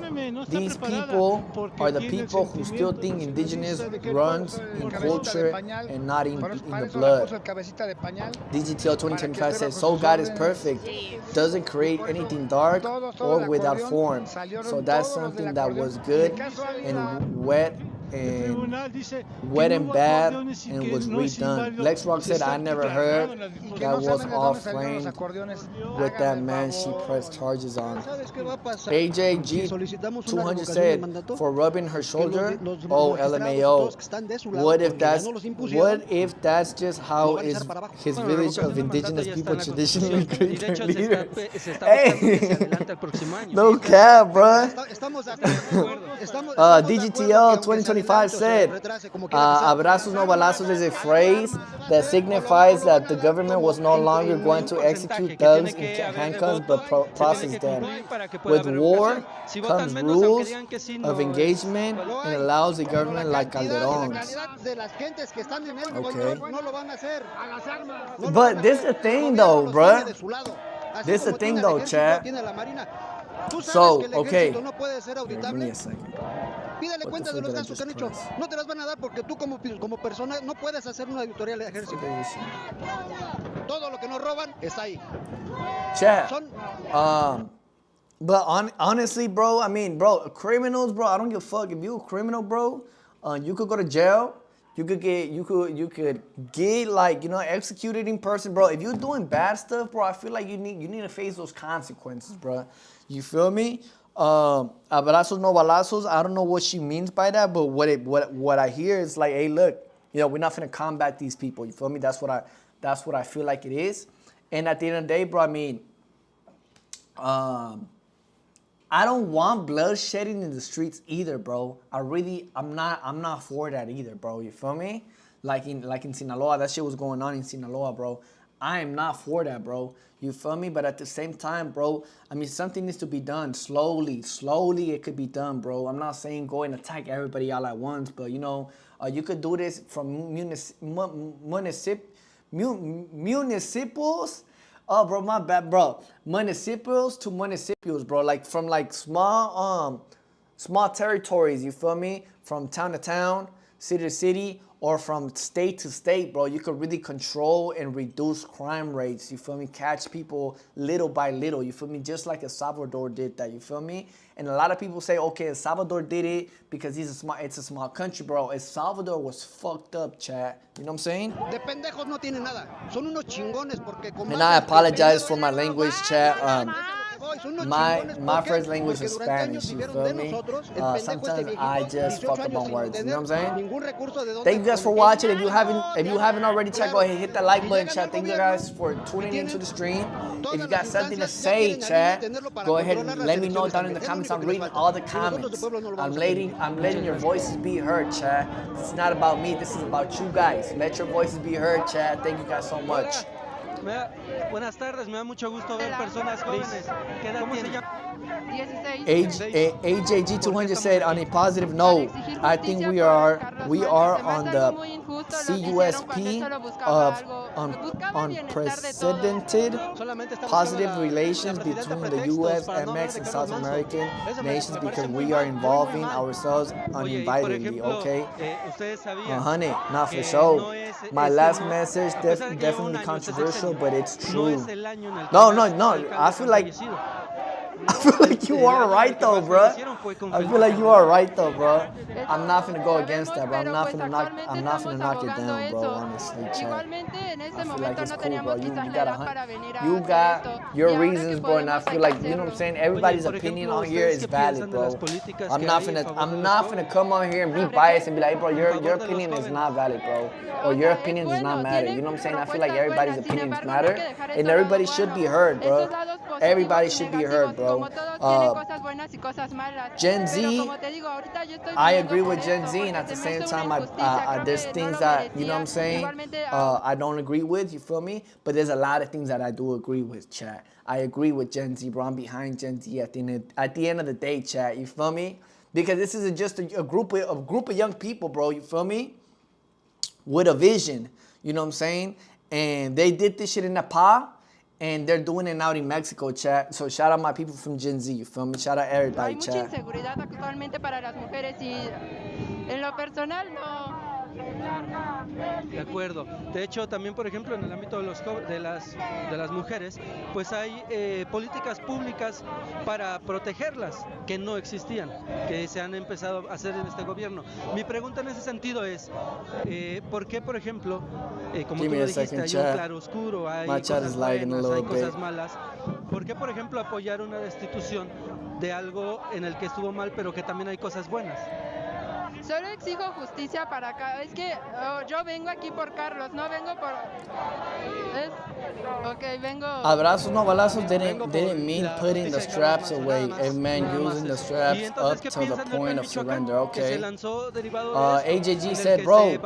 people are the people who still think indigenous runs in culture and not in the blood. DGTL 2025 said, so God is perfect, doesn't create anything dark or without form. So that's something that was good and wet and bad and was redone. Lex Rock said, I never heard that was off frame with that man she pressed charges on. AJG 200 said, for rubbing her shoulder, oh LMAO. What if that's just how his village of indigenous people traditionally greet their leaders? Hey, no cap, bruh. DGTL 2025 said, abrazos no balazos is a phrase that signifies that the government was no longer going to execute thugs in handcuffs but process them. With war comes rules of engagement and allows the government like Calderon's. Okay. But this is the thing though, bruh. This is the thing though, chat. So, okay. Give me a second. Pídele cuentas de los gastos que han hecho. No te las van a dar porque tú como persona no puedes hacer una auditoría del ejército. Todo lo que nos roban está ahí. Chat. But honestly, bro, I mean, bro, criminals, bro, I don't give a fuck. If you're a criminal, bro, you could go to jail. You could get like, you know, executed in person, bro. If you're doing bad stuff, bro, I feel like you need to face those consequences, bro. You feel me? Abrazos no balazos. I don't know what she means by that, but what I hear is like, hey, look, you know, we're not gonna combat these people. You feel me? That's what I feel like it is. And at the end of the day, bro, I mean, I don't want blood shedding in the streets either, bro. I'm not for that either, bro. You feel me? Like in Sinaloa, that shit was going on in Sinaloa, bro. I am not for that, bro. You feel me? But at the same time, bro, I mean, something needs to be done slowly. Slowly, it could be done, bro. I'm not saying go and attack everybody all at once, but, you know, you could do this from municipals. Oh, bro, my bad, bro. Municipals to municipals, bro. Like, from, like, small territories, you feel me? From town to town, city to city, or from state to state, bro. You could really control and reduce crime rates, you feel me? Catch people little by little, you feel me? Just like El Salvador did that, you feel me? And a lot of people say, okay, El Salvador did it because it's a small country, bro. El Salvador was fucked up, chat. You know what I'm saying? De pendejos no tienen nada. Son unos chingones porque and I apologize for my language, chat. my first language is Spanish, you feel me? Sometimes I just fuck up on words, you know what I'm saying? Thank you guys for watching. If you haven't already checked, go ahead, hit that like button, chat. Thank you guys for tuning into the stream. If you got something to say, chat, go ahead and let me know down in the comments. I'm reading all the comments. I'm letting your voices be heard, chat. It's not about me, this is about you guys. Let your voices be heard, chat. Thank you guys so much. Buenas tardes, me da mucho gusto ver personas jóvenes. ¿Qué edad tienen? AJG200 said, on a positive note, I think we are on the CUSP of unprecedented positive relations between the U.S., MX, and South American nations because we are involving ourselves uninvitedly, okay? Honey, not for sure. My last message, definitely controversial, but it's true. No, I feel like you are right though, bro. I feel like you are right though, bro. I'm not gonna go against that, bro. I'm not gonna knock it down, bro. Honestly, chat. I feel like it's cool, bro. You got your reasons, bro, and I feel like, you know what I'm saying. Everybody's opinion on here is valid, bro. I'm not gonna come on here and be biased and be like, bro, your opinion is not valid, bro, or your opinion does not matter. You know what I'm saying? I feel like everybody's opinions matter, and everybody should be heard, bro. Everybody should be heard, bro. Gen Z, I agree with Gen Z, and at the same time, there's things that, you know what I'm saying, I don't agree with, you feel me? But there's a lot of things that I do agree with, chat. I agree with Gen Z, bro. I'm behind Gen Z at the end of the day, chat, you feel me? Because this is just a group of young people, bro, you feel me? With a vision, you know what I'm saying? And they did this shit in Nepal, and they're doing it out in Mexico, chat. So shout out my people from Gen Z, you feel me? Shout out everybody, chat. Hay mucha inseguridad actualmente para las mujeres y en lo personal no. De acuerdo. De hecho, también, por ejemplo, en el ámbito de las mujeres, pues hay políticas públicas para protegerlas que no existían, que se han empezado a hacer en este gobierno. Mi pregunta en ese sentido es, ¿por qué, por ejemplo, como tú lo dijiste, hay un claroscuro, hay cosas buenas, hay cosas malas? ¿Por qué, por ejemplo, apoyar una destitución de algo en el que estuvo mal, pero que también hay cosas buenas? Solo exijo justicia para acá. Es que yo vengo aquí por Carlos, no vengo por... vengo... Abrazos no balazos didn't mean putting the straps away. It meant using the straps up to the point of surrender. Okay. AJG said, bro,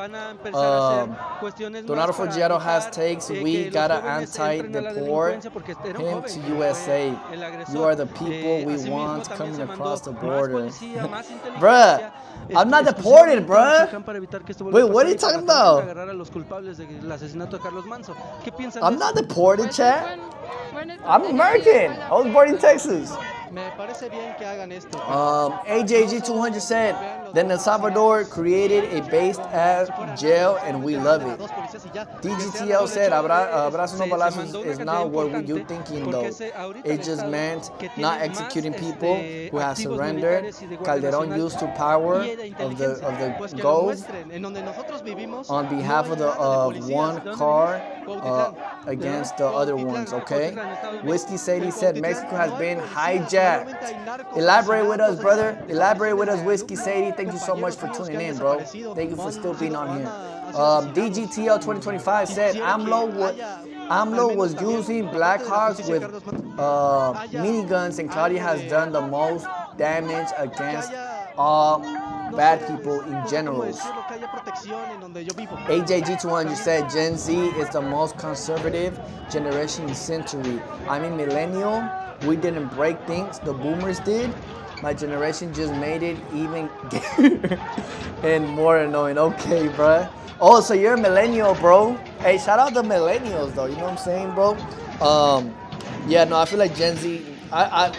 Donato Forgiato has takes. We gotta anti-deport him to USA. You are the people we want coming across the border. Bruh, I'm not deported, bruh. Wait, what are you talking about? I'm not deported, chat. I'm American. I was born in Texas. AJG200 said that El Salvador created a based-ass jail and we love it. DGTL said Abrazos no balazos is not what you thinking though. It just meant not executing people who have surrendered. Calderon used to power of the goals on behalf of one car against the other ones, okay? Whiskey Sadie said Mexico has been hijacked. Elaborate with us, brother. Elaborate with us, Whiskey Sadie. Thank you so much for tuning in, bro. Thank you for still being on here. DGTL 2025 said AMLO was using Blackhawks with miniguns, and Claudia has done the most damage against all bad people in general. AJG200 said Gen Z is the most conservative generation in the century. I'm a millennial. We didn't break things, the boomers did. My generation just made it even and more annoying. Okay, bro. Oh, so you're a millennial, bro. Hey, shout out the millennials, though. You know what I'm saying, bro? Yeah, no, I feel like Gen Z.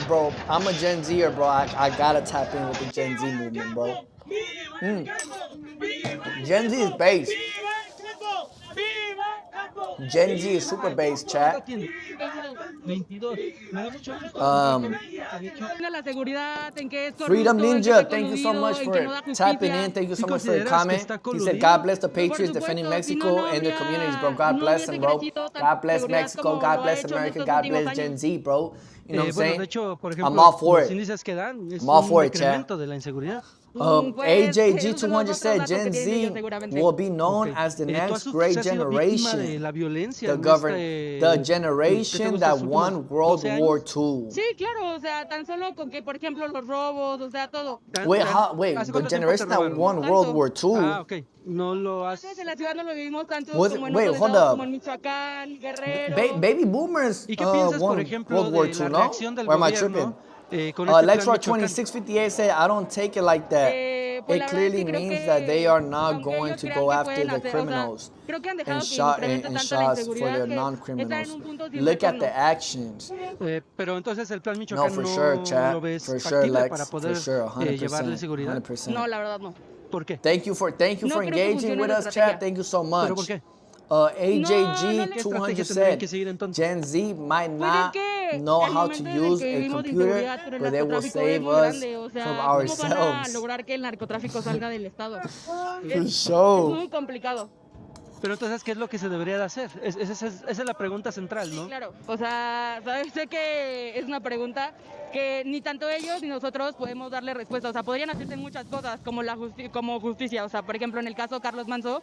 Bro, I'm a Gen Zer, bro. I gotta tap in with the Gen Z movement, bro. Gen Z is based. Gen Z is super based, chat. Freedom Ninja, thank you so much for tapping in. Thank you so much for your comment. He said, God bless the Patriots defending Mexico and their communities, bro. God bless them, bro. God bless Mexico. God bless America. God bless Gen Z, bro. You know what I'm Bueno, saying? de hecho, por I'm ejemplo, all for los it. índices que dan es I'm all un for it, chat. incremento de la inseguridad. AJG200 said Gen Z will be known as the ¿Tú next has great sido víctima de generation. la violencia The en the generation that won World War II. Sí, claro, o sea, tan solo con que, por ejemplo, los robos, o sea, todo. Wait, the generation that won World War II. Ah, ok. No lo has... En la ciudad no lo vivimos tanto Was it- como en wait, otros hold estados, up. como en Michoacán, Guerrero. Baby boomers ¿Y qué piensas, por won ejemplo, World War de II, la no? reacción del Or am I gobierno tripping? con este Lexrock plan Michoacán? 2658 said, I don't take it like that. Pues It la verdad es clearly que creo means que, that they are not aunque going ellos to crean go que after pueden the hacer, criminals creo que han dejado and que shot incremente and tanta la shots for inseguridad the que non-criminals. está en un punto sin Look at retorno. the actions. Pero entonces el plan No, Michoacán for sure, no chat. lo ves For sure, factible Lex. para For poder sure, 100%. llevarle seguridad. 100%. No, la verdad no. ¿Por qué? Thank you for No engaging funciona with la us, estrategia. chat. Thank you so ¿Pero much. por qué? AJG200 tendrían said que seguir entonces? Gen Z might Pues es not que know el how to momento en el use que a vivimos de computer, inseguridad, pero el but they will narcotráfico es save muy us grande, o from sea, ¿cómo van a ourselves. lograr que el narcotráfico salga del estado? For Es sure. muy complicado. Pero entonces, ¿qué es lo que se debería de hacer? Esa es la pregunta central, ¿no? Claro, o sea, ¿sabes? Sé que es una pregunta que ni tanto ellos ni nosotros podemos darle respuesta. O sea, podrían hacerse muchas cosas como como justicia. O sea, por ejemplo, en el caso de Carlos Manso,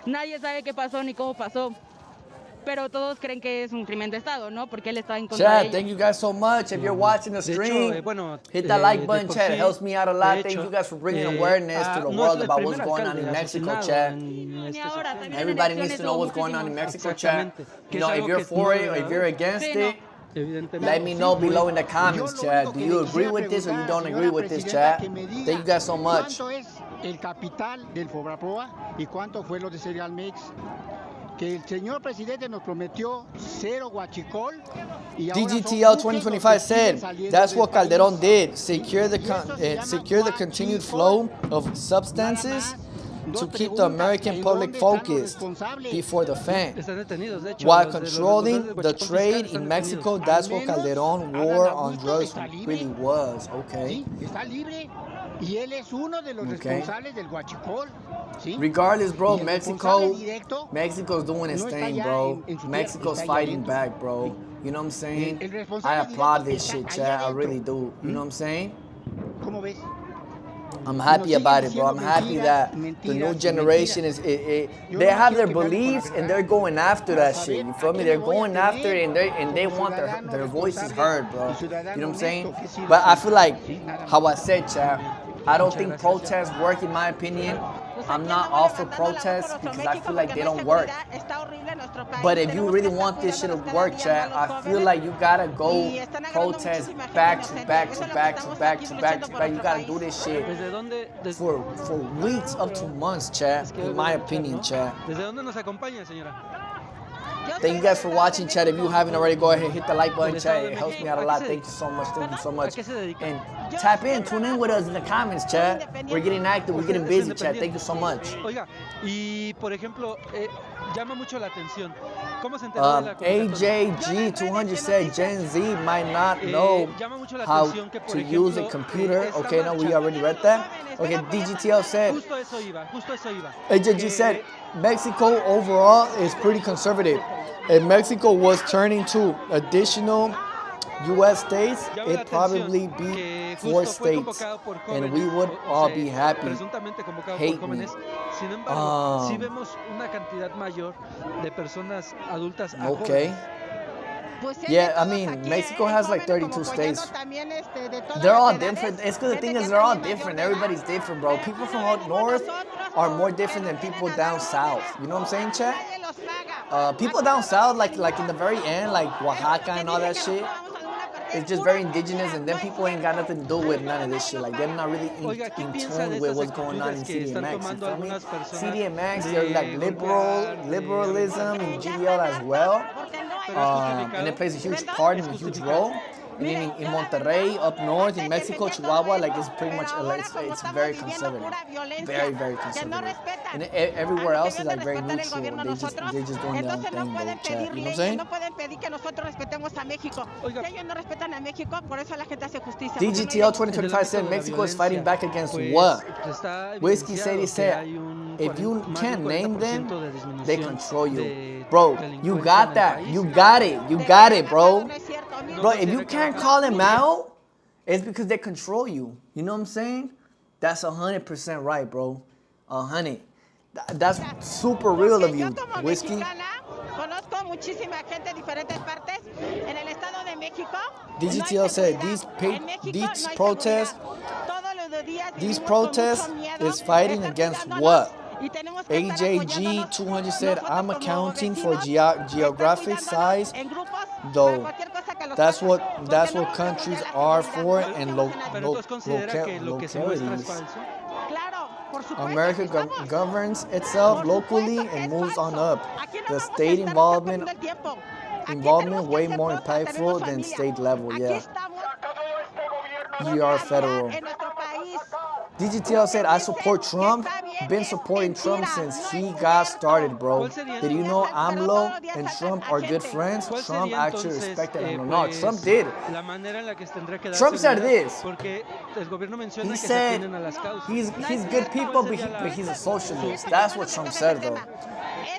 nadie sabe qué pasó ni cómo pasó. Pero todos creen que es un crimen de Estado, ¿no? Porque él está en contra de Chat, ellos. thank you guys so much. If you're watching the De stream, hecho, bueno, hit that like de button, por chat. It sí, helps me out a lot. de Thank hecho, you guys for bringing awareness to the no world es el about what's primer going on alcalde in Mexico, asesinado chat. en este Y ahora sexenio. también Everybody en needs to know what's going on in Mexico, chat. Exactamente. Que You know, es if algo you're que for no it or if debería you're haber. against Sí, no. it, Evidentemente. let me know below in the comments, chat. Do you agree with this or you don't agree with this, chat? Thank you guys so much. ¿Cuánto es el capital del Fobaproa y cuánto fue lo de Cereal Mix? Que el señor presidente nos prometió cero huachicol y ahora son DGTL buques 2025 los que said siguen saliendo that's del what país. Calderon did. Secure the Y eso se llama secure the continued flow of substances to keep the American public focused before the fan. Están detenidos, de hecho. While los controlling responsables the de Huachicol trade fiscal in están Mexico, detenidos. that's Al what menos Calderon Adán war on Augusto drugs está libre. really was. Okay. Sí, está libre y él es uno de los Okay. responsables del huachicol. ¿sí? Regardless, bro, Y el Mexico, responsable directo Mexico's doing its no está thing, allá bro. en su tierra, Mexico's está allá fighting adentro. back, bro. You know what I'm saying? El I responsable applaud directo this está shit, allá chat. I adentro. really do. You know what I'm saying? ¿Cómo ves? I'm Y happy nos about siguen it, bro. I'm diciendo happy that the mentiras, new mentiras, generation mentiras. Yo they nomás have quiero their que vean con la beliefs and verdad they're going after para that saber shit. You a feel me? quién They're me voy a going after it and they como want ciudadano their voices responsable heard, bro. y You ciudadano know what I'm saying? honesto que sí lo But I soy. feel like Sí, nada how más. I said, chat, I don't think protests work in my opinion. I'm not all for protests because I feel like they don't work. But if you really want this shit to work, chat, I feel like you gotta go protest back to back to back to back to back to back. You gotta do this shit ¿Desde dónde, for weeks up to months, chat. In my opinion, chat. ¿Desde dónde nos acompaña, señora? Thank you guys for watching, chat. If you haven't already, go ahead, hit the like button, chat. It helps me out a lot. Thank you so much. Thank you so much. And tap in, tune in with us in the comments, chat. We're getting active, we're getting busy, chat. Thank you so much. Oiga, y por ejemplo, llama mucho la atención. ¿Cómo se enteró de la convocatoria? AJG200 said Gen Z might not know Llama mucho la how atención que, por to use a ejemplo, computer. esta Okay, no, we marcha- already read that. Okay, DGTL said, Justo eso iba, justo eso iba. AJG said, Mexico overall is pretty conservative. If Mexico was turning to additional U.S. states, Llama la it'd probably atención be que 4 justo fue states, convocado por and jóvenes, we would o all sea, be happy. presuntamente convocado Hate por me. jóvenes. Sin embargo, sí vemos una cantidad mayor de personas adultas a Okay. jóvenes. Yeah, I mean, Mexico has like 32 states. They're all different. It's because the thing is, they're all different. Everybody's different, bro. People from up north are more different than people down south. You know what I'm saying, chat? People down south, like in the very end, like Oaxaca and all that shit, it's just very indigenous, and then people ain't got nothing to do with none of this shit. Like, they're not really Oiga, ¿qué in piensa de tune with esas what's going on in actitudes que están CDMX. You tomando feel me? algunas personas CDMX, de they're like golpear, liberalism and GDL as well. And it plays a huge part and a huge role. And then in Monterrey, up north, in Mexico, Chihuahua, like it's pretty much, it's very conservative. Very, very conservative. And everywhere else is like very neutral. They're just doing their own thing, bro, chat. You know what I'm saying? No pueden pedir que nosotros respetemos a México. Si ellos no respetan a México, por eso la gente hace justicia. DGTL 2025 said Mexico is fighting back against what? Whiskey Sadie said, if you can't name them, they control you. Bro, you got that. You got it. You got it, bro. Bro, if you can't call them out, it's because they control you. You know what I'm saying? That's 100% right, bro. 100. That's super real of you, Whiskey. Conozco muchísima gente de diferentes partes en el estado de México. DGTL said these protests is fighting against what? AJG 200 said, I'm accounting for geographic size, though. That's what countries are for and localities. America governs itself locally and moves on up. The state involvement way more impactful than state level, yeah. You are federal. DGTL said, I support Trump. Been supporting Trump since he got started, bro. Did you know AMLO and Trump are good friends? Trump actually respected him. No, Trump did. Trump said this. He said he's good people, but he's a socialist. That's what Trump said, though.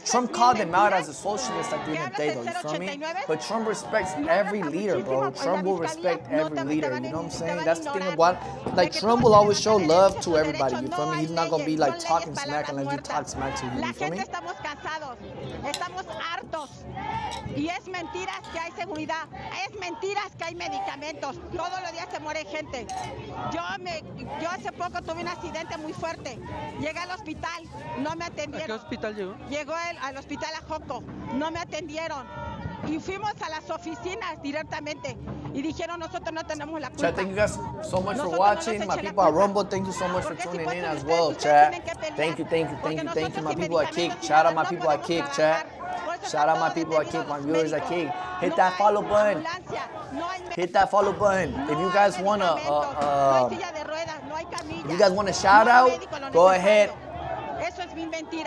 Trump called him out as a socialist at the end of the day, though, you feel me? But Trump respects every leader, bro. Trump will respect every leader, you know what I'm saying? That's the thing about, like, Trump will always show love to everybody, you feel me? He's not gonna be, like, talking smack unless you talk smack to him, you feel me? Estamos cansados, estamos hartos. Y es mentiras que hay seguridad, es mentiras que hay medicamentos. Todos los días se muere gente. Yo hace poco tuve un accidente muy fuerte. Llegué al hospital, no me atendieron. ¿A qué hospital llegó? Llegó al hospital Ajoco, no me atendieron. Y fuimos a las oficinas directamente y dijeron nosotros no tenemos la culpa. Chat, thank you guys so much for watching. My people at Rumble, thank you so much for tuning in as well, chat. Thank you. My people at Kick. Shout out my people at Kick, chat. Shout out my people at Kick, my viewers at Kick. Hit that follow button. Hit that follow button. If you guys wanna, shout out, go ahead.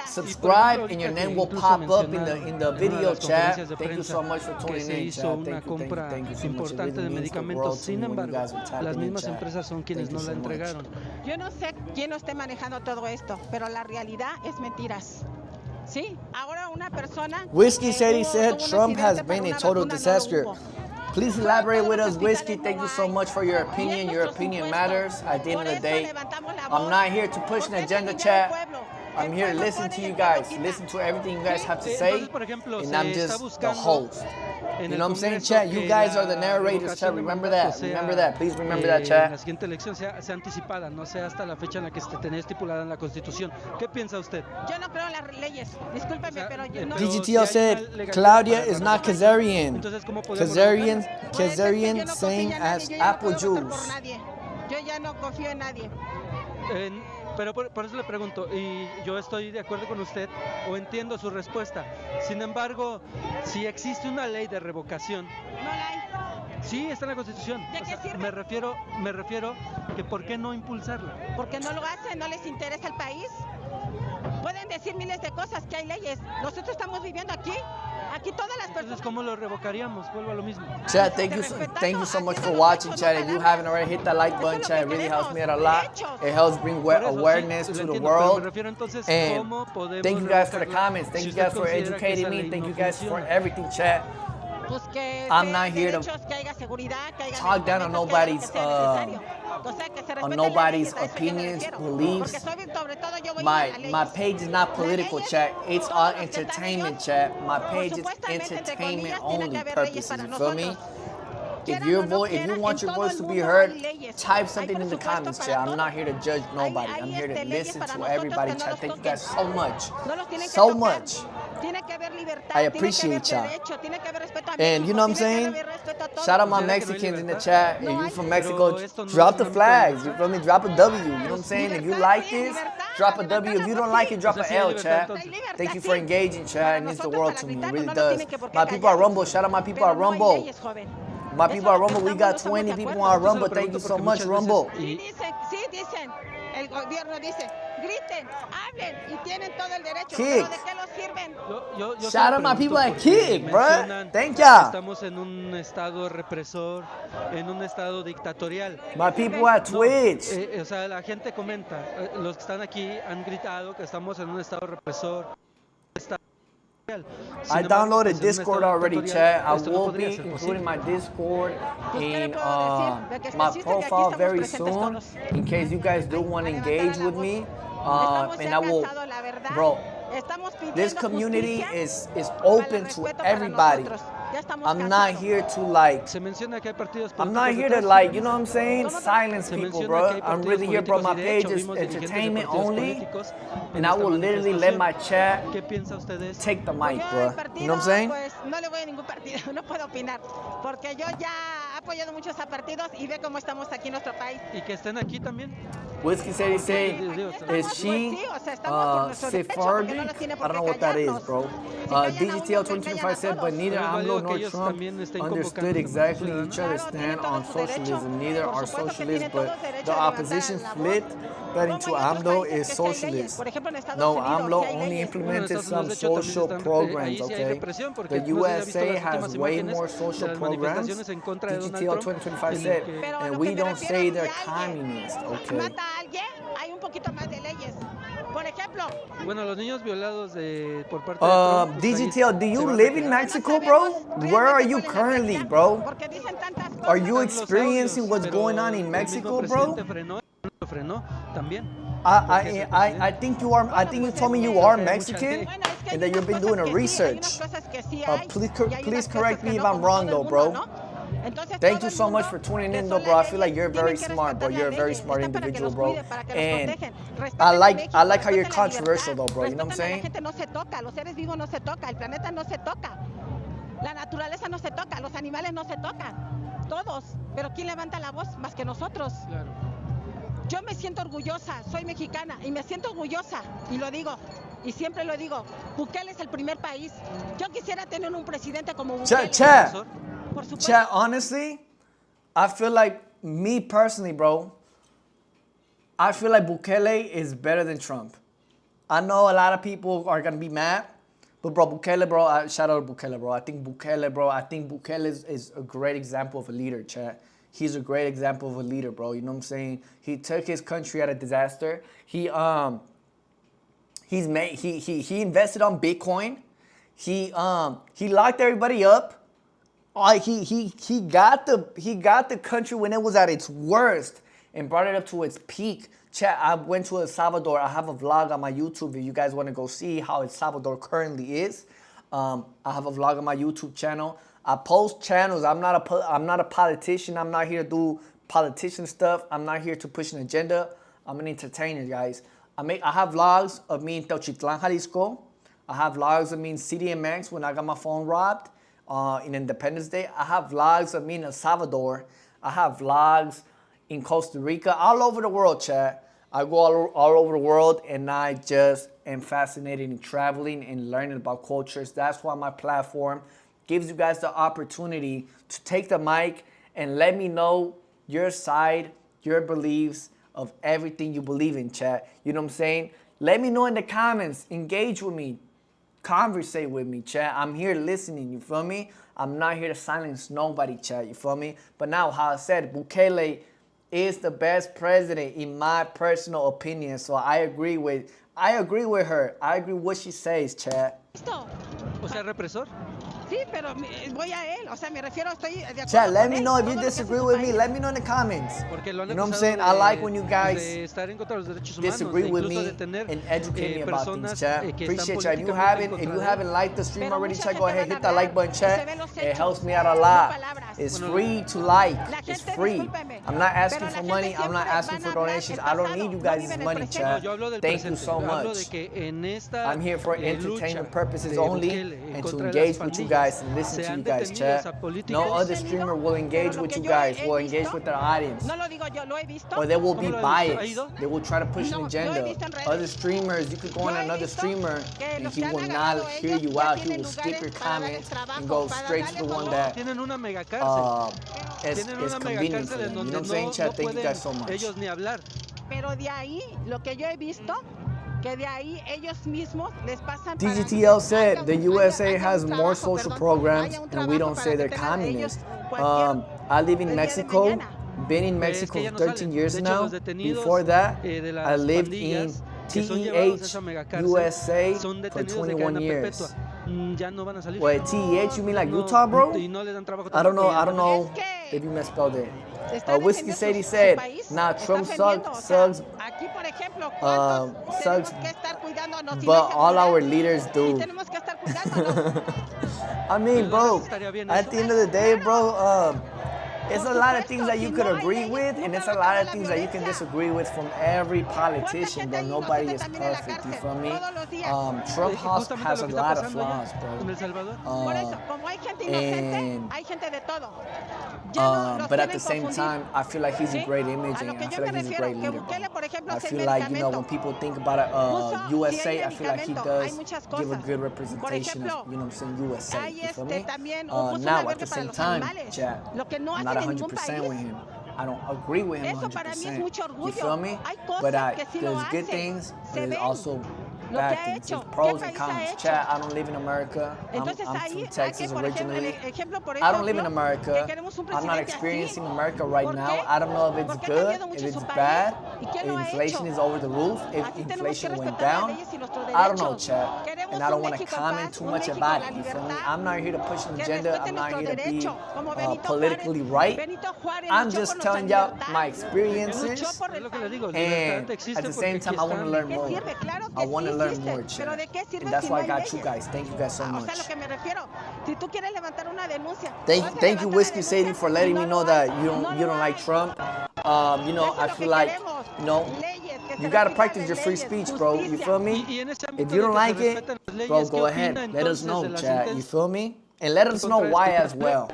Subscribe and your name will pop up in the video, chat. Thank you so much for tuning in, chat. Hizo una compra importante de medicamentos, sin embargo, las mismas empresas son quienes no la entregaron. Yo no sé quién no esté manejando todo esto, pero la realidad es mentiras. Sí, ahora una persona. Whiskey said Trump has been a total disaster. Please elaborate with us, Whiskey. Thank you so much for your opinion. Your opinion matters at the end of the day. I'm not here to push an agenda, chat. I'm here to listen to you guys, listen to everything you guys have to say, and I'm just the host. You know what I'm saying, chat? You guys are the narrators, chat. Remember that. Remember that. Please remember that, chat. La siguiente elección sea anticipada, no sea hasta la fecha en la que se tenía estipulada en la Constitución. ¿Qué piensa usted? Yo no creo en las leyes. Discúlpeme, pero yo no. DGTL said Claudia is not Khazarian. Khazarian same as apple juice. Yo ya no confío en nadie. Pero por eso le pregunto, y yo estoy de acuerdo con usted, o entiendo su respuesta. Sin embargo, si existe una ley de revocación... No la hay. Sí, está en la Constitución. ¿De qué sirve? Me refiero que ¿por qué no impulsarla? Porque no lo hacen, no les interesa el país. Pueden decir miles de cosas, que hay leyes. Nosotros estamos viviendo aquí. Aquí todas las personas. Entonces, ¿cómo lo revocaríamos? Vuelvo a lo mismo. Chat, thank you so much for watching, chat. If you haven't already, hit that like button, chat. It really helps me out a lot. It helps bring awareness to the world. And thank you guys for the comments. Thank you guys for educating me. Thank you guys for everything, chat. I'm not here to talk down on nobody's opinions, beliefs. My page is not political, chat. It's all entertainment, chat. My page is entertainment only purposes. You feel me? If you want your voice to be heard, type something in the comments, chat. I'm not here to judge nobody. I'm here to listen to everybody, chat. Thank you guys so much. So much. I appreciate y'all. And you know what I'm saying? Shout out my Mexicans in the chat. If you from Mexico, drop the flags. You feel me? Drop a W. You know what I'm saying? If you like this, drop a W. If you don't like it, drop an L, chat. Thank you for engaging, chat. It means the world to me. It really does. My people at Rumble. Shout out my people at Rumble. My people at Rumble, we got 20 people on Rumble. Thank you so much, Rumble. Sí dicen, el gobierno dice, griten, hablen y tienen todo el derecho. Kick. ¿Pero de qué los sirven? Shout out my people at Kick, bro. Thank y'all. Estamos en un estado represor, en un estado dictatorial. My people at Twitch. O sea, la gente comenta, los que están aquí han gritado que estamos en un estado represor. I downloaded Discord already, chat. I will be including my Discord in my profile very soon, in case you guys do want to engage with me. And I will, bro. This community is open to everybody. I'm not here to like, I'm not here to like, you know what I'm saying, silence people, bro. I'm really here, bro. My page is entertainment only, and I will literally let my chat take the mic, bro. You know what I'm saying? No le voy a ningún partido, no puedo opinar, porque yo ya he apoyado muchos a partidos y ve cómo estamos aquí en nuestro país. Y que estén aquí también. Whiskey City say, is she Sephardic? I don't know what that is, bro. DGTL 2025 said, but neither AMLO nor Trump understood exactly each other's stand on socialism. Neither are socialists, but the opposition flipped that into AMLO is socialist. No, AMLO only implemented some social programs, okay? The USA has way more social programs. DGTL 2025 said, and we don't say they're communist, okay? Hay un poquito más de leyes. Por ejemplo, bueno, los niños violados por parte de Trump, DGTL, do you live in Mexico, bro? Where are you currently, bro? Are you experiencing what's going on in Mexico, bro? I think you are. I think you told me you are Mexican, and that you've been doing a research. Please correct me if I'm wrong, though, bro. Thank you so much for tuning in, though, bro. I feel like you're very smart, bro. You're a very smart individual, bro. And I like how you're controversial, though, bro. You know what I'm saying? no se toca, los seres vivos no se toca, el planeta no se toca, la naturaleza no se toca, los animales no se tocan, todos. Pero ¿quién levanta la voz más que nosotros? Claro. Yo me siento orgullosa, soy mexicana y me siento orgullosa y lo digo. Y siempre lo digo, Bukele es el primer país. Yo quisiera tener un presidente como Bukele. Chat, honestly, I feel like, me personally, bro, I feel like Bukele is better than Trump. I know a lot of people are going to be mad, but bro, Bukele, bro, shout out to Bukele, bro. I think Bukele is a great example of a leader, chat. He's a great example of a leader, bro. You know what I'm saying? He took his country out of disaster. He invested on Bitcoin. He locked everybody up. He got the country when it was at its worst and brought it up to its peak. Chat, I went to El Salvador. I have a vlog on my YouTube if you guys want to go see how El Salvador currently is. I have a vlog on my YouTube channel. I post channels. I'm not a politician. I'm not here to do politician stuff. I'm not here to push an agenda. I'm an entertainer, guys. I have vlogs of me in Teotitlán, Jalisco. I have vlogs of me in CDMX when I got my phone robbed in Independence Day. I have vlogs of me in El Salvador. I have vlogs in Costa Rica, all over the world, chat. I go all over the world, and I just am fascinated in traveling and learning about cultures. That's why my platform gives you guys the opportunity to take the mic and let me know your side, your beliefs of everything you believe in, chat. You know what I'm saying? Let me know in the comments. Engage with me. Conversate with me, chat. I'm here listening, you feel me? I'm not here to silence nobody, chat, you feel me? But now, how I said, Bukele is the best president in my personal opinion. So I agree with her. I agree with what she says, chat. O sea, represor. Sí, pero voy a él. O sea, me refiero, estoy de acuerdo. Chat, let me know if you disagree with me. Let me know in the comments. You know what I'm saying? I like when you guys disagree with me and educate me about things, chat. Appreciate you. If you haven't liked the stream already, chat, go ahead, hit that like button, chat. It helps me out a lot. It's free to like. It's free. I'm not asking for money. I'm not asking for donations. I don't need you guys' money, chat. Thank you so much. I'm here for entertainment purposes only and to engage with you guys and listen to you guys, chat. No other streamer will engage with you guys, will engage with their audience. Or they will be biased. They will try to push an agenda. Other streamers, you could go on another streamer and he will not hear you out. He will skip your comment and go straight to the one that is convenient for them. You know what I'm saying, chat? Thank you guys so much. Pero de ahí, lo que yo he visto, que de ahí ellos mismos les pasan. DGTL said the USA has more social programs and we don't say they're communist. I live in Mexico, been in Mexico for 13 years now. Before that, I lived in TEH, USA for 21 years. ya no van a salir. Wait, TEH, you mean like No, Utah, bro? y no le dan trabajo I don't know. tampoco. I don't know if you misspelled it. Whiskey Sadie said, "Nah, Trump sucks, Aquí, por ejemplo, ¿cuántos sucks, tenemos que estar cuidándonos y but dejen all volar? our leaders do." Tenemos que estar cuidándonos. I mean, bro, at the end of the day, bro, it's a lot of things that you could agree with, and it's a lot of things that you can disagree with from every politician, but nobody is perfect, you feel me? Trump has a lot of flaws, Por eso, bro. como hay gente inocente, hay gente de todo. But at the same time, I feel like he's a great image, and I feel like he's a great leader, bro. I feel like, you know, when people think about USA, I feel like he does give a good representation of, you know what I'm saying, USA, you feel me? Now, at the same time, chat, I'm not 100% with him. I don't agree with him 100%. You feel me? But there's good things, there's also bad things. There's pros and cons. Chat, I don't live in America. I'm from Texas originally. I don't live in America. I'm not experiencing America right now. I don't know if it's good, if it's bad, if inflation is over the roof, if inflation went down. I don't know, chat. And I don't want to comment too much about it. You feel me? I'm not here to push an agenda. I'm not here to be politically right. I'm just telling y'all my experiences. And at the same time, I want to learn more. I want to learn more, chat. And that's why I got you guys. Thank you guys so much. Thank you, Whiskey Sadie, for letting me know that you don't like Trump. You know, I feel like, you know, you gotta practice your free speech, bro. You feel me? If you don't like it, bro, go ahead. Let us know, chat. You feel me? And let us know why as well.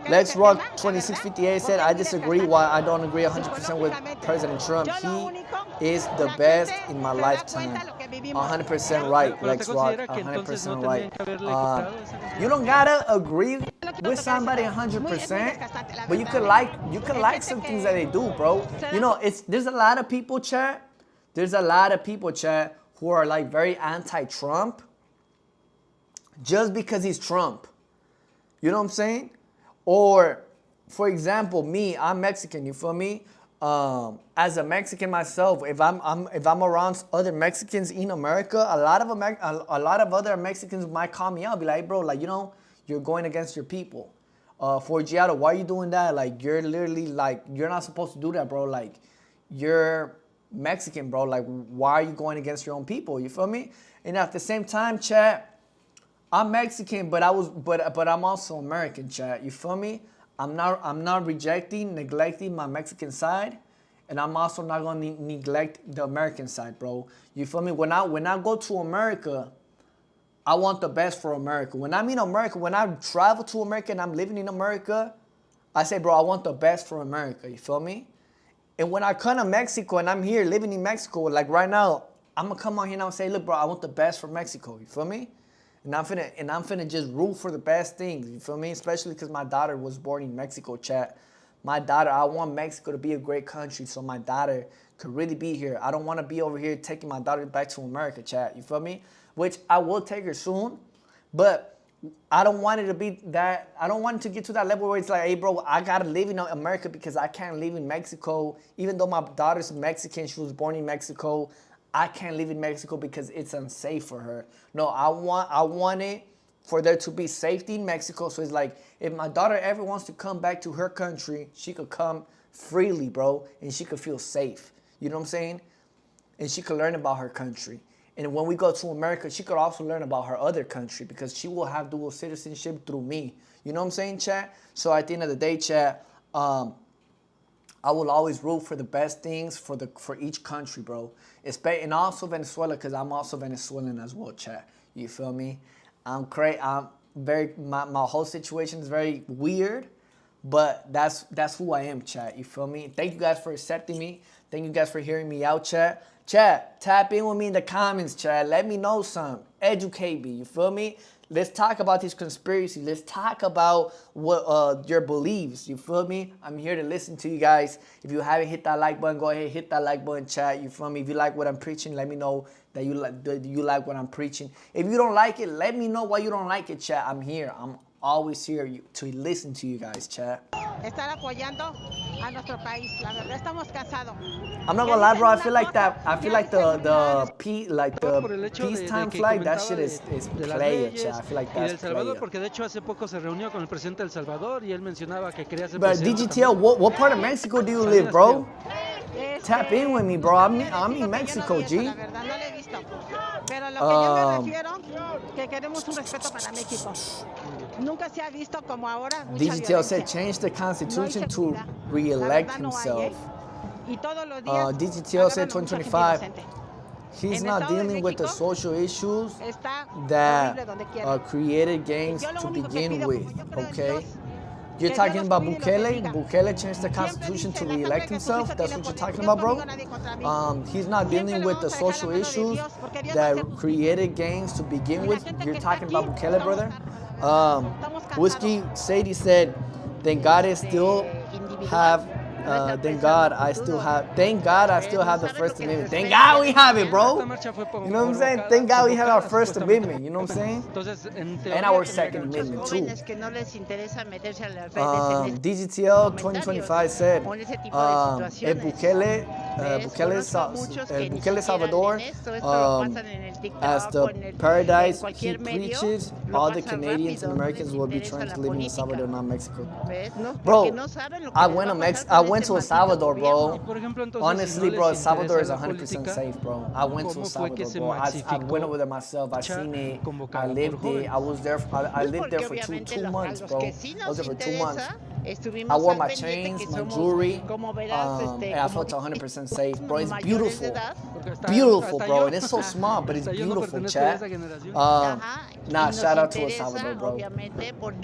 Let's Rock 2658 said, I disagree. Why I don't agree 100% with President Trump. He is the best in my lifetime. 100% right, Lex Rock. 100% right. You don't gotta agree with somebody 100%, but you could like some things that they do, bro. You know, there's a lot of people, chat. There's a lot of people, chat, who are like very anti-Trump just because he's Trump. You know what I'm saying? Or, for example, me, I'm Mexican, you feel me? As a Mexican myself, if I'm around other Mexicans in America, a lot of other Mexicans might call me out, be like, hey, bro, like, you know, you're going against your people. Forgiato, why are you doing that? Like, you're literally, like, you're not supposed to do that, bro. Like, you're Mexican, bro. Like, why are you going against your own people? You feel me? And at the same time, chat, I'm Mexican, but I'm also American, chat. You feel me? I'm not rejecting, neglecting my Mexican side, and I'm also not gonna neglect the American side, bro. You feel me? When I go to America, I want the best for America. When I'm in America, when I travel to America and I'm living in America, I say, bro, I want the best for America. You feel me? And when I come to Mexico and I'm here living in Mexico, like right now, I'm gonna come on here and I'm say, look, bro, I want the best for Mexico. You feel me? And I'm finna just root for the best things, you feel me? Especially because my daughter was born in Mexico, chat. My daughter, I want Mexico to be a great country so my daughter could really be here. I don't want to be over here taking my daughter back to America, chat. You feel me? Which I will take her soon, but I don't want it to be that. I don't want it to get to that level where it's like, hey, bro, I gotta live in America because I can't live in Mexico. Even though my daughter's Mexican, she was born in Mexico. I can't live in Mexico because it's unsafe for her. No, I want it for there to be safety in Mexico. So it's like, if my daughter ever wants to come back to her country, she could come freely, bro, and she could feel safe. You know what I'm saying? And she could learn about her country. And when we go to America, she could also learn about her other country because she will have dual citizenship through me. You know what I'm saying, chat? So at the end of the day, chat, I will always root for the best things for each country, bro. And also Venezuela, because I'm also Venezuelan as well, chat. You feel me? I'm very, my whole situation is very weird, but that's who I am, chat. You feel me? Thank you guys for accepting me. Thank you guys for hearing me out, chat. Chat, tap in with me in the comments, chat. Let me know something. Educate me, you feel me? Let's talk about these conspiracies. Let's talk about what your beliefs. You feel me? I'm here to listen to you guys. If you haven't hit that like button, go ahead, hit that like button, chat. You feel me? If you like what I'm preaching, let me know that you like what I'm preaching. If you don't like it, let me know why you don't like it, chat. I'm here. I'm always here to listen to you guys, chat. Estar apoyando a nuestro país. La verdad, estamos cansados. I'm not gonna lie, bro. I feel like the peacetime flag, that shit is player, chat. I feel like y de El that's Salvador, player. porque de hecho hace poco se reunió con el presidente de El Salvador y él mencionaba que quería ser But presidente DGTL, what part of Mexico do you live, bro? Tap in with me, bro. I'm in Mexico, G. La verdad, no lo he visto. Pero lo que yo me refiero, que queremos un respeto para México. Nunca se ha visto como ahora. Mucha DGTL said violencia. change the constitution to La re-elect verdad, no hay, himself. Y todos los días DGTL said agarran a mucha gente 2025. inocente. He's En not Estado de dealing with the México social issues está that horrible donde quiera. created gangs Yo lo to único que begin pido, with, como yo creo en okay? Dios, You're que talking Dios about los cuide y los Bukele? bendiga. Bukele changed the constitution to re-elect himself? That's what you're talking about, bro? He's not dealing with the social issues that created gangs to begin with. You're talking about Bukele, brother? Whiskey Sadie said, thank God I still have thank God I still have the First Amendment. Thank God we have it, bro. You know what I'm saying? Thank God we have our First Amendment, you know what I'm saying? And our Second Amendment too. Que no les interesa meterse a las redes en DGTL 2025 said, el Bukele Salvador, as the paradise he preaches, all the Canadians and Americans will be trying to live in El Salvador, not Mexico. Bro, I went to El Salvador, bro. Honestly, bro, El Salvador is 100% safe, bro. I went to El Salvador, bro. I went over there myself. I seen it. I lived it. I was there. I lived there for two months, bro. I was there for 2 months. I wore my chains, my jewelry, and I felt 100% safe, bro. It's beautiful, beautiful, bro. And it's so small, but it's beautiful, chat. Nah, shout out to El Salvador, bro.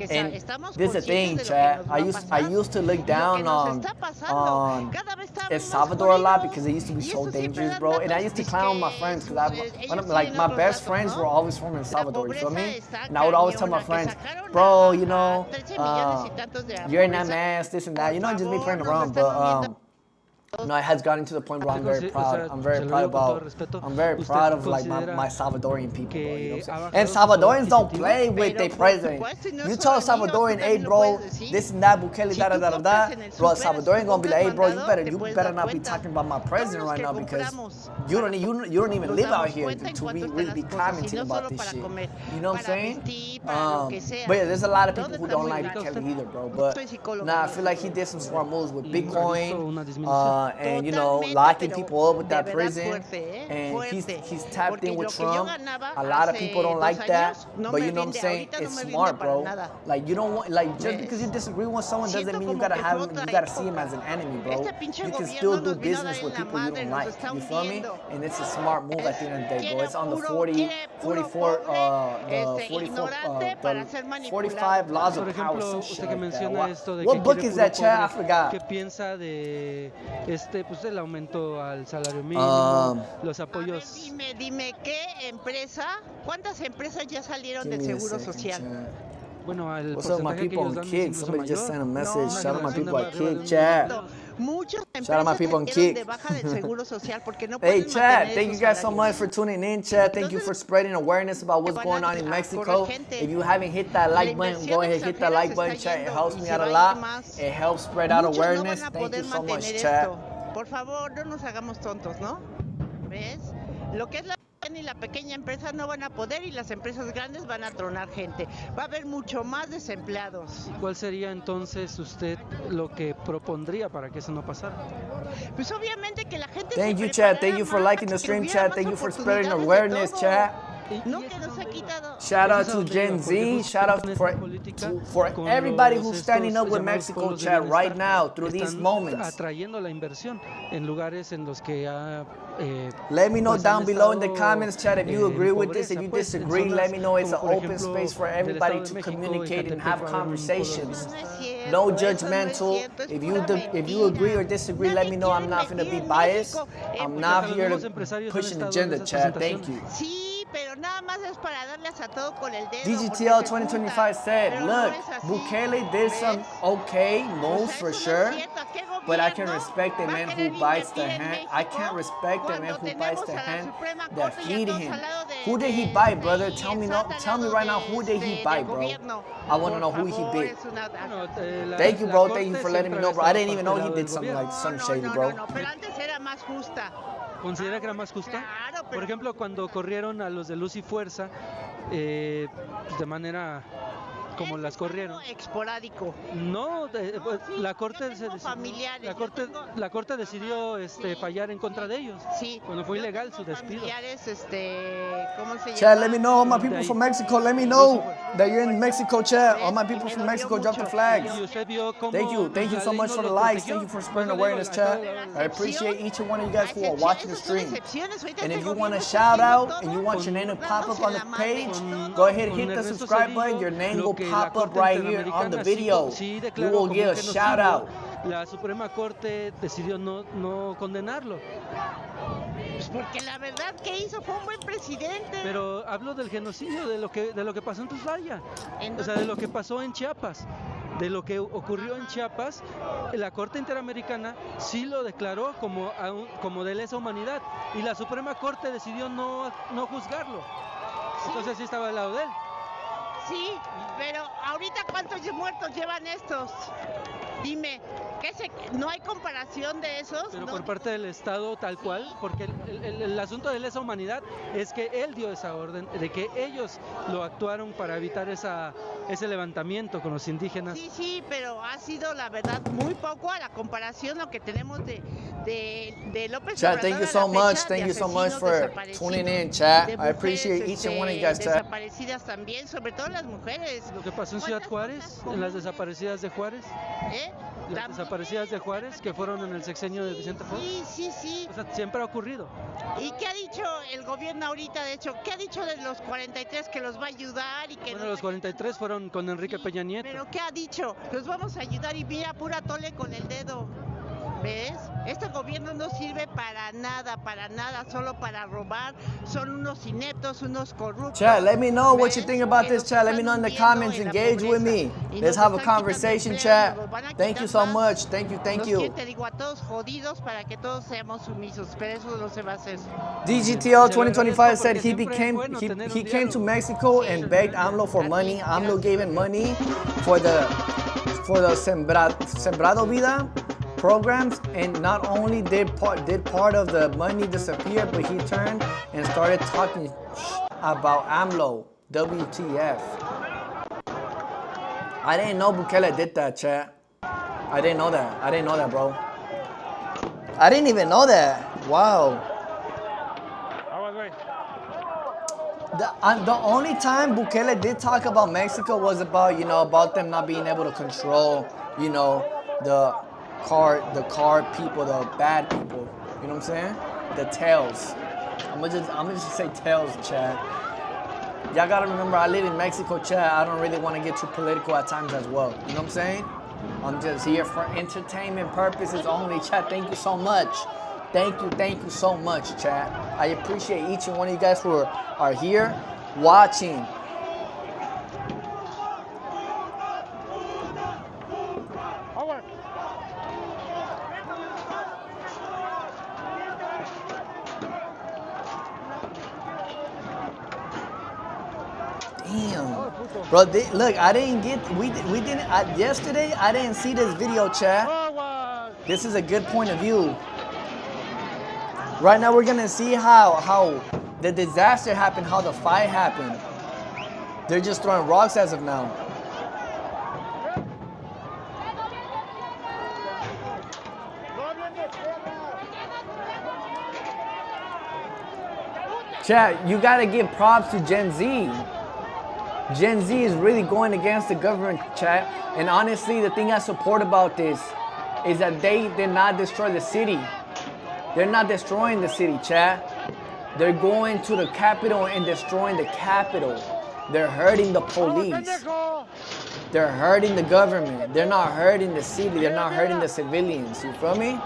And this is the thing, chat. I used to look down on El Salvador a lot because it used to be so dangerous, bro. And I used to clown my friends because like my best friends were always from El Salvador. You feel me? And I would always tell my friends, bro, you know, you're in that mess, this and that. You know, just me playing around, but no, it has gotten to the point where I'm very proud. I'm very proud of like my Salvadorian people, bro, you know what I'm saying? And Salvadorians don't play with their president. You tell Salvadorian, hey bro, this and that, Bukele, da da da da da, bro, Salvadorian gonna be like, hey bro, you better not be talking about my president right now because you don't even live out here to really be commenting about this shit. You know what I'm saying? But yeah, there's a lot of people who don't like Bukele either, bro. But nah, I feel like he did some smart moves with Bitcoin. And you know, locking people up with that prison, and he's tapped in with Trump. A lot of people don't like that, but you know what I'm saying? It's smart, bro. Like you don't want, like just because you disagree with someone doesn't mean you gotta see him as an enemy, bro. You can still do business with people you don't like. You feel me? And it's a smart move at the end of the day, bro. It's on the 45 laws of power. What book is that, Chad? I forgot. ¿Qué piensa de pues el aumento al salario mínimo, los apoyos? Dime qué empresa, ¿cuántas empresas ya salieron del Seguro Social? Bueno, al What's up, my porcentaje que people ellos on dan Kick? es incluso Somebody just mayor. sent a message. Shout out my people at arriba Kick, chat. Muchas Shout out my empresas people on salieron de Kick. baja del Seguro Social porque no Hey, pueden chat, mantener thank you esos guys so salarios. much for tuning in, chat. Thank you for spreading awareness about what's going on in Mexico. If you haven't hit that like button, go ahead, hit that like button, chat. It helps me out a lot. It helps spread out awareness. Thank you so much, chat. Por favor, no nos hagamos tontos, ¿no? ¿Ves? Lo que es la y la pequeña empresa no van a poder y las empresas grandes van a tronar gente. Va a haber mucho más desempleados. ¿Cuál sería entonces usted lo que propondría para que eso no pasara? Pues obviamente que la gente Thank se you, chat. Thank preparara you for más, liking the que stream, hubiera chat. más Thank you for spreading oportunidades de awareness, todo. chat. No, que nos ha quitado. Shout out to Gen Z. Shout out for everybody who's standing up with Mexico, chat, right now through these moments. Atrayendo la inversión en lugares en los que let me know down below in the comments, chat, if you agree with this. If you disagree, let me know. It's an open space for everybody to communicate and have conversations. No judgmental. If you agree or disagree, let me know. I'm not going to be biased. I'm not here to push an agenda, chat. Thank you. Pero nada más es para darles a todo con el dedo. DGTL 2025 said, look, Bukele did some okay moves for sure, but I can respect the man who bites the hand. I can't respect the man who bites the hand that feed him. Who did he bite, brother? Tell me right now, who did he bite, bro? I want to know who he bit. Thank you, bro. Thank you for letting me know, bro. I didn't even know he did something like some shady, bro. Pero antes era más justa. ¿Considera que era más justa? Por ejemplo, cuando corrieron a los de Luz y Fuerza, de manera como las corrieron. Esporádico. No, pues, la corte la corte decidió fallar en contra de ellos. Sí. Cuando fue ilegal su despido. Familiares, ¿cómo se llama? Chat, let me know, all my people from Mexico. Let me know that you're in Mexico, chat. All my people from Mexico, drop the flags. Thank you so much for the likes. Thank you for spreading awareness, chat. I appreciate each and one of you guys who are watching the stream. And if you want a shout out and you want your name to pop up on the page, go ahead and hit the subscribe button. Your name will pop up right here on the video. You will get a shout out. La Suprema Corte decidió no condenarlo. Pues porque la verdad que hizo fue un buen presidente. Pero hablo del genocidio, de lo que pasó en Tuzlaya, o sea, de lo que pasó en Chiapas, de lo que ocurrió en Chiapas. La Corte Interamericana sí lo declaró como de lesa humanidad y la Suprema Corte decidió no juzgarlo. Entonces sí estaba al lado de él. Sí, pero ahorita ¿cuántos muertos llevan estos? Dime, ¿no hay comparación de esos? Pero ¿no? por parte del Estado tal cual, porque el asunto de lesa humanidad es que él dio esa orden, de que ellos lo actuaron para evitar ese levantamiento con los indígenas. Sí, pero ha sido la verdad muy poco a la comparación lo que tenemos de López Chat, Obrador. thank you so much for tuning in, chat. I appreciate each and one of you guys, chat. Desaparecidas también, sobre todo las mujeres. Lo que pasó en Ciudad Juárez, en las desaparecidas de Juárez. Las desaparecidas de Juárez que fueron en el sexenio de Vicente Fox. Sí. O sea, siempre ha ocurrido. ¿Y qué ha dicho el gobierno ahorita? De hecho, ¿qué ha dicho de los 43 que los va a ayudar? Y que bueno, los 43 fueron con Enrique Peña Nieto. ¿Pero qué ha dicho? Los vamos a ayudar y mira, pura tole con el dedo. ¿Ves? Este gobierno no sirve para nada, solo para robar. Son unos ineptos, unos corruptos. Chat, let me know what you think about this, chat. Let me know in the comments. Engage with me. Let's have a conversation, chat. Thank you so much. Thank you. Te digo a todos jodidos para que todos seamos sumisos, pero eso no se va a hacer. DGTL 2025 said he came to Mexico and begged AMLO for money. AMLO gave him money for the Sembrado Vida programs, and not only did part of the money disappear, but he turned and started talking about AMLO. WTF. I didn't know Bukele did that, chat. I didn't know that, bro. I didn't even know that. Wow. The only time Bukele did talk about Mexico was about them not being able to control, the car people, the bad people. You know what I'm saying? The tails. I'm gonna just say tails, Chad. Y'all gotta remember, I live in Mexico, Chad. I don't really want to get too political at times as well. You know what I'm saying? I'm just here for entertainment purposes only, Chad. Thank you so much. Thank you so much, Chad. I appreciate each and one of you guys who are here watching. Damn, bro. Look, I didn't get. We didn't. Yesterday, I didn't see this video, chat. This is a good point of view. Right now, we're gonna see how the disaster happened, how the fight happened. They're just throwing rocks as of now. Chat, you gotta give props to Gen Z. Gen Z is really going against the government, chat. And honestly, the thing I support about this is that they did not destroy the city. They're not destroying the city, chat. They're going to the Capitol and destroying the Capitol. They're hurting the police. They're hurting the government. They're not hurting the city. They're not hurting the civilians. You feel me?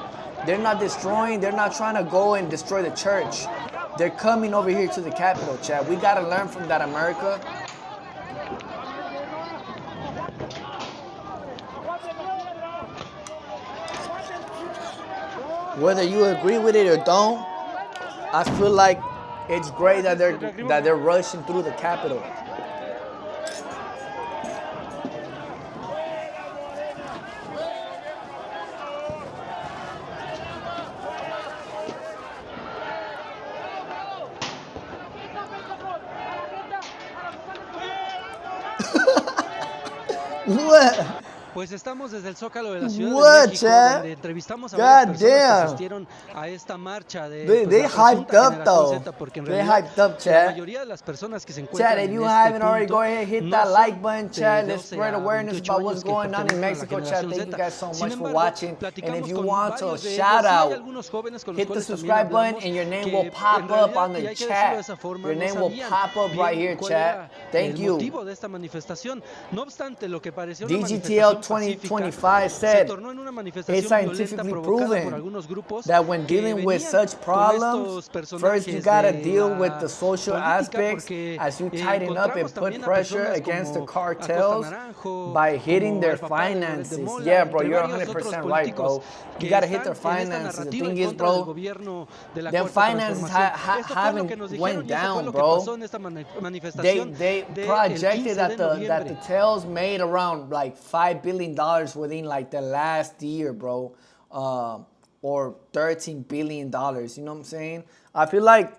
They're not destroying. They're not trying to go and destroy the church. They're coming over here to the Capitol, chat. We got to learn from that, America. Whether you agree with it or don't, I feel like It's great that they're rushing through the Capitol. What? Pues estamos desde el Zócalo de la Ciudad What, de México, chat? donde entrevistamos a varias personas que damn. asistieron a esta marcha de They la hyped presunta up, Generación though. Z, porque en They realidad hyped up, la chat. mayoría de las personas que se encuentran Chat, if en you este haven't already, punto go ahead, hit no that son like button, de chat. Let's 12 spread a awareness 28 about what's años que going on in pertenecen a la Mexico, chat. generación Thank you Z. guys so Sin much for embargo, watching. And platicamos if you con want to varios de shout ellos, y hay out, algunos jóvenes con los hit the cuales también subscribe button hablamos and your name que will pop en up realidad, on y the hay que decirlo de chat. esa forma, Your no name will sabían pop up right bien here, cuál chat. era Thank el you. motivo de esta manifestación. No obstante, lo que pareció una DGTL manifestación 2025 pacífica se said tornó en una it's manifestación violenta scientifically provocada por proven algunos grupos that when que dealing with venían such con problems, estos first you personajes gotta de deal la with the social política, aspects porque as you tighten up and encontramos put también a pressure personas against the como Acosta cartels Naranjo, by hitting como their el papá de Loret de finances. Mola, Yeah, bro, entre you're varios otros 100% right, bro. políticos You que gotta hit their están en esta finances. The narrativa thing en is, contra del bro, gobierno de la their Cuarta finances Transformación. Esto fue lo que nos haven't dijeron went y eso fue down, lo que bro. pasó en esta manifestación They del projected 15 that de the noviembre. tails made around like $5 billion within like the last year, bro, or $13 billion. You know what I'm saying? I feel like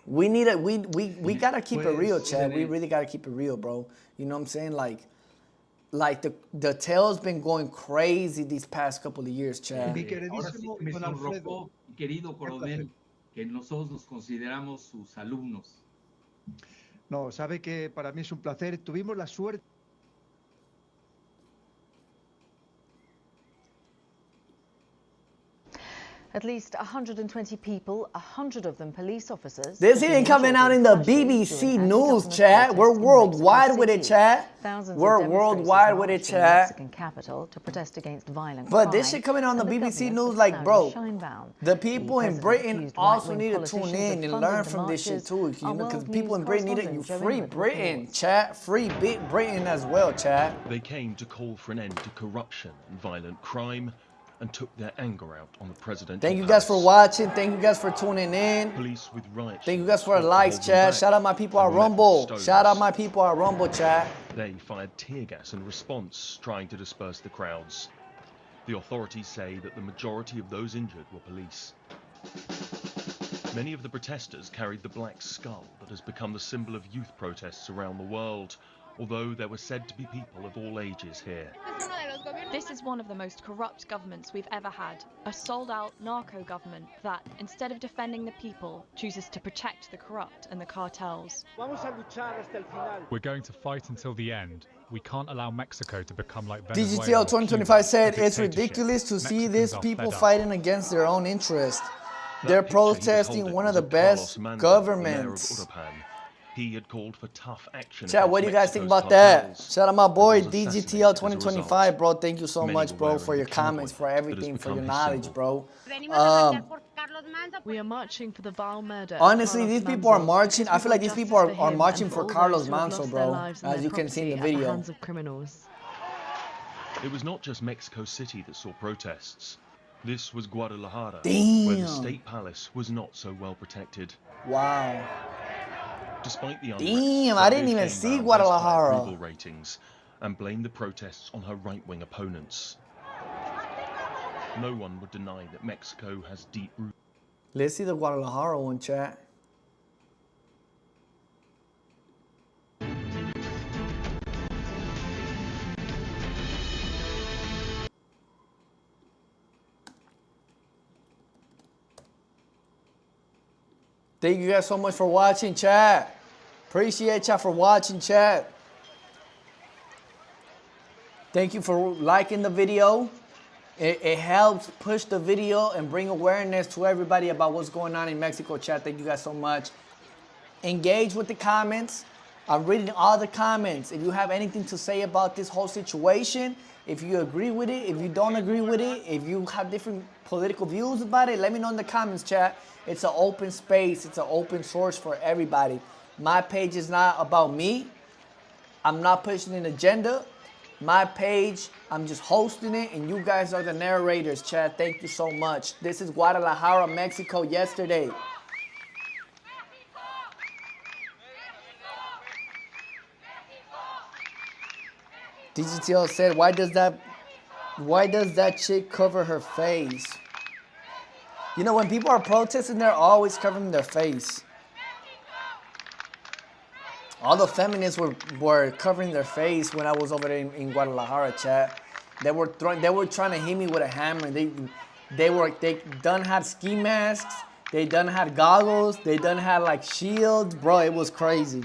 we need it. We gotta keep it real, Chad. We really gotta keep it real, bro. You know what I'm saying? Like the tail's been going crazy these past couple of years, Chad. Mi queridísimo me sonrojó, querido coronel, que nosotros nos consideramos sus alumnos. No, sabe que para mí es un placer. Tuvimos la suerte. At least 120 people, 100 of them police officers. This ain't coming out in the BBC News, chat. We're worldwide with it, chat. We're worldwide with it, chat. Mexican capital to protest against violent But crime, this shit coming on the and BBC government News, was like, found bro, shinebound. the people in president Britain accused also right-wing need to tune politicians in of and funding learn the from this shit marches. too, you Our know, because World people in News Britain need it. You correspondent free Joanne Britain, reports. chat. Free Britain as well, chat. They came to call for an end to corruption and violent crime and took their anger out on the president. Thank you guys for watching. Thank you guys for tuning in. Police with riots. Thank you guys for the sought to likes, hold them chat. back Shout out my people at and met with Rumble. stones. Shout out my people at Rumble, chat. They fired tear gas in response, trying to disperse the crowds. The authorities say that the majority of those injured were police. Many of the protesters carried the black skull that has become the symbol of youth protests around the world, although there were said to be people of all ages here. This is one of the most corrupt governments we've ever had. A sold-out narco government that, instead of defending the people, chooses to protect the corrupt and the cartels. We're going to fight until the end. We can't allow Mexico to become like DGTL Venezuela. 2025 said it's dictatorship. ridiculous to see Mexicans these are people fed up. fighting against their own interest. That They're picture he was protesting holding one of was the Carlos best Manda, the mayor of governments. Uruapan. He had called for tough action. Chat, what do you against guys think Mexico's about that? cartels. Shout out my boy Was assassinated DGTL as a 2025, bro. Thank you so Many much, were bro, wearing for your the comments, for convoy that everything, has for your become his knowledge, symbol. bro. We are marching for the vile murder. of Honestly, Carlos these people are Manzo marching. because I feel we like want these justice people are him marching and for all Carlos those who have Manzo, lost their bro. lives and As their you can see in the property at video. hands of criminals. It was not just Mexico City that saw protests. This was Guadalajara, where Damn. the state palace was not so well protected. Wow. Despite the unrest, Damn, I didn't Claudia even see Sheinbaum has high Guadalajara. approval ratings and blamed the protests on her right-wing opponents. No one would deny that Mexico has deep roots. Let's see the Guadalajara one, chat. Thank you guys so much for watching, chat. Appreciate y'all for watching, chat. Thank you for liking the video. It helps push the video and bring awareness to everybody about what's going on in Mexico, chat. Thank you guys so much. Engage with the comments. I'm reading all the comments. If you have anything to say about this whole situation, if you agree with it, if you don't agree with it, if you have different political views about it, let me know in the comments, chat. It's an open space. It's an open source for everybody. My page is not about me. I'm not pushing an agenda. My page, I'm just hosting it, and you guys are the narrators, chat. Thank you so much. This is Guadalajara, Mexico, yesterday. DGTL said, why does that chick cover her face? You know, when people are protesting, they're always covering their face. All the feminists were covering their face when I was over there in Guadalajara, chat. They were trying to hit me with a hammer. They done had ski masks. They done had goggles. They done had like shields. Bro, it was crazy.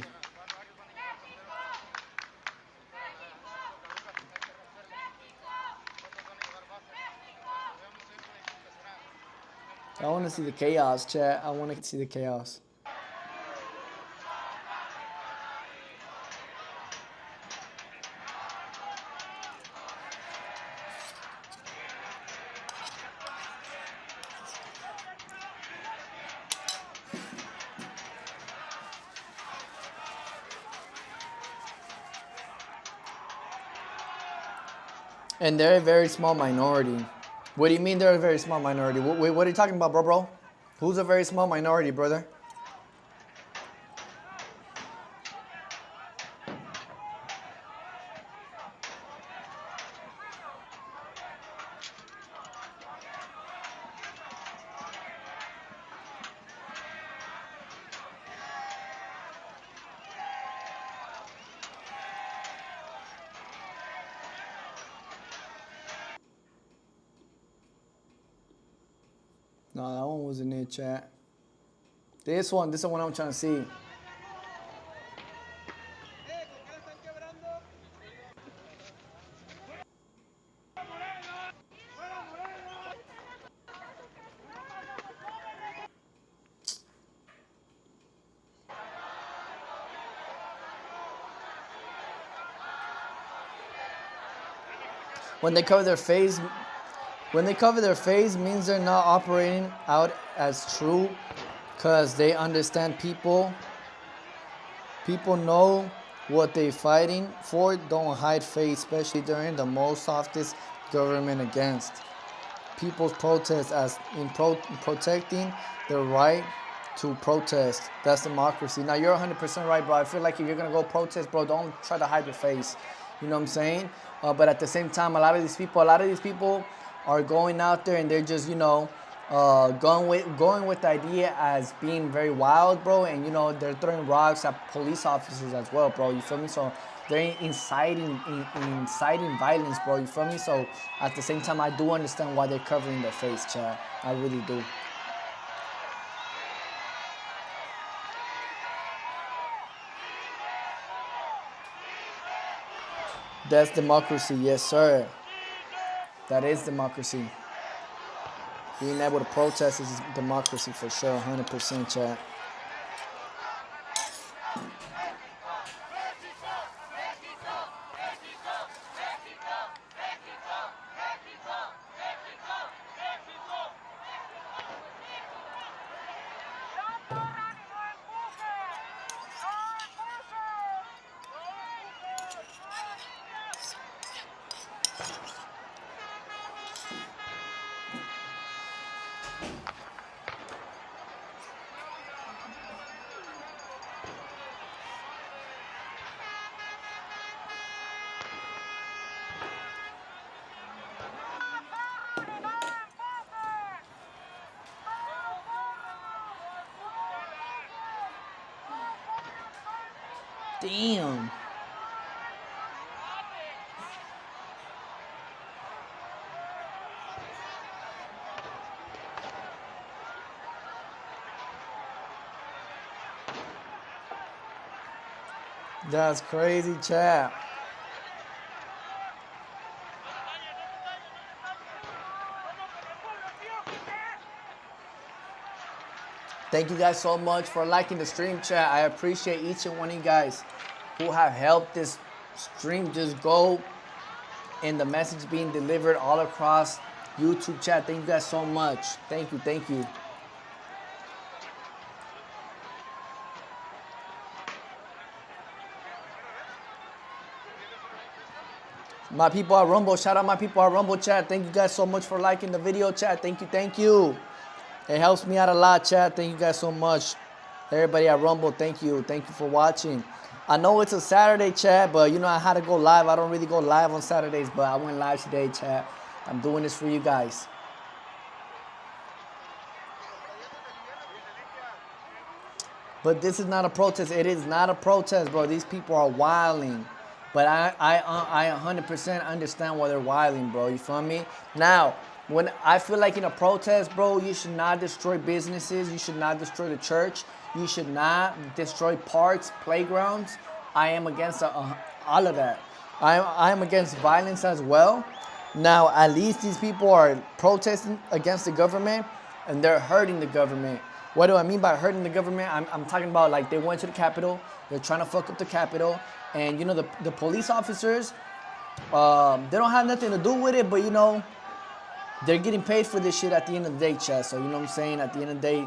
I want to see the chaos, chat. I want to see the chaos. And they're a very small minority. What do you mean they're a very small minority? What are you talking about, bro? Who's a very small minority, brother? No, that one wasn't it, chat. This is the one I'm trying to see. When they cover their face, means they're not operating out as true, because they understand people know what they're fighting for. Don't hide face, especially during the most softest government against. People's protest as in protecting their right to protest. That's democracy. Now, you're 100% right, bro. I feel like if you're going to go protest, bro, don't try to hide your face. You know what I'm saying? But at the same time, a lot of these people are going out there and they're just, you know, going with the idea as being very wild, bro. And, you know, they're throwing rocks at police officers as well, bro. You feel me? So they're inciting violence, bro. You feel me? So at the same time, I do understand why they're covering their face, chat. I really do. That's democracy, yes, sir. That is democracy. Being able to protest is democracy for sure, 100%, chat. Damn. That's crazy, chat. Thank you guys so much for liking the stream, chat. I appreciate each and one of you guys who have helped this stream just go and the message being delivered all across YouTube, chat. Thank you guys so much. Thank you, thank you. My people at Rumble, shout out my people at Rumble, chat. Thank you guys so much for liking the video, chat. Thank you, thank you. It helps me out a lot, chat. Thank you guys so much. Everybody at Rumble, thank you. Thank you for watching. I know it's a Saturday, chat, but you know I had to go live. I don't really go live on Saturdays, but I went live today, chat. I'm doing this for you guys. But this is not a protest. It is not a protest, bro. These people are wilding. But I 100% understand why they're wilding, bro. You feel me? Now, when I feel like in a protest, bro, you should not destroy businesses. You should not destroy the church. You should not destroy parks, playgrounds. I am against all of that. I am against violence as well. Now, at least these people are protesting against the government, and they're hurting the government. What do I mean by hurting the government? I'm talking about like they went to the Capitol. They're trying to fuck up the Capitol. And, you know, the police officers, they don't have nothing to do with it, but, you know, they're getting paid for this shit at the end of the day, chat. So, you know what I'm saying? At the end of the day,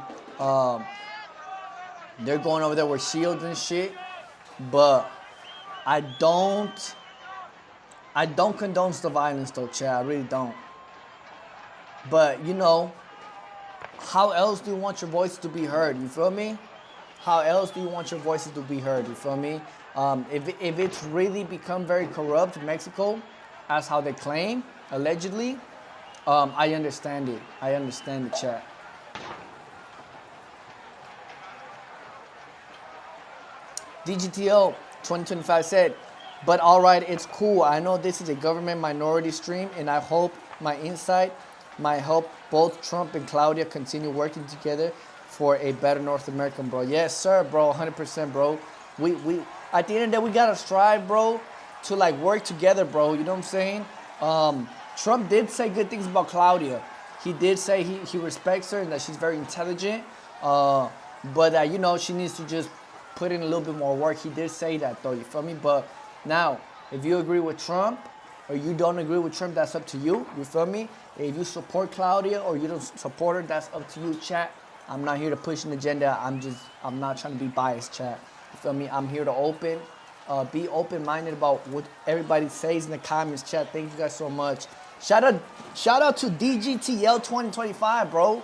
they're going over there with shields and shit. But I don't condone the violence, though, chat. I really don't. But, you know, how else do you want your voice to be heard? You feel me? How else do you want your voices to be heard? You feel me? If it's really become very corrupt, Mexico, as how they claim, allegedly, I understand it. I understand the chat. DGTO 2025 said, but all right, it's cool. I know this is a government minority stream, and I hope my insight might help both Trump and Claudia continue working together for a better North American, bro. Yes, sir, bro, 100%, bro. We at the end of the day, we gotta strive, bro, to like work together, bro. You know what I'm saying? Trump did say good things about Claudia. He did say he respects her and that she's very intelligent. But that, you know, she needs to just put in a little bit more work. He did say that, though. You feel me? But now, if you agree with Trump or you don't agree with Trump, that's up to you. You feel me? If you support Claudia or you don't support her, that's up to you, chat. I'm not here to push an agenda. I'm not trying to be biased, chat. You feel me? I'm here to be open-minded about what everybody says in the comments, chat. Thank you guys so much. Shout out to DGTL 2025, bro.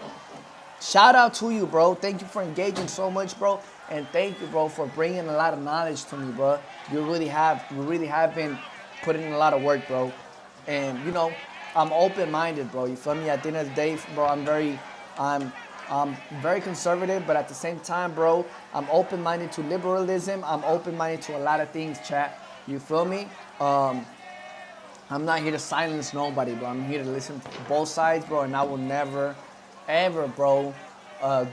Shout out to you, bro. Thank you for engaging so much, bro. And thank you, bro, for bringing a lot of knowledge to me, bro. You really have been putting in a lot of work, bro. And, you know, I'm open-minded, bro. You feel me? At the end of the day, bro, I'm very conservative, but at the same time, bro, I'm open-minded to liberalism. I'm open-minded to a lot of things, chat. You feel me? I'm not here to silence nobody, bro. I'm here to listen to both sides, bro, and I will never, ever, bro,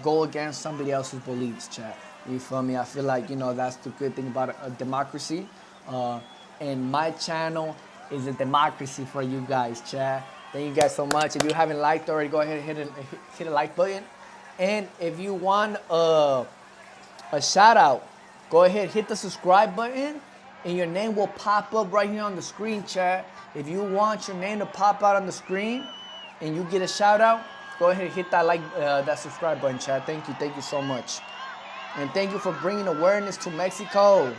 go against somebody else's beliefs, chat. You feel me? I feel like, you know, that's the good thing about a democracy. And my channel is a democracy for you guys, chat. Thank you guys so much. If you haven't liked already, go ahead and hit a like button. And if you want a shout out, go ahead, hit the subscribe button, and your name will pop up right here on the screen, chat. If you want your name to pop out on the screen and you get a shout out, go ahead and hit that that subscribe button, chat. Thank you so much. And thank you for bringing awareness to Mexico.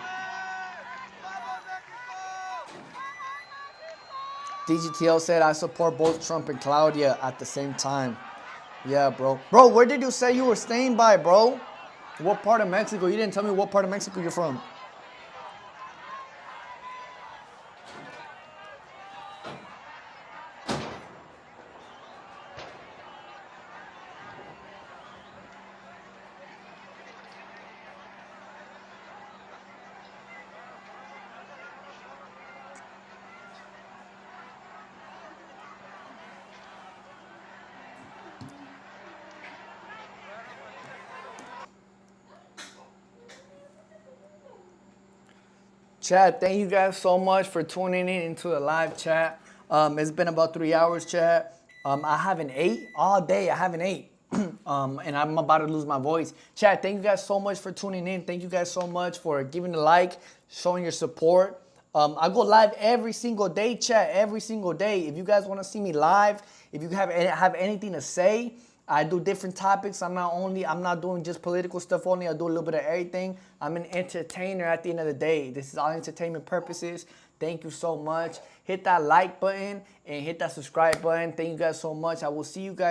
DGTL said, I support both Trump and Claudia at the same time. Yeah, bro. Bro, where did you say you were staying by, bro? What part of Mexico? You didn't tell me what part of Mexico you're from. Chat, thank you guys so much for tuning in into the live chat. It's been about 3 hours, chat. I haven't ate all day. I haven't ate. And I'm about to lose my voice. Chat, thank you guys so much for tuning in. Thank you guys so much for giving a like, showing your support. I go live every single day, chat, every single day. If you guys want to see me live, if you have anything to say, I do different topics. I'm not doing just political stuff only. I do a little bit of everything. I'm an entertainer at the end of the day. This is all entertainment purposes. Thank you so much. Hit that like button and hit that subscribe button. Thank you guys so much. I will see you guys.